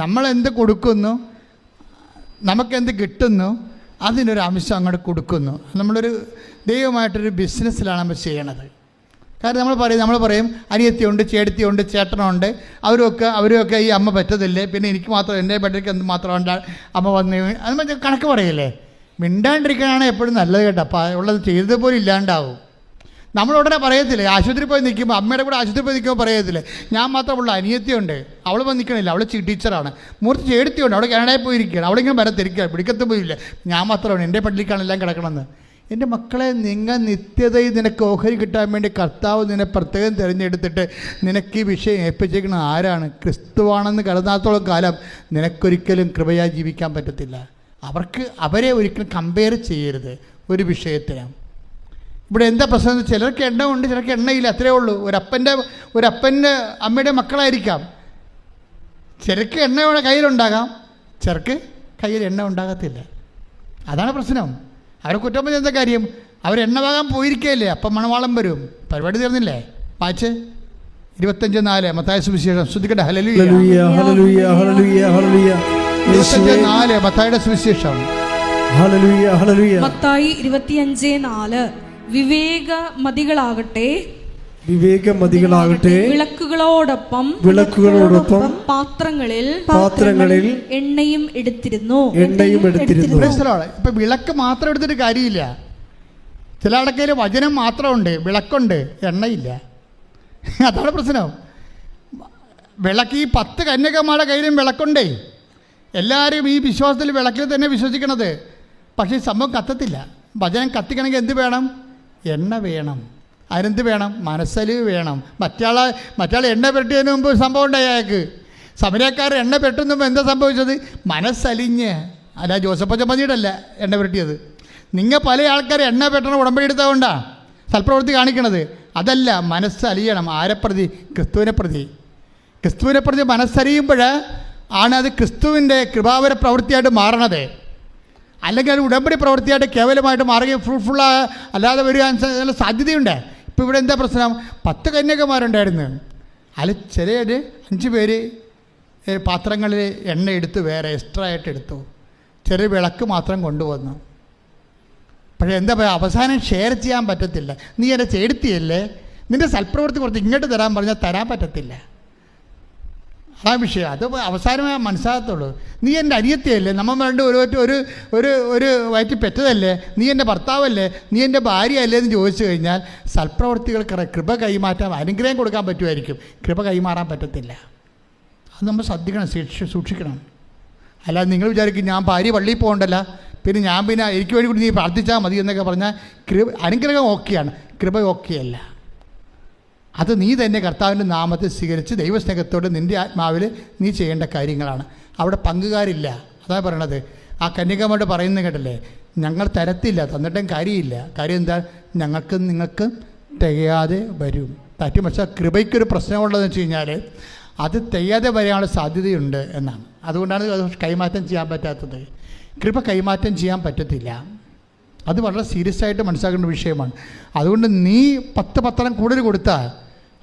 [SPEAKER 1] നമ്മളെന്ത് കൊടുക്കുന്നു, നമുക്കെന്ത് കിട്ടുന്നു, അതിനൊരു അംശം അങ്ങോട്ട് കൊടുക്കുന്നു. നമ്മളൊരു ദൈവമായിട്ടൊരു ബിസിനസ്സിലാണ് നമ്മൾ ചെയ്യണത്. കാരണം നമ്മൾ പറയും അനിയത്തിയുണ്ട്, ചേട്ടത്തിയുണ്ട്, ചേട്ടനുണ്ട്, അവരുമൊക്കെ ഈ അമ്മ പറ്റത്തില്ലേ, പിന്നെ എനിക്ക് മാത്രം എൻ്റെ ബെഡ്ക്ക് എന്ത് മാത്രം അമ്മ വന്ന് അത് കണക്ക് പറയില്ലേ. മിണ്ടാണ്ടിരിക്കാനാണ് എപ്പോഴും നല്ലത് കേട്ടോ. അപ്പോൾ ഉള്ളത് ചെയ്തതുപോലെ ഇല്ലാണ്ടാവും. നമ്മളുടനെ പറയത്തില്ലേ, ആശുപത്രി പോയി നിൽക്കുമ്പോൾ, അമ്മയുടെ കൂടെ ആശുപത്രി പോയി നിൽക്കുമ്പോൾ പറയത്തില്ലേ, ഞാൻ മാത്രമുള്ള അനിയത്തിയുണ്ട്, അവൾ വന്ന് നിൽക്കണില്ല, അവൾ ടീച്ചറാണ്, മൂർത്തി ചേടത്തിയുണ്ട്, അവിടെ കാനഡയിൽ പോയിരിക്കുകയാണ്, അവളിങ്ങനെ വരത്തിരിക്കുകയാണ്, പിടിക്കത്ത് പോയില്ല, ഞാൻ മാത്രമാണ് എൻ്റെ പള്ളിക്കാണ് എല്ലാം കിടക്കണമെന്ന്. എൻ്റെ മക്കളെ, നിത്യതയിൽ നിനക്ക് ഓഹരി കിട്ടാൻ വേണ്ടി കർത്താവ് നിന്നെ പ്രത്യേകം തിരഞ്ഞെടുത്തിട്ട് നിനക്ക് ഈ വിഷയം ഏൽപ്പിച്ചേക്കുന്ന ആരാണ്? ക്രിസ്തുവാണെന്ന് കരുതാത്തോളം കാലം നിനക്കൊരിക്കലും കൃപയായി ജീവിക്കാൻ പറ്റത്തില്ല. അവരെ ഒരിക്കലും കമ്പയർ ചെയ്യരുത് ഒരു വിഷയത്തിന്. ഇവിടെ എന്താ പ്രശ്നം? ചിലർക്ക് എണ്ണ ഉണ്ട്, ചിലർക്ക് എണ്ണയില്ല, അത്രേ ഉള്ളൂ. ഒരപ്പൻ്റെ അമ്മയുടെ മക്കളായിരിക്കാം. ചിലർക്ക് എണ്ണ കയ്യിലുണ്ടാകാം, ചിലർക്ക് കയ്യിൽ എണ്ണ ഉണ്ടാകത്തില്ല. അതാണ് പ്രശ്നം. അവരെ കുറ്റം പറഞ്ഞ എന്താ കാര്യം? അവരെണ്ണ വാങ്ങാൻ പോയിരിക്കുകയല്ലേ, അപ്പം മണവാളം വരും. പരിപാടി തീർന്നില്ലേ? വായിച്ച് 25:4 മത്തായി സുവിശേഷം. ശ്രദ്ധിക്കട്ടെ. ഹല്ലേലൂയ, ഹല്ലേലൂയ, ഹല്ലേലൂയ, ഹല്ലേലൂയ. 25:4 മത്തായിയുടെ സുവിശേഷം.
[SPEAKER 3] ഹല്ലേലൂയ, ഹല്ലേലൂയ.
[SPEAKER 2] മത്തായി 25:4 വിവേകമതികളാകട്ടെ വിളക്കുകളോടൊപ്പം പാത്രങ്ങളിൽ എണ്ണയും എടുത്തിരുന്നു.
[SPEAKER 1] ഇപ്പൊ വിളക്ക് മാത്രം എടുത്തിട്ട് കാര്യമില്ല. ചില ആൾക്കാർ വചനം മാത്രമുണ്ട്, വിളക്കുണ്ട്, എണ്ണയില്ല. അതാണ് പ്രശ്നം. വിളക്ക് ഈ 10 കന്യകമാരുടെ കയ്യിലും വിളക്കുണ്ടേ. എല്ലാവരും ഈ വിശ്വാസത്തിൽ വിളക്കിൽ തന്നെ വിശ്വസിക്കണത്. പക്ഷേ ഈ സംഭവം കത്തത്തില്ല. വചനം കത്തിക്കണമെങ്കിൽ എന്ത് വേണം? എണ്ണ വേണം. അതിനെന്ത് വേണം? മനസ്സലിവ് വേണം. മറ്റാൾ എണ്ണ പെരട്ടിയതിന് മുമ്പ് ഒരു സംഭവം ഉണ്ടായി. അയാൾക്ക് സമരക്കാർ എണ്ണ പെട്ടുന്ന മുമ്പ് എന്താ സംഭവിച്ചത്? മനസ്സലിഞ്ഞ്. അല്ല, ജോസഫ് ചമ്മതിയിട്ടല്ല എണ്ണ പെരട്ടിയത്. നിങ്ങൾ പല ആൾക്കാർ എണ്ണ പെട്ടണ ഉടമ്പടി എടുത്തതുകൊണ്ടാണ് സൽപ്രവൃത്തി കാണിക്കണത്. അതല്ല, മനസ്സലിയണം. ആരെ പ്രതി? ക്രിസ്തുവിനെ പ്രതി മനസ്സലിയുമ്പോൾ ആണ് അത് ക്രിസ്തുവിൻ്റെ കൃപാവര പ്രവൃത്തിയായിട്ട് മാറണത്. അല്ലെങ്കിൽ അത് ഉടമ്പടി പ്രവൃത്തിയായിട്ട് കേവലമായിട്ട് മാറുകയും ഫ്രൂട്ട്ഫുള്ളായ അല്ലാതെ വരിക സാധ്യതയുണ്ട്. ഇപ്പോൾ ഇവിടെ എന്താ പ്രശ്നം? 10 കന്യകമാരുണ്ടായിരുന്നു. അതിൽ ചിലർ 5 പേര് പാത്രങ്ങളിൽ എണ്ണ എടുത്ത് വേറെ എക്സ്ട്രാ ആയിട്ട് എടുത്തു. ചെറിയ വിളക്ക് മാത്രം കൊണ്ടുവന്നു. പക്ഷേ എന്താ പറയുക, അവസാനം ഷെയർ ചെയ്യാൻ പറ്റത്തില്ല. നീ എൻ്റെ ചേർത്തിയല്ലേ, നിൻ്റെ സൽപ്രവൃത്തി കുറച്ച് ഇങ്ങോട്ട് തരാൻ പറഞ്ഞാൽ തരാൻ പറ്റത്തില്ല. ആ വിഷയം അത് അവസാനമേ മനസ്സിലാകത്തുള്ളൂ. നീ എൻ്റെ അനിയത്തിയല്ലേ, നമ്മൾ വേണ്ട ഒരു വയറ്റി പെറ്റതല്ലേ, നീ എൻ്റെ ഭർത്താവല്ലേ, നീ എൻ്റെ ഭാര്യ അല്ലേ എന്ന് ചോദിച്ചു കഴിഞ്ഞാൽ സൽപ്രവൃത്തികൾക്ക് കൃപ കൈമാറ്റാൻ, അനുഗ്രഹം കൊടുക്കാൻ പറ്റുമായിരിക്കും, കൃപ കൈമാറാൻ പറ്റത്തില്ല. അത് നമ്മൾ ശ്രദ്ധിക്കണം, സൂക്ഷിക്കണം. അല്ലാതെ നിങ്ങൾ വിചാരിക്കും ഞാൻ ഭാര്യ പള്ളിയിൽ പോകണ്ടല്ല, പിന്നെ എനിക്ക് വേണ്ടി കൂടി നീ പ്രാർത്ഥിച്ചാൽ മതി എന്നൊക്കെ പറഞ്ഞാൽ അനുഗ്രഹം ഓക്കെയാണ്, കൃപ ഓക്കെയല്ല. അത് നീ തന്നെ കർത്താവിൻ്റെ നാമത്തിൽ സ്വീകരിച്ച് ദൈവസ്നേഹത്തോട് നിൻ്റെ ആത്മാവിൽ നീ ചെയ്യേണ്ട കാര്യങ്ങളാണ്. അവിടെ പങ്കുകാരില്ല. അതാണ് പറയണത്. ആ കന്യകമാരോട് പറയുന്നത് കേട്ടല്ലേ, ഞങ്ങൾ തരത്തില്ല, തന്നിട്ടും കാര്യമില്ല. കാര്യം എന്താ? നിങ്ങൾക്ക് തികയാതെ വരും. തറ്റി. പക്ഷേ കൃപയ്ക്കൊരു പ്രശ്നമുള്ളതെന്ന് വെച്ച് കഴിഞ്ഞാൽ അത് തികയാതെ വരാനുള്ള സാധ്യതയുണ്ട് എന്നാണ്. അതുകൊണ്ടാണ് അത് കൈമാറ്റം ചെയ്യാൻ പറ്റാത്തത്. കൃപ കൈമാറ്റം ചെയ്യാൻ പറ്റത്തില്ല. അത് വളരെ സീരിയസ് ആയിട്ട് മനസ്സിലാക്കേണ്ട വിഷയമാണ്. അതുകൊണ്ട് നീ 10 പത്രം കൂടുതൽ കൊടുത്താൽ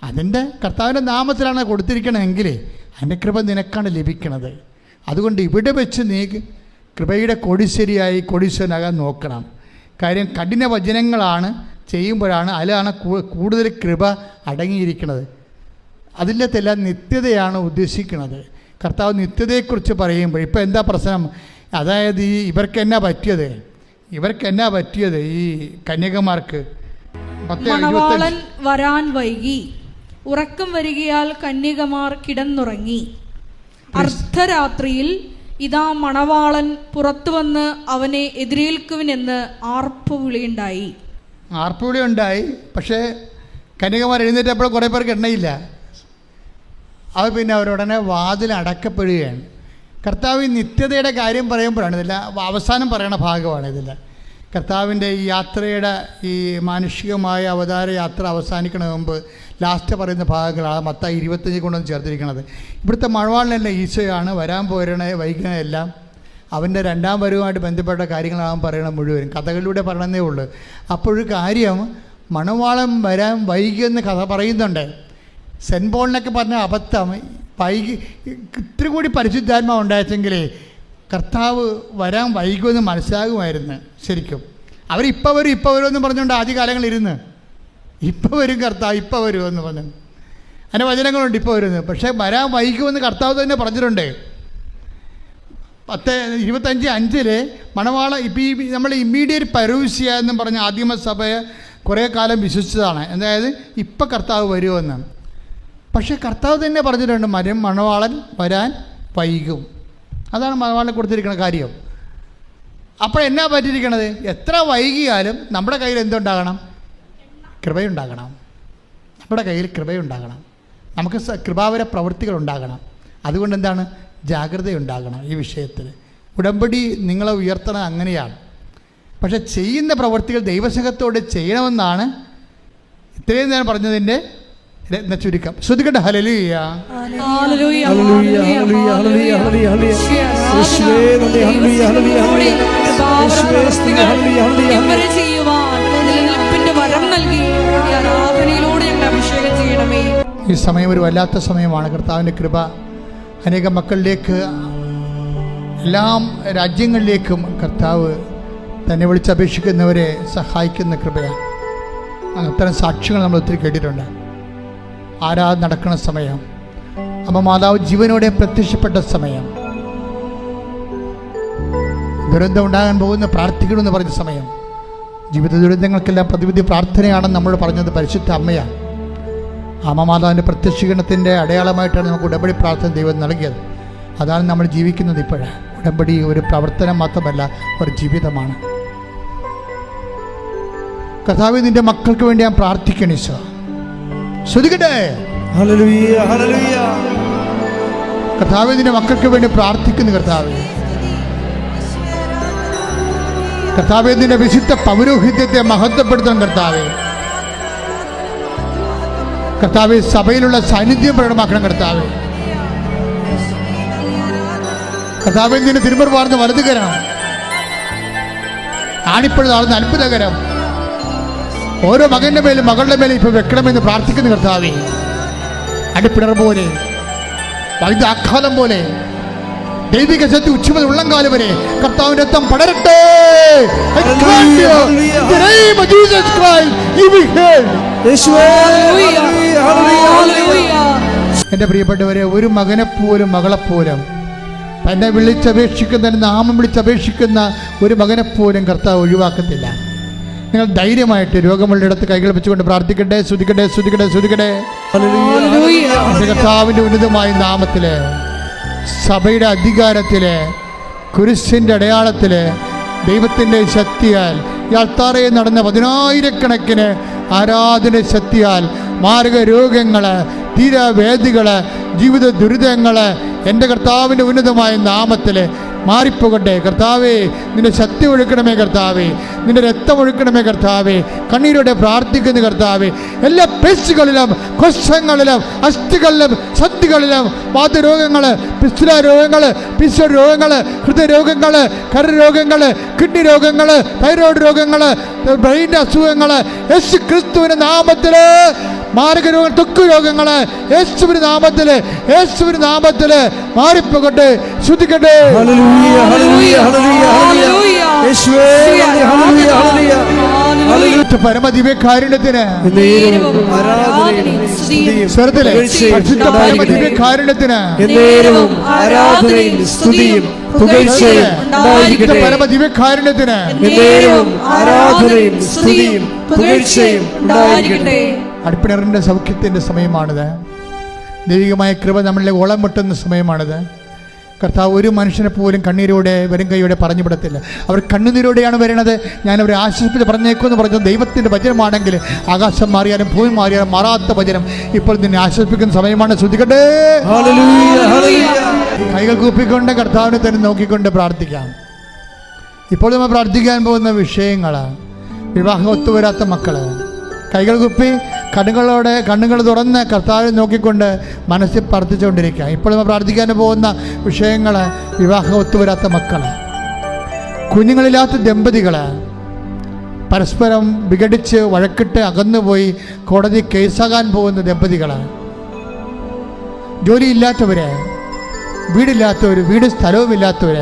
[SPEAKER 1] അതിൻ്റെ കർത്താവിൻ്റെ നാമത്തിലാണ് കൊടുത്തിരിക്കണമെങ്കിൽ അതിൻ്റെ കൃപ നിനക്കാണ് ലഭിക്കണത്. അതുകൊണ്ട് ഇവിടെ വെച്ച് നീ കൃപയുടെ കോടീശ്വരനാകാൻ നോക്കണം. കാര്യം കഠിന വചനങ്ങളാണ് ചെയ്യുമ്പോഴാണ് അതിലാണ് കൂടുതൽ കൃപ അടങ്ങിയിരിക്കുന്നത്. അതിലെല്ലാം നിത്യതയാണ് ഉദ്ദേശിക്കുന്നത്. കർത്താവ് നിത്യതയെക്കുറിച്ച് പറയുമ്പോൾ ഇപ്പം എന്താ പ്രശ്നം? അതായത് ഇവർക്ക് എന്നാ പറ്റിയത് ഈ കന്യകമാർക്ക്?
[SPEAKER 2] മണവാളൻ വരാൻ വൈകി, ഉറക്കം വരികയാൽ കന്യകമാർ കിടന്നുറങ്ങി. അർദ്ധരാത്രിയിൽ ഇതാ മണവാളൻ പുറത്തു വന്ന് അവനെ എതിരേൽക്കുവിനെന്ന് ആർപ്പുവിളിയുണ്ടായി.
[SPEAKER 1] പക്ഷേ കന്യകമാർ എഴുന്നേറ്റപ്പോൾ കുറേ പേർക്ക് എണ്ണയില്ല. അത് പിന്നെ അവരുടനെ വാതിൽ അടക്കപ്പെടുകയാണ്. കർത്താവ് നിത്യതയുടെ കാര്യം പറയുമ്പോഴാണ് ഇതില്ല, അവസാനം പറയുന്ന ഭാഗമാണ് ഇതില്ല. കർത്താവിൻ്റെ ഈ യാത്രയുടെ ഈ മാനുഷികമായ അവതാര യാത്ര അവസാനിക്കണ മുമ്പ് ലാസ്റ്റ് പറയുന്ന ഭാഗങ്ങളാണ് മത്തായി 25 കൊണ്ടൊന്ന് ചേർത്തിരിക്കുന്നത്. ഇവിടുത്തെ മണവാളനല്ല ഈശോയാണ്, വരാൻ പോരണേ വൈകണതെല്ലാം അവൻ്റെ രണ്ടാം വരവുമായിട്ട് ബന്ധപ്പെട്ട കാര്യങ്ങളാണ് പറയണത് മുഴുവനും. കഥകളിലൂടെ പറയണമെന്നേ ഉള്ളൂ. അപ്പോഴൊരു കാര്യം, മണവാളൻ വരാൻ വൈകിയെന്ന് കഥ പറയുന്നുണ്ട്. സെൻറ്റ് പോളിനൊക്കെ പറഞ്ഞ അബദ്ധം, ഇത്തിരി കൂടി പരിശുദ്ധാത്മാവ് ഉണ്ടായെങ്കിലേ കർത്താവ് വരാൻ വൈകുമെന്ന് മനസ്സിലാകുമായിരുന്നു. ശരിക്കും അവരിപ്പോൾ വരുമെന്ന് പറഞ്ഞുകൊണ്ട് ആദ്യകാലങ്ങളിരുന്ന് ഇപ്പോൾ വരും കർത്താവ്, ഇപ്പോൾ വരുമെന്ന് പറഞ്ഞു. അതിൻ്റെ വചനങ്ങളുണ്ട് ഇപ്പോൾ വരുന്നത്. പക്ഷേ വരാൻ വൈകുമെന്ന് കർത്താവ് തന്നെ പറഞ്ഞിട്ടുണ്ട്. 10:25 മണവാള ഇപ്പം ഈ നമ്മൾ ഇമ്മീഡിയറ്റ് പരൂസ്യ എന്നും പറഞ്ഞ ആദിമസഭയെ കുറേ കാലം വിശ്വസിച്ചതാണ്. അതായത് ഇപ്പം കർത്താവ് വരുമെന്ന്. പക്ഷേ കർത്താവ് തന്നെ പറഞ്ഞിട്ടുണ്ട് മണവാളൻ വരാൻ വൈകും. അതാണ് മണവാളനെ കൊടുത്തിരിക്കുന്ന കാര്യം. അപ്പോൾ എന്നാ പറ്റിയിരിക്കണത്? എത്ര വൈകിയാലും നമ്മുടെ കയ്യിൽ എന്തുണ്ടാകണം? കൃപയുണ്ടാകണം. നമ്മുടെ കയ്യിൽ കൃപയുണ്ടാകണം. നമുക്ക് കൃപാവര പ്രവൃത്തികൾ ഉണ്ടാകണം. അതുകൊണ്ട് എന്താണ്? ജാഗ്രതയുണ്ടാകണം ഈ വിഷയത്തിൽ. ഉടമ്പടി നിങ്ങളെ ഉയർത്തണം അങ്ങനെയാണ്. പക്ഷെ ചെയ്യുന്ന പ്രവൃത്തികൾ ദൈവസ്നേഹത്തോടെ ചെയ്യണമെന്നാണ് ഇത്രയും നേരം പറഞ്ഞതിൻ്റെ ചുരുക്കം. ശ്രദ്ധിക്കട്ടെ. ഹല്ലേലൂയ. ഈ സമയം ഒരു വല്ലാത്ത സമയമാണ്. കർത്താവിൻ്റെ കൃപ അനേക മക്കളിലേക്ക്, എല്ലാം രാജ്യങ്ങളിലേക്കും കർത്താവ് തന്നെ വിളിച്ചപേക്ഷിക്കുന്നവരെ സഹായിക്കുന്ന കൃപയാണ്. അത്തരം സാക്ഷ്യങ്ങൾ നമ്മൾ ഒത്തിരി കേട്ടിട്ടുണ്ട്. ആരാധന നടക്കുന്ന സമയം, അമ്മ മാതാവ് ജീവനോടെ പ്രത്യക്ഷപ്പെട്ട സമയം, ദുരന്തം ഉണ്ടാകാൻ പോകുന്ന പ്രാർത്ഥിക്കണമെന്ന് പറഞ്ഞ സമയം, ജീവിത ദുരന്തങ്ങൾക്കെല്ലാം പ്രതിവിധി പ്രാർത്ഥനയാണെന്ന് നമ്മൾ പറഞ്ഞത് പരിശുദ്ധ അമ്മയാണ്. അമ്മ മാതാവിൻ്റെ പ്രത്യക്ഷീകരണത്തിൻ്റെ അടയാളമായിട്ടാണ് നമുക്ക് ഉടമ്പടി പ്രാർത്ഥന ദൈവം നൽകിയത്. അതാണ് നമ്മൾ ജീവിക്കുന്നത് ഇപ്പോഴേ. ഉടമ്പടി ഒരു പ്രവർത്തനം മാത്രമല്ല, ഒരു ജീവിതമാണ്. കർത്താവേ, നിന്റെ മക്കൾക്ക് വേണ്ടി ഞാൻ പ്രാർത്ഥിക്കണം. ഈശോ ശ്രദ്ധിക്കട്ടെ.
[SPEAKER 3] ഹല്ലേലൂയ, ഹല്ലേലൂയ.
[SPEAKER 1] കർത്താവേ, നിന്റെ മക്കൾക്ക് വേണ്ടി പ്രാർത്ഥിക്കുന്നു. കർത്താവേ, നിന്റെ വിശുദ്ധ പൗരോഹിത്യത്തെ മഹത്വപ്പെടുത്തണം. കർത്താവേ, സഭയിലുള്ള സാന്നിധ്യം പ്രകടമാക്കണം. കർത്താവേ, നിന്റെ തിരുമുറി വാർന്ന വലതുകരം, ആണിപ്പഴുതാർന്ന അത്ഭുതകരം ഓരോ മകന്റെ മേലും മകളുടെ മേലും ഇപ്പൊ വെക്കണമെന്ന് പ്രാർത്ഥിക്കുന്നു. കർത്താവേ, അടിപ്പിടർ പോലെ, വൈദ്യാഘാതം പോലെ, ദൈവിക ശക്തി ഉച്ചമുതൽ ഉള്ളംകാലം വരെ കർത്താവിന്റെ രക്തം പടരട്ടെ. എന്റെ പ്രിയപ്പെട്ടവരെ, ഒരു മകനെപ്പോലും മകളെപ്പോലും തന്നെ വിളിച്ചപേക്ഷിക്കുന്ന, നാമം വിളിച്ചപേക്ഷിക്കുന്ന ഒരു മകനെപ്പോലും കർത്താവ് ഒഴിവാക്കത്തില്ല. നിങ്ങൾ ധൈര്യമായിട്ട് രോഗമുള്ള ഇടത്ത് കൈകൾ വെച്ചുകൊണ്ട് പ്രാർത്ഥിക്കട്ടെ. ശ്രുതിക്കട്ടെ. കർത്താവിൻ്റെ ഉന്നതമായ നാമത്തില്, സഭയുടെ അധികാരത്തില്, കുരിശിൻ്റെ അടയാളത്തില്, ദൈവത്തിൻ്റെ ശക്തിയാൽ, ഈ അൾത്താറയിൽ നടന്ന 10,000-കണക്കിന് ആരാധന ശക്തിയാൽ മാരക രോഗങ്ങള്, തീരാവേദികള്, ജീവിത ദുരിതങ്ങള് എൻ്റെ കർത്താവിൻ്റെ ഉന്നതമായ നാമത്തിൽ മാറിപ്പോകട്ടെ. കർത്താവേ, നിന്റെ ശക്തി ഒഴുക്കണമേ. കർത്താവേ, നിന്റെ രക്തം ഒഴുക്കണമേ. കർത്താവേ, കണ്ണീരോടെ പ്രാർത്ഥിക്കുന്ന കർത്താവേ, എല്ലാ പേശികളിലും, കൊശങ്ങളിലും, അസ്ഥികളിലും, സന്ധികളിലും വാതരോഗങ്ങൾ, പിസ്തുല രോഗങ്ങൾ, പിസ്വർ രോഗങ്ങൾ, ഹൃദയരോഗങ്ങൾ, കരരോഗങ്ങൾ, കിഡ്നി രോഗങ്ങൾ, തൈറോയ്ഡ് രോഗങ്ങൾ, ബ്രെയിൻ്റെ അസുഖങ്ങൾ, യേശു ക്രിസ്തുവിൻ്റെ നാമത്തിൽ മാരക രോഗങ്ങൾ, ത്വക്ക് രോഗങ്ങൾ യേശുവിന്റെ നാമത്തില് മാറിപ്പോകട്ടെ. ശ്രദ്ധിക്കട്ടെ.
[SPEAKER 3] ഹല്ലേലൂയ, ഹല്ലേലൂയ, ഹല്ലേലൂയ, ഹല്ലേലൂയ. യേശുവേ, ഹല്ലേലൂയ, ഹല്ലേലൂയ.
[SPEAKER 2] ഹല്ലേലൂയ.
[SPEAKER 1] പരമദിവ്യകാരുണ്യത്തിന്
[SPEAKER 2] എന്നേരവും ആരാധനയും സ്തുതിയും
[SPEAKER 1] സ്വർഗ്ഗത്തിലെ
[SPEAKER 3] പുകഴ്ചയും
[SPEAKER 1] പരിശുദ്ധ പരമദിവ്യകാരുണ്യത്തിന്
[SPEAKER 2] എന്നേരവും ആരാധനയും സ്തുതിയും പുകഴ്ചയും ഉണ്ടായിരിക്കട്ടെ.
[SPEAKER 1] പരമദിവ്യകാരുണ്യത്തിന്
[SPEAKER 2] എന്നേരവും ആരാധനയും സ്തുതിയും പുകഴ്ചയും ഉണ്ടായിരിക്കട്ടെ.
[SPEAKER 1] അടുപ്പിണറിൻ്റെ സൗഖ്യത്തിൻ്റെ സമയമാണിത്. ദൈവികമായ കൃപ നമ്മളിലെ ഓളം മുട്ടുന്ന സമയമാണിത്. കർത്താവ് ഒരു മനുഷ്യനെ പോലും കണ്ണീരോടെ വരും കൈയോടെ പറഞ്ഞു വിടത്തില്ല. അവർ കണ്ണുനീരോടെയാണ് വരുന്നത്. ഞാൻ അവരെ ആശ്വസിപ്പിച്ച് പറഞ്ഞേക്കുമെന്ന് പറഞ്ഞത് ദൈവത്തിൻ്റെ വചനമാണെങ്കിൽ ആകാശം മാറിയാലും ഭൂമി മാറിയാലും മാറാത്ത വചനം ഇപ്പോൾ നിന്നെ ആശ്വസിപ്പിക്കുന്ന സമയമാണ്. ശ്രദ്ധിക്കട്ടെ. കൈകൾ കൂപ്പിക്കൊണ്ട് കർത്താവിനെ തന്നെ നോക്കിക്കൊണ്ട് പ്രാർത്ഥിക്കാം. ഇപ്പോൾ നമ്മൾ പ്രാർത്ഥിക്കാൻ പോകുന്ന വിഷയങ്ങൾ: വിവാഹം ഒത്തുവരാത്ത മക്കൾ. കൈകൾ കുപ്പി കണ്ണുകൾ തുറന്ന് കർത്താവിനെ നോക്കിക്കൊണ്ട് മനസ്സിൽ പ്രാർത്ഥിച്ചുകൊണ്ടിരിക്കുക. ഇപ്പോൾ നമ്മൾ പ്രാർത്ഥിക്കാൻ പോകുന്ന വിഷയങ്ങൾ: വിവാഹം ഒത്തുവരാത്ത മക്കൾ, കുഞ്ഞുങ്ങളില്ലാത്ത ദമ്പതികൾ, പരസ്പരം വിഘടിച്ച് വഴക്കിട്ട് അകന്നുപോയി കോടതി കേസാകാൻ പോകുന്ന ദമ്പതികൾ, ജോലിയില്ലാത്തവർ, വീടില്ലാത്തവർ, വീട് സ്ഥലവുമില്ലാത്തവർ,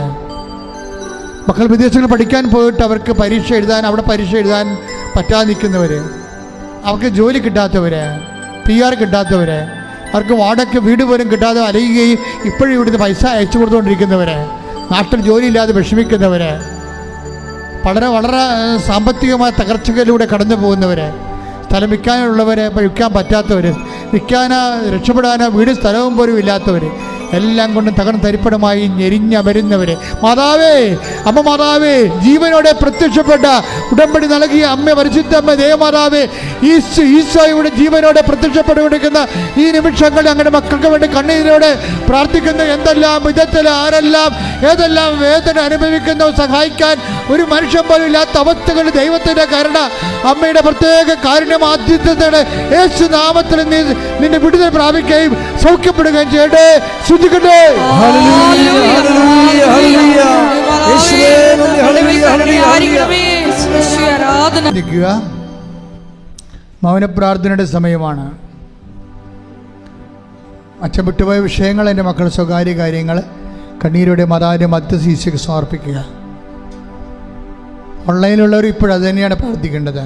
[SPEAKER 1] മക്കൾ വിദേശങ്ങളിൽ പഠിക്കാൻ പോയിട്ട് അവർക്ക് പരീക്ഷ എഴുതാൻ പറ്റാതെ നിൽക്കുന്നവർ, അവർക്ക് ജോലി കിട്ടാത്തവർ, PR കിട്ടാത്തവർ, അവർക്ക് വാടക വീട് പോലും കിട്ടാതെ അലയുകയും ഇപ്പോഴും ഇവിടുന്ന് പൈസ അയച്ചു കൊടുത്തുകൊണ്ടിരിക്കുന്നവർ, നാട്ടിൽ ജോലിയില്ലാതെ വിഷമിക്കുന്നവർ, വളരെ സാമ്പത്തികമായ തകർച്ചകളിലൂടെ കടന്നു പോകുന്നവർ, സ്ഥലം വിൽക്കാനുള്ളവർ വിൽക്കാൻ പറ്റാത്തവർ, രക്ഷപ്പെടാനോ വീട് സ്ഥലവും പോലും ഇല്ലാത്തവർ, എല്ലാം കൊണ്ടും തരിപ്പണമായി ഞെരിഞ്ഞമരുന്നവർ, മാതാവേ, ജീവനോടെ പ്രത്യക്ഷപ്പെട്ട ഉടമ്പടി നൽകിയ അമ്മ, പരിശുദ്ധമ്മ, ദേവമാതാവേ, ഈശോയുടെ ജീവനോടെ പ്രത്യക്ഷപ്പെട്ടുകൊണ്ടിരിക്കുന്ന ഈ നിമിഷങ്ങളിൽ അങ്ങനെ മക്കൾക്ക് വേണ്ടി കണ്ണീരോടെ പ്രാർത്ഥിക്കുന്ന എന്തെല്ലാം വിധത്തിൽ ആരെല്ലാം ഏതെല്ലാം വേദന അനുഭവിക്കുന്നവർ സഹായിക്കാൻ ഒരു മനുഷ്യൻ പോലും ഇല്ലാത്ത അവസ്ഥകൾ ദൈവത്തിൻ്റെ കരുണ, അമ്മയുടെ പ്രത്യേക കാരുണ്യമാധ്യത്തോടെ യേശു നാമത്തിൽ നിന്നെ വിടുതൽ പ്രാപിക്കുകയും സൗഖ്യപ്പെടുകയും ചെയ്യട്ടെ. ശ്രദ്ധിക്കട്ടെ. മൗനപ്രാർത്ഥനയുടെ സമയമാണ്. അച്ഛൻ വിട്ടുപോയ വിഷയങ്ങൾ, എൻ്റെ മക്കളുടെ സ്വകാര്യ കാര്യങ്ങൾ കണ്ണീരോടെ മാതാവിൻ്റെ മധ്യസ്ഥിതിക്ക് സമർപ്പിക്കുക. ഓൺലൈനിലുള്ളവർ ഇപ്പോഴത് തന്നെയാണ് പ്രാർത്ഥിക്കേണ്ടത്.